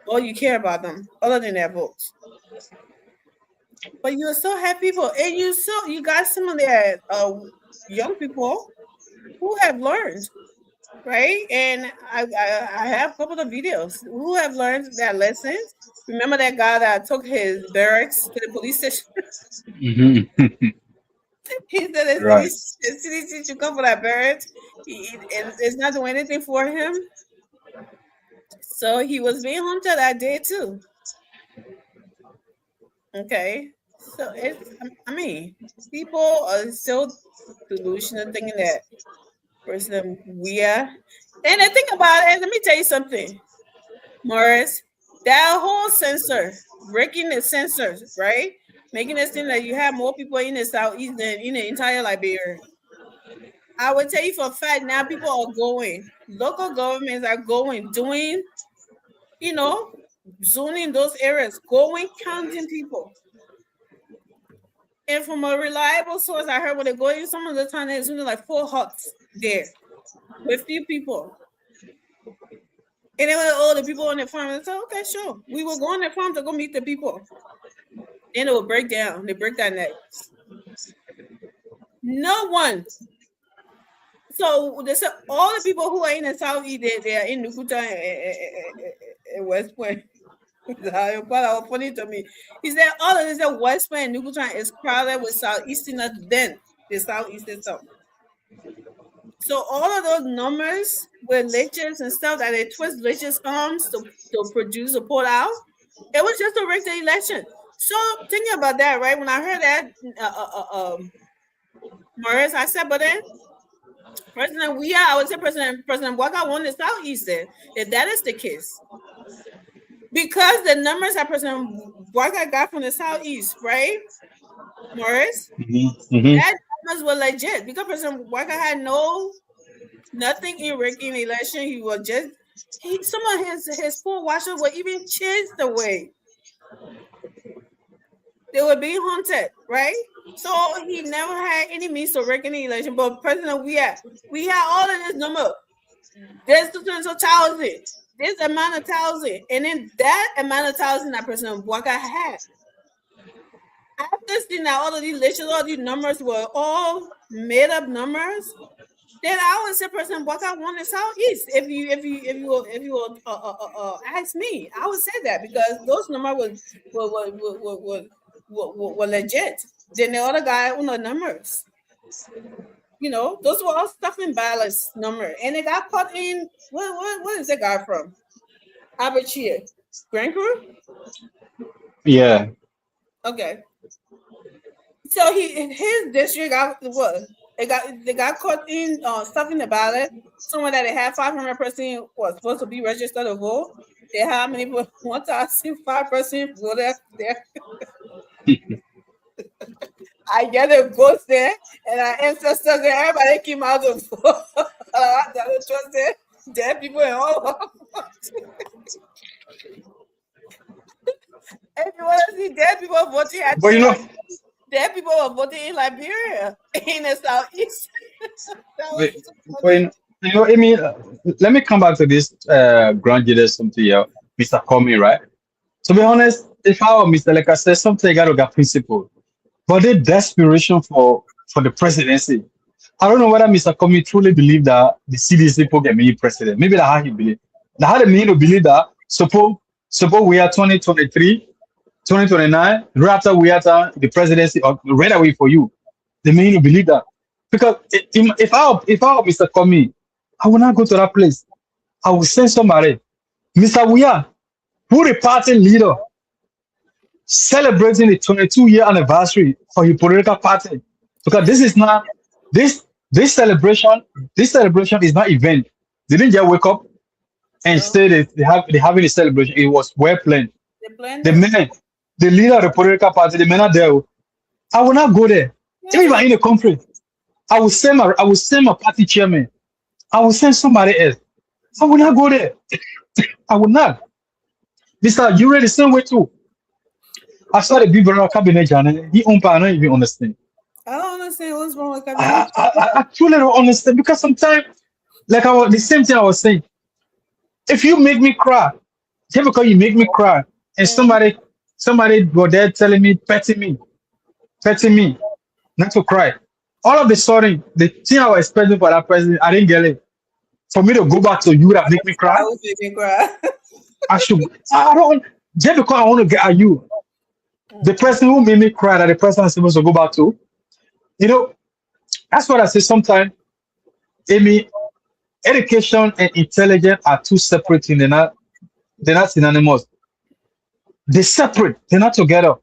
or you care about them other than their votes. But you're so happy people, and you got some of their young people who have learned, right? And I have a couple of videos who have learned their lessons. Remember that guy that took his barracks to the police station? Mm-hmm. He said the CDC should come for that barracks. It's not doing anything for him. So he was being hunted that day too. Okay. So I mean, people are so delusional thinking that President Weah. And the thing about it, let me tell you something, Morris. That whole censor, breaking the censors, right? Making it seem that you have more people in the Southeast than in the entire Liberia. I would tell you for a fact now people are going, local governments are going, doing, zoning those areas, going, counting people. And from a reliable source, I heard when they go in, some of the time there's only like 4 huts there with few people. And then all the people on the farm, and said, okay, sure. We will go on the farm to go meet the people. Then it will break down. They break down necks. No one. So they said all the people who are in the Southeast, they are in Nukuta and West Point. That's funny to me. He said all of this West Point and Nukuta is crowded with Southeasterners than the Southeastern South. So all of those numbers with leches and stuff that they twist leches arms to produce a pull out, it was just a rig the election. So thinking about that, right? When I heard that, Morris, I said, but then President Weah, I would say President Waka won the Southeastern, if that is the case. Because the numbers that President Waka got from the Southeast, right? Morris? That numbers were legit because President Waka had nothing in rigging the election. He was just some of his poor watchers were even chased away. They were being hunted, right? So he never had any means to rig the election. But President we had all of this number. There's 2,000, this amount of thousand, and then that amount of thousand that President Waka had. After seeing that all of these elections, all these numbers were all made up numbers, then I would say President Waka won the Southeast. If you ask me, I would say that because those numbers were legit. Then the other guy on the numbers, those were all stuffing ballots number, and they got caught in what is that guy from? Abachia, Grand Crew. Yeah. Okay. So his district got what? They got caught in stuffing the ballot. Someone that they had 500% was supposed to be registered to vote. They had how many? 1,005% voted there. I get the votes there, and our ancestors and everybody came out to vote. Dead people and all. If you want to see dead people voting, dead people were voting in Liberia, in the Southeast. Let me come back to this grand leader something here, Mr. Comey, right? To be honest, if I were Mr. Like I said, something got to get principle. But the desperation for the presidency, I don't know whether Mr. Comey truly believed that the CDC people get me president. Maybe that's how he believed. That's how they mean to believe that. Suppose we are 2023, 2029, right after we are the presidency right away for you. They mean to believe that. Because if I were Mr. Comey, I will not go to that place. I will send somebody. Mr. Weah, who the party leader celebrating the 22-year anniversary for your political party, because this is not this celebration. This celebration is not event. They didn't just wake up and say that they having a celebration. It was well planned. The leader of the political party, the men are there. I will not go there. Even if I'm in a conference, I will send my party chairman. I will send somebody else. I will not go there. I will not. Mr. You read the same way too. I saw the big brother cabinet, and he I don't even understand. I don't understand what's wrong with cabinet. I truly don't understand because sometimes, like the same thing I was saying. If you make me cry, just because you make me cry, and somebody go there telling me, petting me, not to cry. All of a sudden, the thing I was expecting for that president, I didn't get it. For me to go back to you that make me cry, I was making cry. I don't. Just because I want to get at you. The person who made me cry, that the person I'm supposed to go back to, that's what I say sometimes. Amy, education and intelligence are two separate things. They're not They're not synonymous. They're separate. They're not together.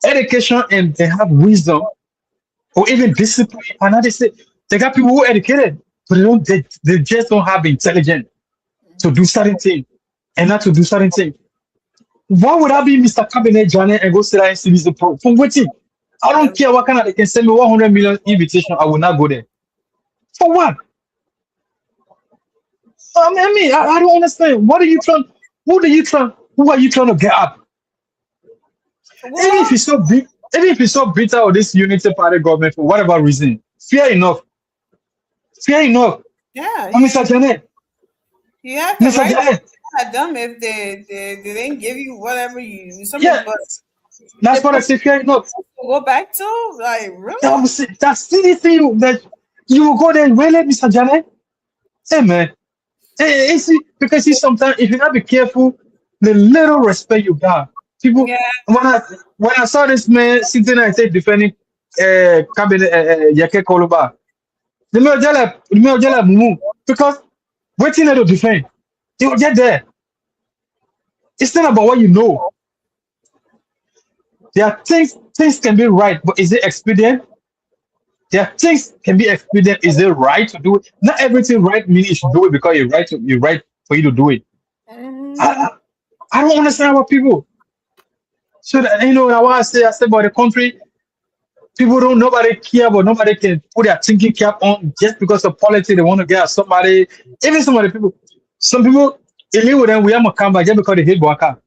Education and they have wisdom or even discipline. And now they say they got people who are educated, but they just don't have intelligence to do certain things and not to do certain things. Why would I be Mr. Cabinet Janet and go sit down and see this pro from waiting? I don't care what kind of they can send me 100 million invitation. I will not go there. For what? I mean, I don't understand. What are you trying? Who are you trying to get up? Even if you're so big, even if you're so bitter of this unity party government for whatever reason, fear enough. Yeah, Mr. Janet, you have to Mr. write Janet, at them if they didn't give you whatever you some yeah, people that's what I say. Fear enough. go back to like really. That's the thing that you will go there and really, Mr. Janet. Hey man, because sometimes if you not be careful, the little respect you got, people. Yeah. When I saw this man sitting and say defending cabinet Yeke Koluba, the mayor move because waiting to defend, they will get there. It's not about what you know. There are things can be right, but is it expedient? There are things can be expedient. Is it right to do it? Not everything right means you should do it because you're right for you to do it. I don't understand about people. So that, I say about the country, people don't nobody care, but nobody can put their thinking cap on just because of politics. They want to get at somebody. Even some of the people, some people, they live with them, we have to come back just because they hate Boaka.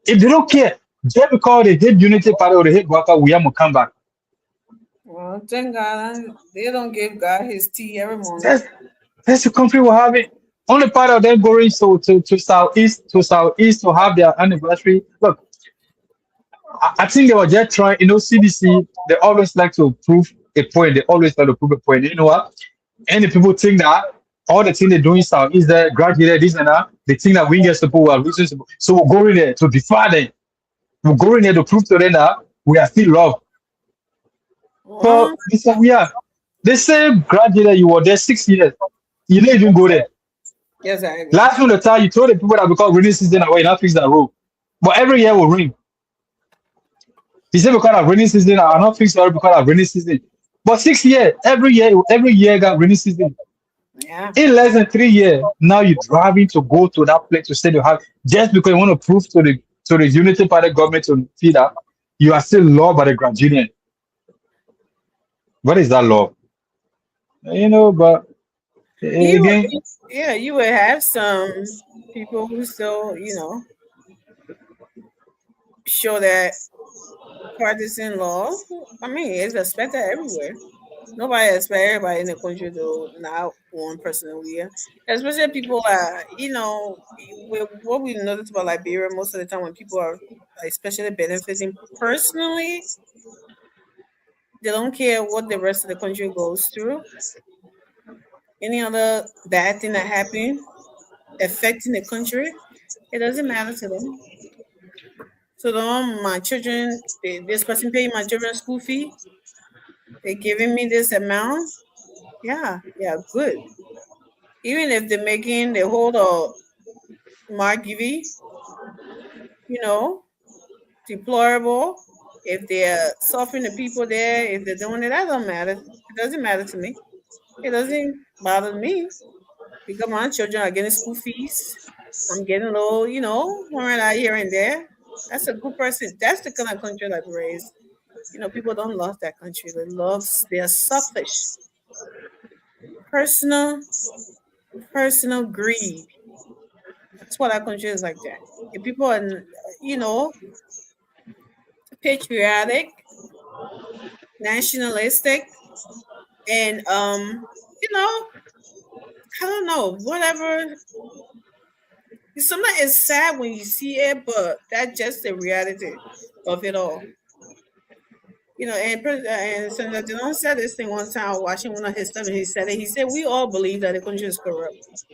If they don't care, just because they hate Unity Party or they hate Boaka, we have to come back. Well, thank God they don't give God his tea every morning. That's the country we're having. Only part of them going to southeast to have their anniversary. Look, I think they were just trying, CDC, they always like to prove a point. They always like to prove a point. You know what? And the people think that all the things they're doing southeast, there, graduate, this and that, they think that we get support, we are losing support. So we're going there to defy them. We're going there to prove to them that we are still loved. So we are. They say graduate, you were there 6 years. You didn't even go there. Yes, I agree. Last one the time you told the people that because rainy season away, not fix that road. But every year will rain. He said because of rainy season, I not fix that road because of rainy season. But 6 years, every year got rainy season. Yeah. In less than 3 years, now you're driving to go to that place to say you have just because you want to prove to the Unity Party government to see that you are still loved by the Granjunian. What is that law? But again, you would have some people who still, show that partisan law. I mean, it's expected everywhere. Nobody expects everybody in the country to not one person a year. Especially people are, with what we noticed about Liberia most of the time when people are especially benefiting personally, they don't care what the rest of the country goes through. Any other bad thing that happened affecting the country, it doesn't matter to them. So my children, this person paying my children's school fee, they're giving me this amount. Yeah, good. Even if they're making the whole of Margivi, deplorable. If they're suffering the people there, if they're doing it, that don't matter. It doesn't matter to me. It doesn't bother me because my children are getting school fees. I'm getting a little, one out here and there. That's a good person. That's the kind of country that we raised. People don't love that country. They're selfish. Personal greed. That's what our country is like that. If people are, patriotic, nationalistic, and I don't know, whatever. Sometimes it's sad when you see it, but that's just the reality of it all. And Senator Delon said this thing one time watching one of his stuff, and he said we all believe that the country is corrupt.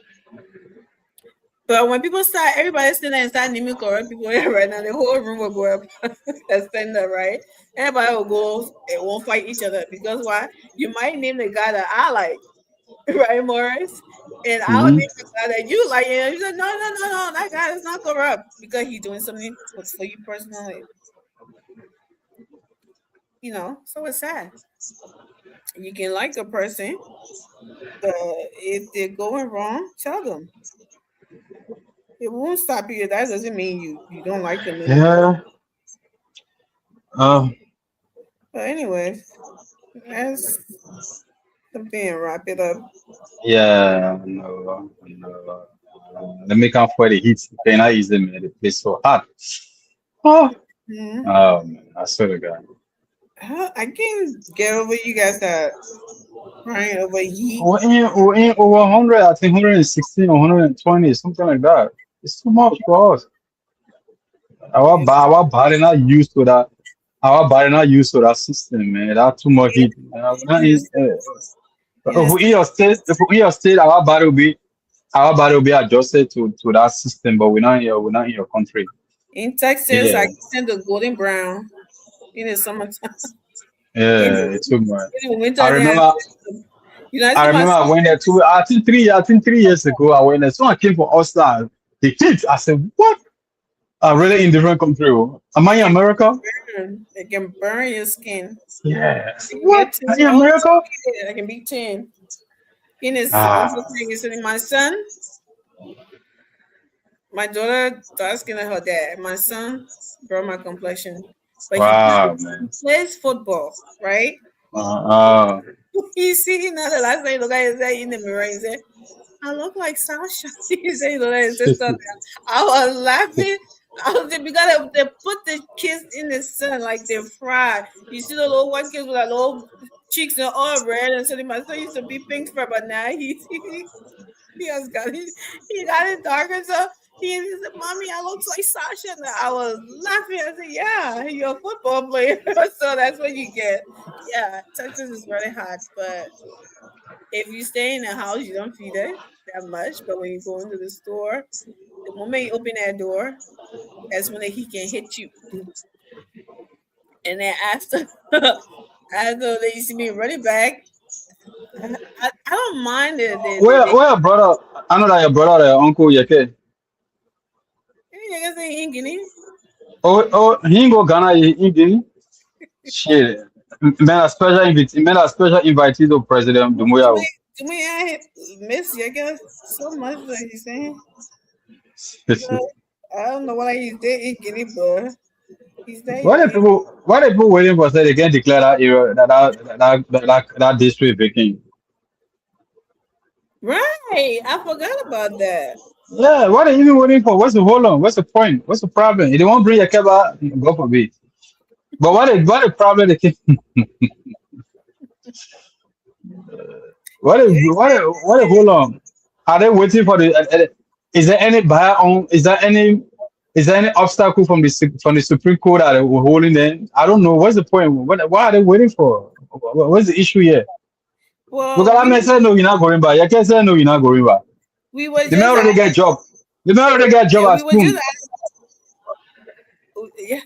But when people everybody stand there and start naming corrupt people here right now, the whole room will go up and stand there, right? Everybody will go and won't fight each other because why? You might name the guy that I like, right, Morris? And I would think the guy that you like, and you said, no, that guy is not corrupt because he's doing something for you personally. You know, so it's sad. You can like a person, but if they're going wrong, tell them. It won't stop you. That doesn't mean you don't like them anymore. Yeah. But anyway, that's something to wrap it up. Yeah. No. Let me come for the heat. Okay, not easy, man. The place so hot. Oh. Oh man, I swear to God. I can't get over you guys that crying over heat. We're in over 100, I think 116 or 120, something like that. It's too much for us. Our body not used to that. Our body not used to that system, man. That's too much heat. If we eat your state, our body will be adjusted to that system, but we're not in your country. In Texas, I send the golden brown in the summertime. Yeah, it's too much. I remember I went there too. I think 3 years ago I went there. Someone came from Austin. The kids, I said, what? I'm really in different country. Am I in America? It can burn your skin. Yeah. What? Are you in America? I can be 10. In his my son, my daughter dark skin like her dad. My son brought my complexion. But he plays football, right? He see now the last time look at his in the mirror, he said, I look like Sasha. He said, I was laughing. Because they put the kids in the sun like they're fried. You see the little white kids with like little cheeks and all red, and so my son used to be pink fur, but now he got it darker. So he said, Mommy, I look like Sasha. And I was laughing. I said, yeah, you're a football player. So that's what you get. Yeah, Texas is really hot, but if you stay in the house, you don't feel it that much. But when you go into the store, the moment you open that door, that's when he can hit you. And then after they see me running back, I don't mind it. Where brother? I know that your brother, your uncle, Yeke. In Guinea. Oh, he ain't go Ghana in Guinea. Shit, man, a special invitee to President Doumbouya. I miss Yeke so much that he's saying. I don't know why he's there in Guinea, but he's there. Why are people waiting for say they can declare that area that district vacant? Right, I forgot about that. Yeah, what are you even waiting for? What's the point? What's the problem? If they won't bring Yeke back, go for it. But what the problem? They keep what hold on? Are they waiting for the? Is there any buyer on? Is there any obstacle from the Supreme Court that we're holding them? I don't know. What's the point? What are they waiting for? What's the issue here? Well, because I may say no, you're not going back. Yeke say no, you're not going back. We were. The man already get job. The man already get job at school. Yeah.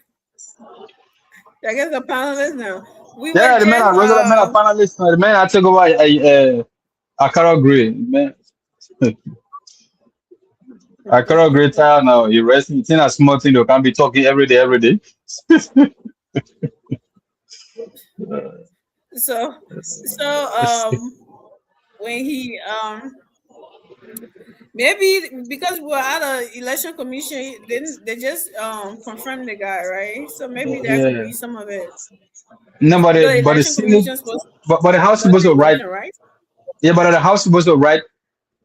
I guess a panelist now. The man a regular man a panelist. The man I take over Akara Gray. Man. Akara Gray tired now. He resting. It's in a small thing. You can't be talking every day. So when he maybe because we're at an election commission, they just confirmed the guy, right? So maybe that could be some of it. No, but the House supposed to write. Yeah, but the House supposed to write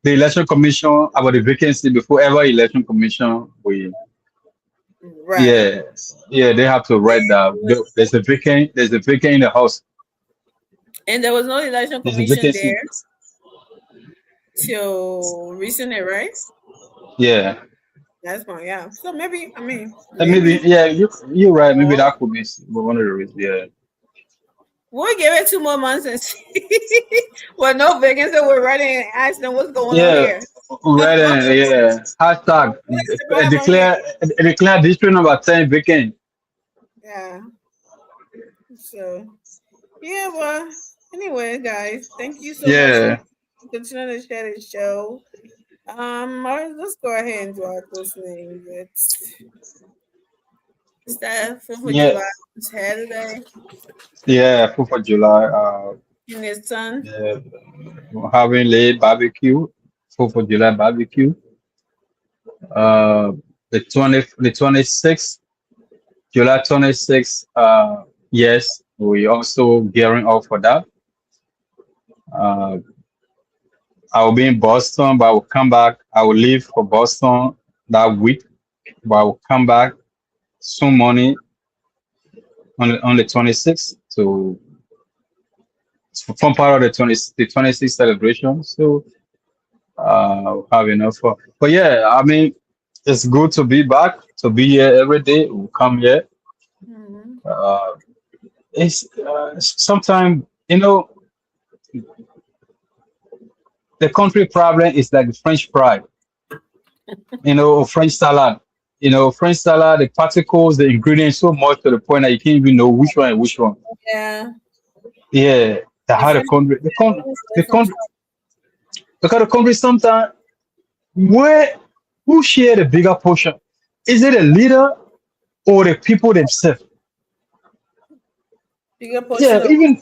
the election commission about the vacancy before every election commission we. Right. Yeah, they have to write that. There's a vacant in the House. And there was no election commission there till recently, right? Yeah. That's fine. Yeah. So maybe you're right. Maybe that could be one of the reasons. Yeah. We'll give it 2 more months and see. Well, no vacancy. We're writing and ask them what's going on here. Yeah. Hashtag declare district number 10 vacant. Yeah. So, yeah, well, anyway, guys, thank you so much Continue to share the show. Let's go ahead and do our post names. It's that 4th of Yeah, July Saturday yeah, 4th of July. in the sun. Yeah, having late barbecue, 4th of July barbecue. Uh, the 26th, July 26th. Yes, we also gearing up for that. Uh, I will be in Boston, but I will come back. I will leave for Boston that week, but I will come back soon morning on the 26th to form part of the 26th celebration. So have enough for. But yeah, I mean, it's good to be back, to be here every day. We come here. Mhm. It's sometimes the country problem is like the French fry, or French salad. French salad, the particles, the ingredients so much to the point that you can't even know which one is which one. Yeah. Yeah, the how the country, the country, because the country sometimes who share the bigger portion? Is it a leader or the people themselves? Bigger portion Yeah, of even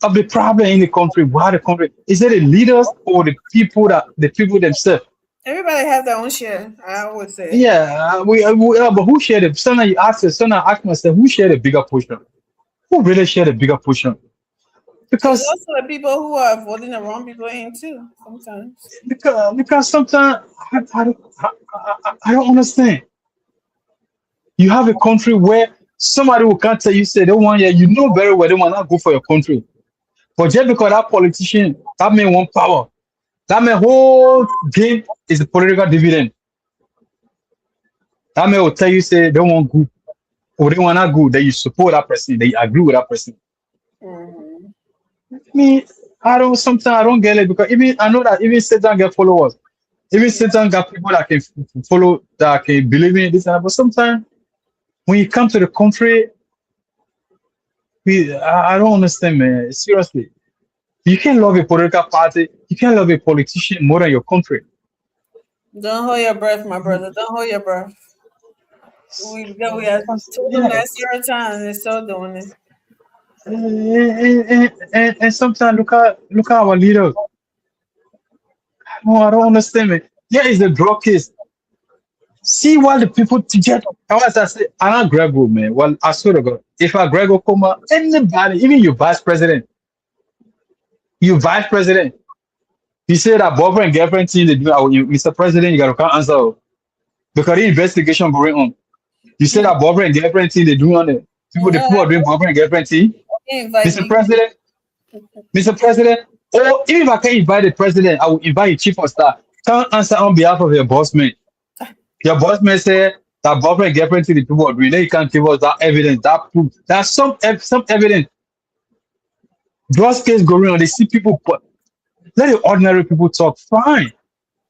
of the problem in the country, why the country? Is it the leaders or the people themselves? everybody have their own share, I would say. Yeah, but who share the? Sometimes you ask myself, who share the bigger portion? Who really share the bigger portion? There's Because also the people who are voting the wrong people in too, sometimes. because sometimes I don't understand. You have a country where somebody will come tell you, say they want you know very well they want not go for your country. But just because that politician, that man want power, that man whole game is a political dividend. That man will tell you, say they want good or they want not good, that you support that person, that you agree with that person. Mhm. Me, sometimes I don't get it because even I know that even Satan get followers. Even Satan got people that can follow, that can believe in this and that. But sometimes when you come to the country, I don't understand, man. Seriously. You can't love a political party, you can't love a politician more than your country. Don't hold your breath, my brother. Don't hold your breath. We have told them Yeah. that several times and they're still doing it. And sometimes look at our leaders. No, I don't understand, man. Here is the drug case. See what the people to get. As I say, I'm not Grego, man. Well, I swear to God, if I Grego come out, anybody, even your vice president, you say that boyfriend and girlfriend thing they do, Mr. President, you gotta come answer because the investigation going on. You say that boyfriend and girlfriend thing they do on the people are doing boyfriend and girlfriend thing. Mr. President, or even if I can't invite the president, I will invite the chief of staff. Come answer on behalf of your boss man. Your boss man say that boyfriend and girlfriend thing the people are doing. Then you can't give us that evidence, that proof. There's some evidence. Drugs case going on, they see people, but let the ordinary people talk. Fine,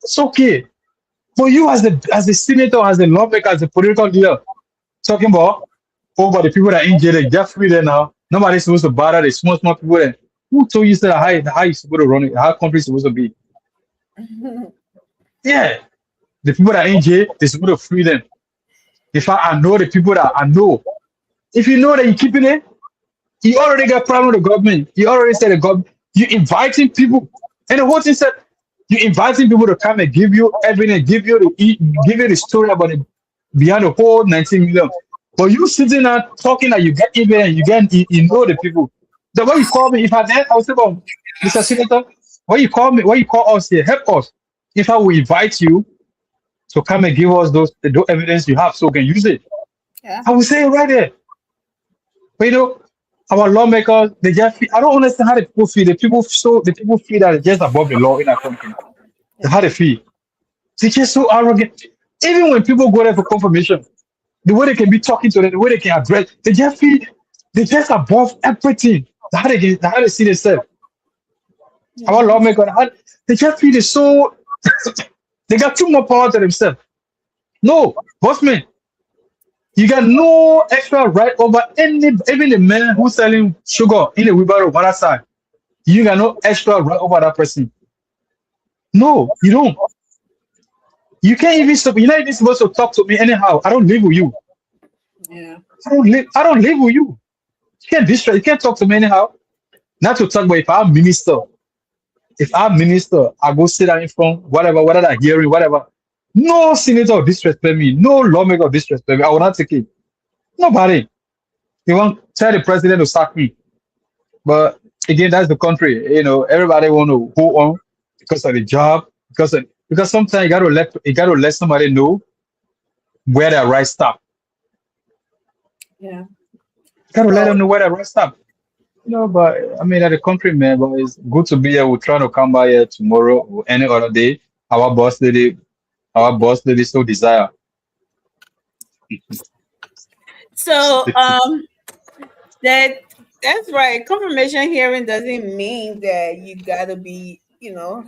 it's okay. But you as the senator, as the lawmaker, as the political leader, talking about the people that are in jail, they get free there now. Nobody's supposed to bother the small people there. Who told you that how you supposed to run it? How country supposed to be? Yeah, the people that are in jail, they're supposed to free them. If I know the people that I know, if you know that you're keeping it, you already got problem with the government. You already said the government. You inviting people, and the whole thing said you inviting people to come and give you evidence, give you the story about it behind the whole 19 million. But you sitting there talking that you get evidence, you know the people. The way you call me, if I then I was about Mr. Senator, why you call us here, help us. If I will invite you to come and give us those evidence you have so we can use it. Yeah. I will say it right there. But our lawmakers, they just feel, I don't understand how the people feel. The people feel that it's just above the law in our country. How they feel. They're just so arrogant. Even when people go there for confirmation, the way they can be talking to them, the way they can address, they just feel they're just above everything. How they see themselves. Our lawmakers, they just feel they're so they got too much power to themselves. No, bossman. You got no extra right over even the man who's selling sugar in the wheelbarrow on that side. You got no extra right over that person. No, you don't. You can't even stop. You're not even supposed to talk to me anyhow. I don't live with you. Yeah. I don't live with you. You can't distract. You can't talk to me anyhow. Not to talk about if I'm minister, I go sit down in front, whatever I hearing, whatever. No senator disrespect me. No lawmaker disrespect me. I will not take it. Nobody. You want tell the president to sack me. But again, that's the country. Everybody want to go on because of the job, because sometimes you gotta let somebody know where their right stop. Yeah. You gotta let So them know where their right stop. But I mean, at the country, man, but it's good to be here. We'll try to come by here tomorrow or any other day. Our boss lady so desire. so that that's right. Confirmation hearing doesn't mean that you gotta be, Yeah, denigrating or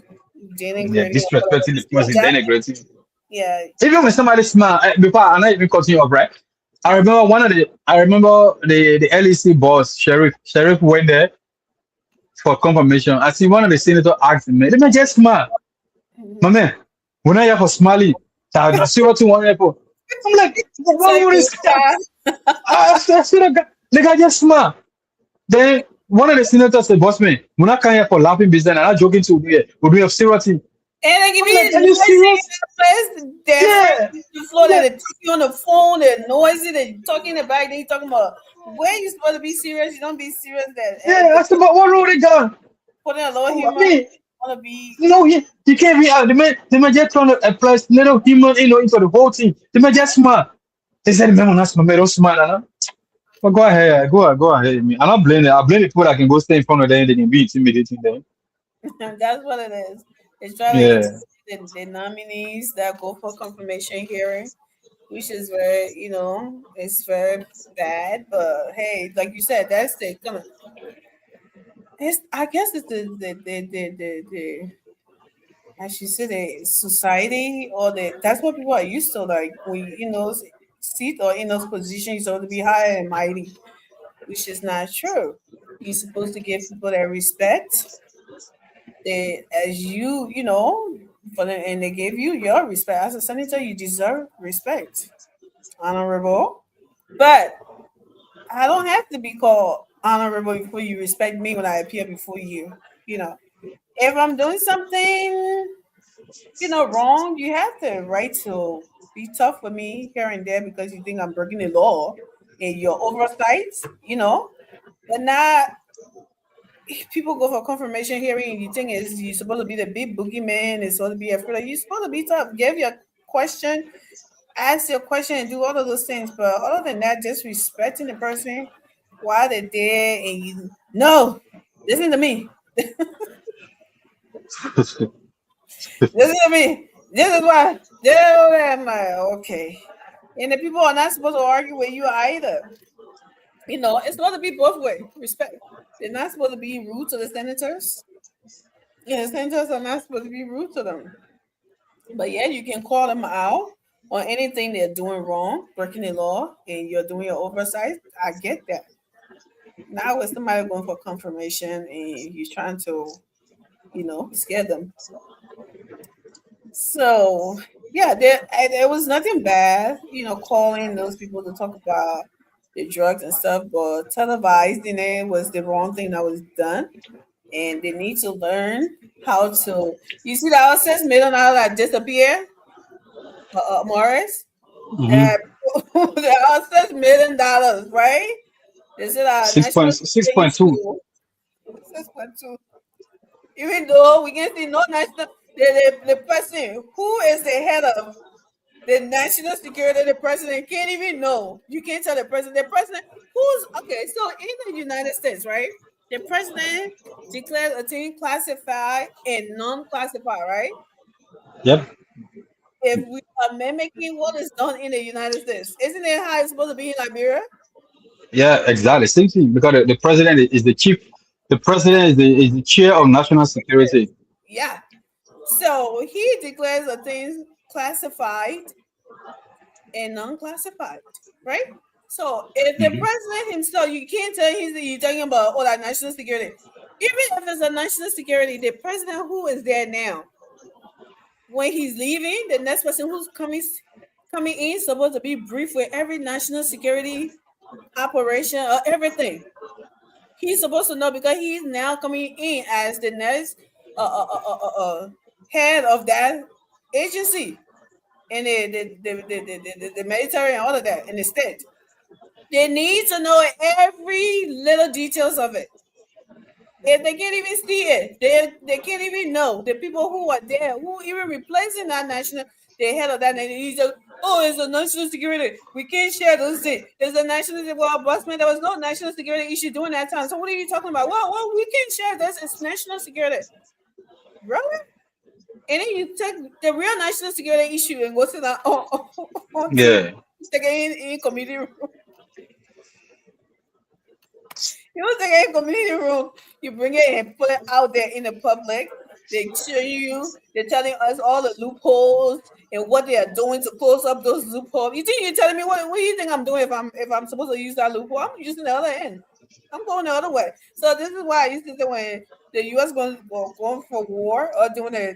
whatever. disrespecting the It's still person, just, denigrating. yeah. Even when somebody smile, before and I even continue up, right? I remember the LEC boss, Sheriff went there for confirmation. I see one of the senators asked me, let me just smile. My Mhm. man, when I have for smiley, I see what you want here for. I'm like, So what would you this? start. I see the guy just smile. Then one of the senators said, boss man, when I come here for laughing business and I'm not joking to do it, we do have serious thing. And they give I'm like, you are you noisy in serious? the place. Their friends Yeah. on the floor I'm that like, they talk you on the phone, they're noisy, they're talking in the back, they talking about where you supposed to be serious, you don't be serious that yeah, I said, but what role they got? putting a little I humor, mean, wanna be no, you can't be out. They may just trying to apply little human, into the whole thing. They may just smile. They said, man, that's my man, don't smile, huh? But go ahead, go ahead. Me. I'm not blaming it. I blame the people that can go stay in front of them, they can be intimidating them. that's what it is. It's trying to Yeah. intimidate the nominees that go for confirmation hearing, which is very, it's very bad. But hey, like you said, that's the kind of I guess it's the as you said, the society or that's what people are used to. Like when you in those seat or in those positions, you're supposed to be high and mighty, which is not true. You're supposed to give people their respect. They, as for them, and they gave you your respect as a senator. You deserve respect, honorable. But I don't have to be called honorable before you respect me when I appear before you. You know, if I'm doing something wrong, you have the right to be tough with me here and there because you think I'm breaking the law and your oversight, but not if people go for confirmation hearing and you think you're supposed to be the big boogeyman, it's supposed to be afraid. You're supposed to be tough, give your question, ask your question, and do all of those things. But other than that, just respecting the person while they're there and listen to me. Listen to me. This is why. I'm like, okay. And the people are not supposed to argue with you either. It's supposed to be both ways. Respect. They're not supposed to be rude to the senators. And the senators are not supposed to be rude to them. But yeah, you can call them out on anything they're doing wrong, breaking the law, and you're doing your oversight. I get that. Now with somebody going for confirmation and you're trying to, scare them. So yeah, there was nothing bad, calling those people to talk about the drugs and stuff, but televising it was the wrong thing that was done, and they need to learn how to. You see the $6 million that disappear, Morris. Mm-hmm. That the $6 million, right? They said Six national point six security point two. school 6.2. Even though we can see no national, the person who is the head of the national security, the president can't even know. You can't tell the president. The president, who's okay? So in the United States, right? The president declares a thing classified and non-classified, right? Yep. If we are mimicking what is done in the United States, isn't it how it's supposed to be in Liberia? Yeah, exactly. Same thing because the president is the chief. The president is the chair of national security. Yeah. So he declares a thing classified and non-classified, right? So if the Mhm. president himself, you can't tell you're talking about that national security. Even if it's a national security, the president who is there now, when he's leaving, the next person who's coming in is supposed to be briefed with every national security operation or everything. He's supposed to know because he's now coming in as the next head of that agency and the military and all of that in the state. They need to know every little details of it. If they can't even see it, they can't even know the people who are there, who even replacing that national, the head of that nation. He's like, oh, it's a national security. We can't share those things. It's a national security. Well, Busman, there was no national security issue during that time. So what are you talking about? Well, we can share this. It's national security. Really? And then you take the real national security issue and go to that in community room. You don't take a community room, you bring it and put it out there in the public. They show you, they're telling us all the loopholes and what they are doing to close up those loopholes. You think you're telling me what do you think I'm doing if I'm supposed to use that loophole? I'm using the other end. I'm going the other way. So this is why I used to say when the US going for war or doing when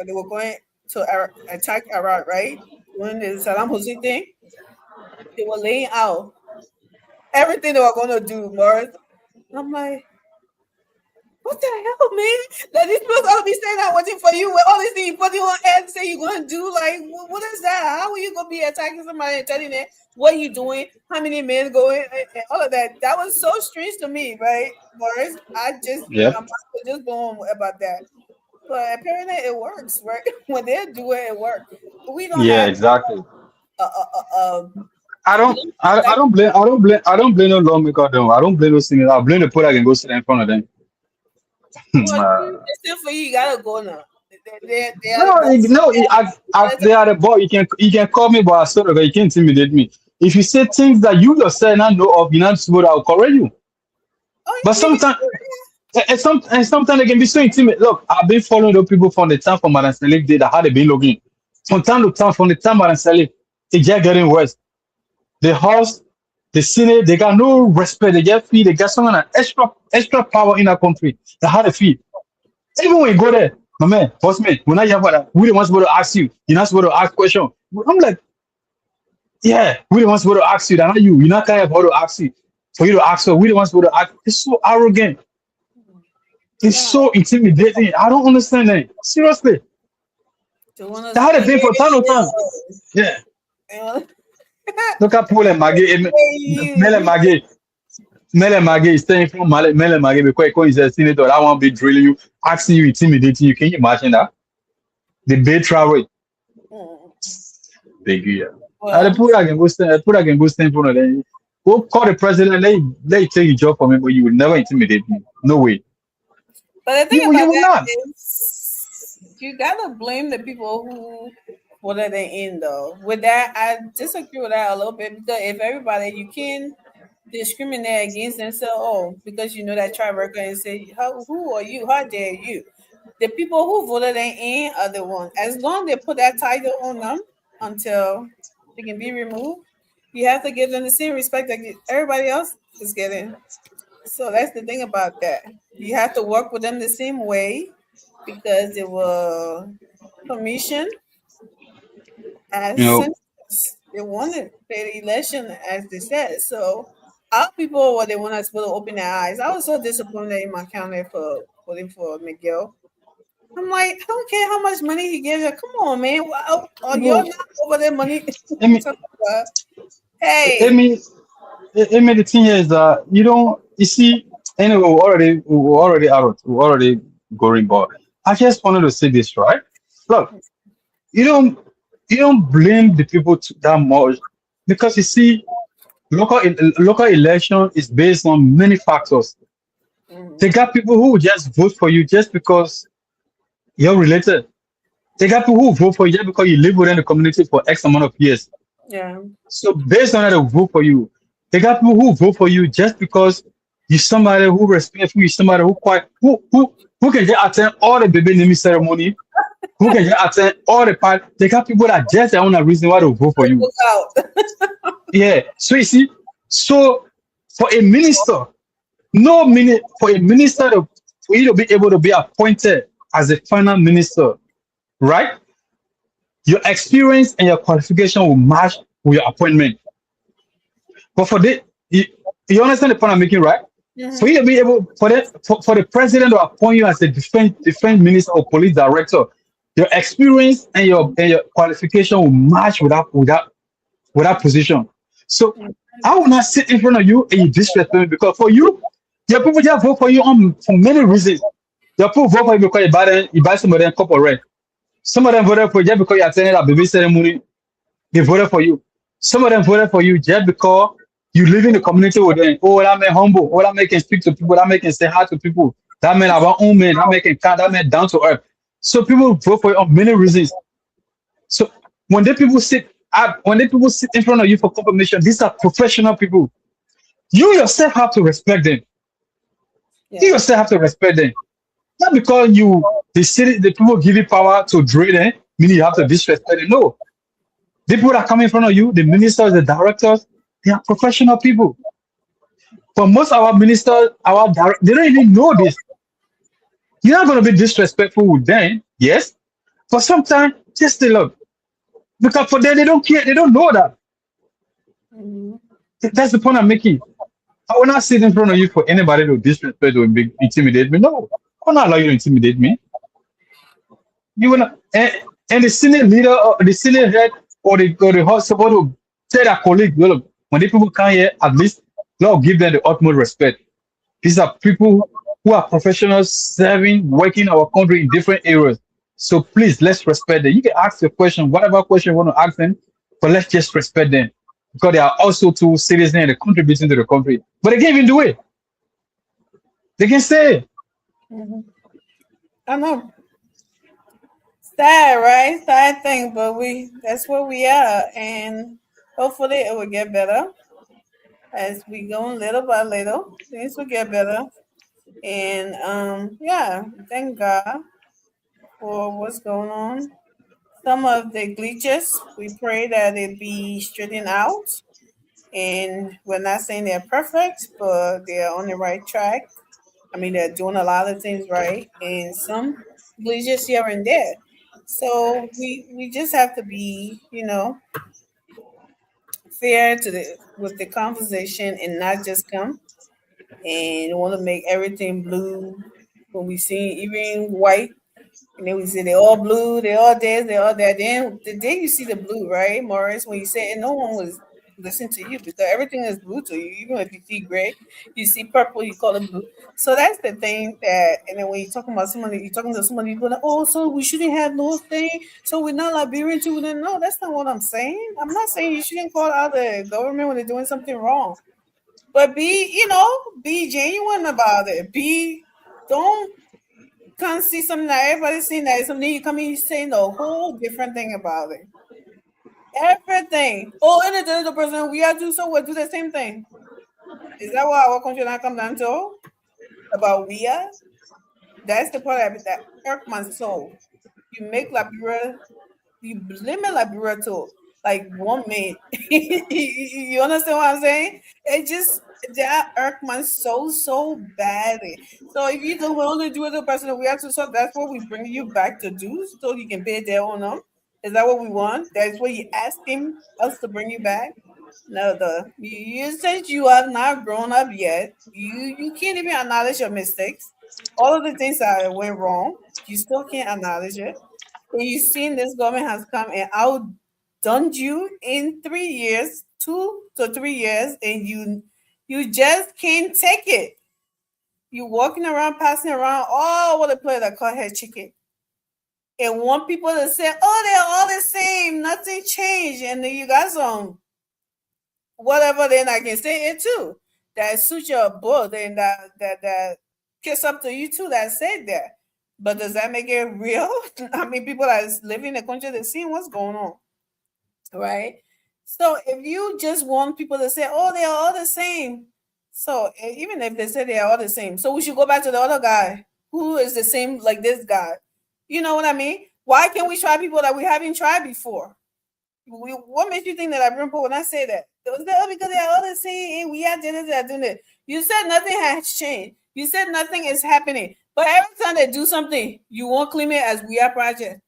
they were going to attack Iraq, right? When the Saddam Hussein thing, they were laying out everything they were going to do, Morris. I'm like, what the hell, man? That these people ought to be saying that waiting for you with all these things you put on and say you're going to do. Like, what is that? How are you going to be attacking somebody and telling them what you doing, how many men going, and all of that? That was so strange to me, right, Morris? I'm just blown about that. But apparently it works, right? When they do it, it works. We don't have exactly. I don't blame no lawmaker though. I don't blame those things. I blame the people that can go sit in front of them. Still for you gotta go now. They are the boy. You can call me, but I sort of you can't intimidate me. If you say things that you yourself not know of, you're not supposed to, I'll correct you. But sometimes they can be so intimate. Look, I've been following those people from the time for Madam Salif did how they been looking. From time to time, from the time Madam Salif, it's just getting worse. The House, the Senate, they got no respect. They get feed. They got some extra power in our country. They how they feel. Even when you go there, my man, boss man, when I hear about that, we the ones supposed to ask you. You're not supposed to ask questions. I'm like, yeah, we the ones supposed to ask you. That not you. You're not kind of supposed to ask you. For you to ask her, we the ones supposed to ask. It's so arrogant. It's so intimidating. I don't understand that. Seriously. That how they been for time to time. Yeah. Look at Paul and Maggie. Mel and Maggie is staying from Mel and Maggie because he's a senator. I won't be drilling you, asking you, intimidating you. Can you imagine that? The bay travel. Big year. The poor I can go stand for them. Go call the president. Let take your job from me, but you will never intimidate me. No way. But the thing about that is, you gotta blame the people who voted in though. With that, I disagree with that a little bit because if everybody, you can discriminate against them, so because you know that tribe worker and say, who are you? How dare you? The people who voted in are the ones. As long as they put that title on them until they can be removed, you have to give them the same respect that everybody else is getting. So that's the thing about that. You have to work with them the same way because they were commissioned as senators. They wanted the election, as they said. So our people, what they want us to open their eyes. I was so disappointed in my county for voting for Miguel. I'm like, I don't care how much money he gives you. Come on, man. You're not over their money. Hey. I mean, the thing is that you see, anyway, we're already going, but I just wanted to say this, right? Look, you don't blame the people that much because you see, local election is based on many factors. They got people who just vote for you just because you're related. They got people who vote for you just because you live within the community for X amount of years. Yeah. So based on that, they vote for you. They got people who vote for you just because you're somebody who respects you, somebody who can just attend all the baby naming ceremony, who can just attend all the party. They got people that just their own reason why they vote for you. Yeah. So you see, for a minister, for you to be able to be appointed as a final minister, right? Your experience and your qualification will match with your appointment. But for the you understand the point I'm making, right? Mhm. For you to be able for the president to appoint you as a defense minister or police director, your experience and your qualification will match with that position. So I will not sit in front of you and you disrespect me because for you, your people just vote for you for many reasons. Your people vote for you because you buy some of them cup of red. Some of them voted for you just because you're attending a baby ceremony. They voted for you. Some of them voted for you just because you live in the community with them. Oh, that man humble. Oh, that man can speak to people. That man can say hi to people. That man our own man. That man can count. That man down to earth. So people vote for you on many reasons. So when the people sit in front of you for confirmation, these are professional people. You yourself have to respect them. Yeah. You yourself have to respect them. Not because the people give you power to drill them, meaning you have to disrespect them. No. The people that come in front of you, the ministers, the directors, they are professional people. For most of our ministers, they don't even know this. You're not going to be disrespectful with them, yes. For sometimes, just stay look. Because for them, they don't care. They don't know that. Mhm. That's the point I'm making. I will not sit in front of you for anybody to disrespect or intimidate me. No, I will not allow you to intimidate me. You will not. And the senior leader or the senior head or the host supposed to tell their colleague, look, when the people come here, at least Lord give them the utmost respect. These are people who are professionals serving, working our country in different areas. So please, let's respect them. You can ask your question, whatever question you want to ask them, but let's just respect them because they are also too citizens and contributing to the country. But they can't even do it. They can say, Mhm. I know. Sad, right? Sad thing, but that's where we are, and hopefully it will get better as we go little by little. Things will get better, and yeah, thank God for what's going on. Some of the glitches, we pray that it be straightened out, and we're not saying they're perfect, but they're on the right track. I mean, they're doing a lot of things right, and some glitches here and there. So we just have to be, fair to the with the conversation and not just come and want to make everything blue when we see even white. And then we say they all blue, they all this, they all that. Then the day you see the blue, right, Morris, when you say and no one was listening to you because everything is blue to you. Even if you see gray, you see purple, you call it blue. So that's the thing that and then when you're talking about somebody, you're talking to somebody, you go like, oh, so we shouldn't have no thing. So we're not Liberian too. Then no, that's not what I'm saying. I'm not saying you shouldn't call out the government when they're doing something wrong. But be genuine about it. Don't can't see something that everybody's seeing that something you come in, you saying a whole different thing about it. Everything. Oh, and the other person we are do so we'll do the same thing. Is that what our country now come down to? About we are? That's the part of it that irk my soul. You make Liberia, you limit Liberia to like one minute. You understand what I'm saying? It just that irk my soul so badly. So if you don't want to do it, the person we have to so that's what we bring you back to do, so you can pay their own up. Is that what we want? That's what you asking us to bring you back? No, you since you have not grown up yet, you can't even acknowledge your mistakes. All of the things that went wrong, you still can't acknowledge it. And you've seen this government has come and outdone you in 3 years, 2 to 3 years, and you just can't take it. You walking around, passing around all over the place like cut head chicken. And want people to say, oh, they're all the same, nothing changed. And then you got some whatever, then I can say it too. That suits your book, then that kiss up to you too, that said that. But does that make it real? I mean, people that is living in the country, they're seeing what's going on. Right? So if you just want people to say, oh, they're all the same. So even if they say they are all the same, so we should go back to the other guy who is the same like this guy. You know what I mean? Why can't we try people that we haven't tried before? What makes you think that I bring people when I say that? Because they're all the same and we are doing it. You said nothing has changed. You said nothing is happening. But every time they do something, you won't claim it as we are project.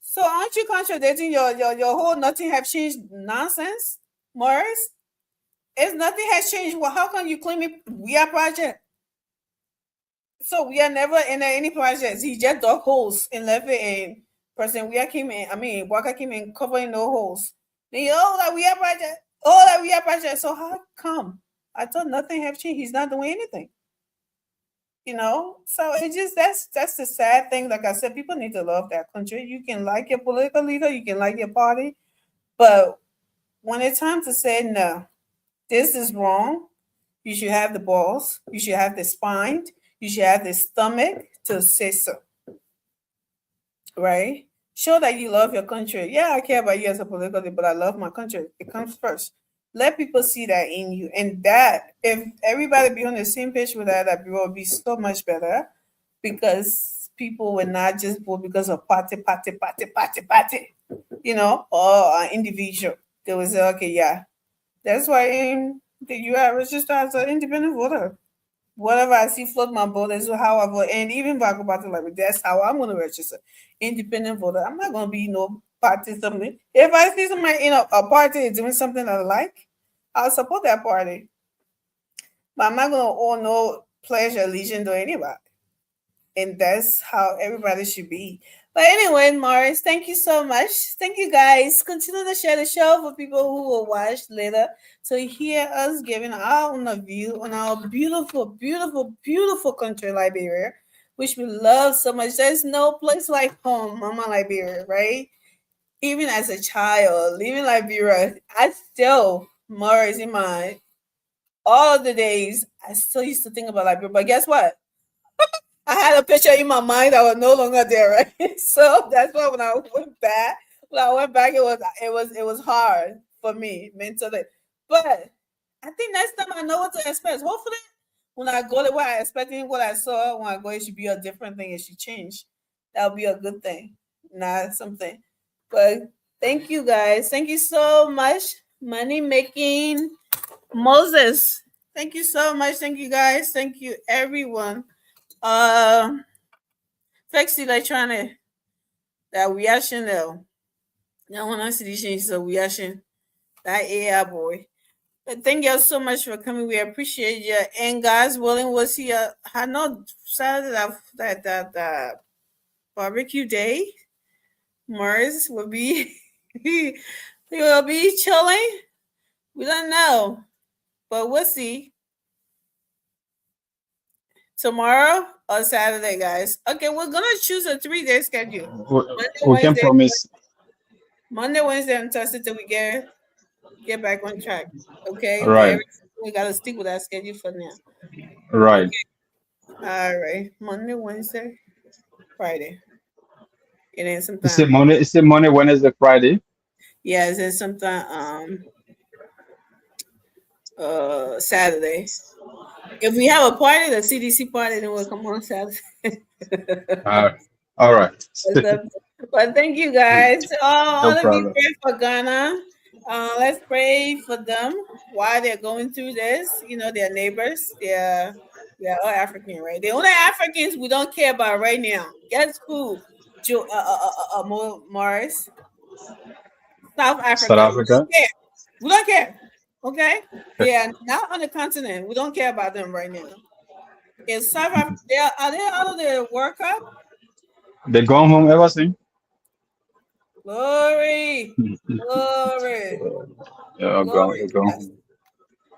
So aren't you contradicting your whole nothing have changed nonsense, Morris? If nothing has changed, well, how come you claim it we are project? So we are never in any projects. He just dug holes and left it in. President we came in. I mean, Walker came in covering no holes. Then that we are project. Oh, that we are project. So how come? I thought nothing have changed. He's not doing anything. So it just that's the sad thing. Like I said, people need to love their country. You can like your political leader, you can like your party, but when it's time to say no, this is wrong, you should have the balls, you should have the spine, you should have the stomach to say so. Right? Show that you love your country. Yeah, I care about you as a political leader, but I love my country. It comes first. Let people see that in you. And that, if everybody be on the same page with that will be so much better because people will not just vote because of party, or an individual. They will say, okay, yeah. That's why you are registered as an independent voter. Whatever I see float my boat is how I vote. And even if I go back to like that's how I'm gonna register. Independent voter. I'm not gonna be party something. If I see somebody a party is doing something I like, I'll support that party. But I'm not gonna owe no pledge allegiance to anybody. And that's how everybody should be. But anyway, Morris, thank you so much. Thank you guys. Continue to share the show for people who will watch later to hear us giving our own view on our beautiful, beautiful, beautiful country, Liberia, which we love so much. There's no place like home, Mama Liberia, right? Even as a child, leaving Liberia, I still, Morris, in my all of the days, I still used to think about Liberia. But guess what? I had a picture in my mind that was no longer there, right? So that's why when I went back, it was hard for me mentally. But I think next time I know what to expect. Hopefully, when I go to what I expecting, what I saw when I go, it should be a different thing. It should change. That'll be a good thing, not something. But thank you guys. Thank you so much. Money making Moses. Thank you so much. Thank you guys. Thank you everyone. Flexi electronic that reaction though. Now when I see these changes, so reaction that AI boy. But thank you so much for coming. We appreciate you. And guys, willing was here. I know Saturday that barbecue day. Mars will be he will be chilling. We don't know, but we'll see. Tomorrow or Saturday, guys. Okay, we're gonna choose a 3-day schedule. We can promise Monday, Wednesday, and Thursday till we get back on track. Okay. right. We gotta stick with that schedule for now. Right. Okay. All right. Monday, Wednesday, Friday. And then sometime. It's a Monday, Wednesday, Friday. Yeah, and then sometime Saturday. If we have a party, the CDC party, then we'll come on Saturday. All right. But thank you guys. All of you problem. pray for Ghana. Let's pray for them while they're going through this. Their neighbors. They're all African, right? The only Africans we don't care about right now. Guess who? Morris. South Africa. South Africa. We don't care. Okay? Yeah, not on the continent. We don't care about them right now. Is South Africa, are they out of the World Cup? They gone home ever since? Glory. Glory. Yeah, Glory. gone home.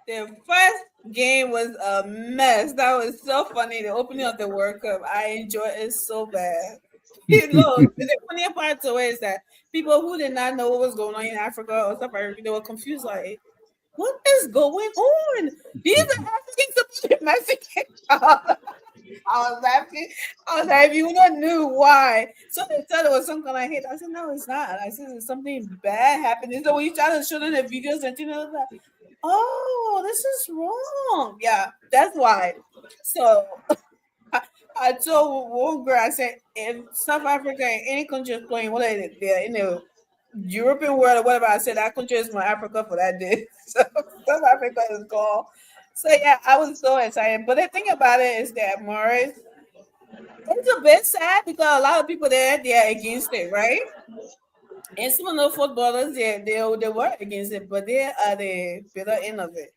The first game was a mess. That was so funny. The opening of the World Cup. I enjoyed it so bad. Look, the funny part to it is that people who did not know what was going on in Africa or stuff, they were confused like, what is going on? These are Africans supposed to be Mexican. I was laughing. I was like, if you don't knew why. So they said it was some kind of hate. I said, no, it's not. I said, there's something bad happening. So when you try to show them the videos and things like that, oh, this is wrong. Yeah, that's why. So I told one girl, I said, if South Africa and any country is playing, what are they? They're in the European world or whatever. I said that country is my Africa for that day. So South Africa is gone. So yeah, I was so excited. But the thing about it is that Morris, It's a bit sad because a lot of people there they are against it, right? And some of the footballers they were against it, but they are the bitter end of it.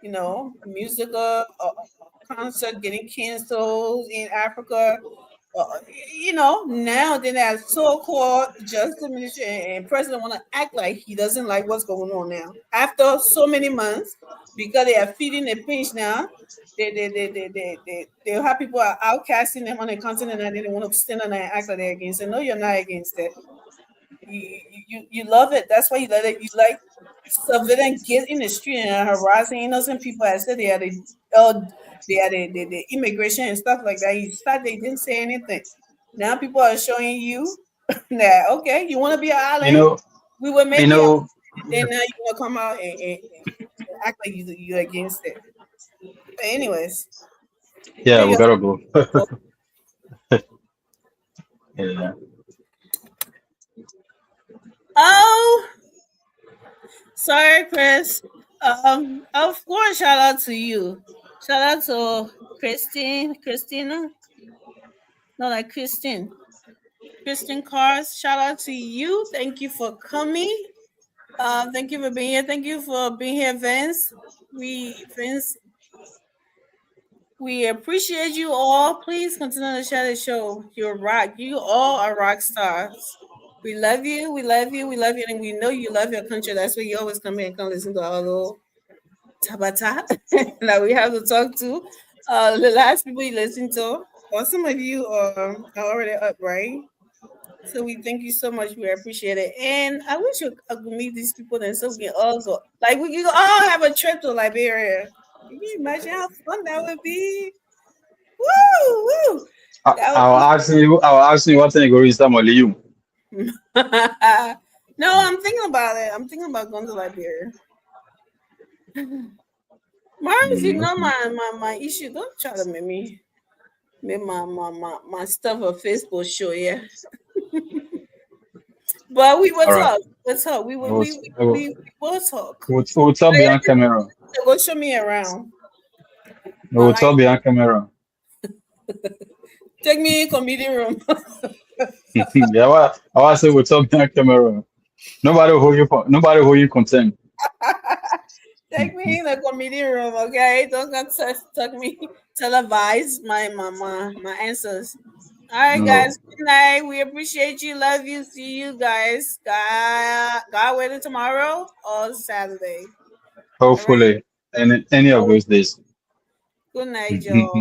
You know, musical concert getting canceled in Africa. You know, now then that so-called justice ministry and president want to act like he doesn't like what's going on now. After so many months, because they are feeding the pinch now, they have people are outcasting them on the continent and they don't want to stand on and act like they're against it. No, you're not against it. You love it. That's why you let it. You like surveillance get in the street and harassing innocent people. I said they are the immigration and stuff like that. You thought they didn't say anything. Now people are showing you that okay, you want to be an You island. know, We will make you it. know, Then now you want to come out and act like you're against it. But anyways, yeah, maybe we gotta go. Yeah. oh, sorry, Chris. Of course, shout out to you. Shout out to Christina. No, like Christine Cars. Shout out to you. Thank you for coming. Thank you for being here. Thank you for being here, Vince. Vince, we appreciate you all. Please continue to share the show. You're rock. You all are rock stars. We love you. We love you. We love you. And we know you love your country. That's why you always come here and come listen to our little tabata that we have to talk to. The last people you listen to, or some of you are already up, right? So we thank you so much. We appreciate it. And I wish you could meet these people and so we can all go. Like we can all have a trip to Liberia. Can you imagine how fun that would be? Woo! Woo! That I'll ask you what thing you go read some only you. would No, I'm thinking about it. I'm thinking about going to Liberia. Mars, you know my issue. Don't try to make my stuff on Facebook show, yeah. But we will All right. talk. We'll talk. We will talk. We'll talk behind camera. Go show me around. We'll talk behind camera. Take me in committee room. Yeah, I want to say we'll talk behind camera. Nobody hold you content. Take me in the committee room, okay? Don't come talk me televise my answers. All right, No. guys. Good night. We appreciate you. Love you. See you guys. God willing tomorrow or Saturday. Hopefully, any of those days. Good night, Joe.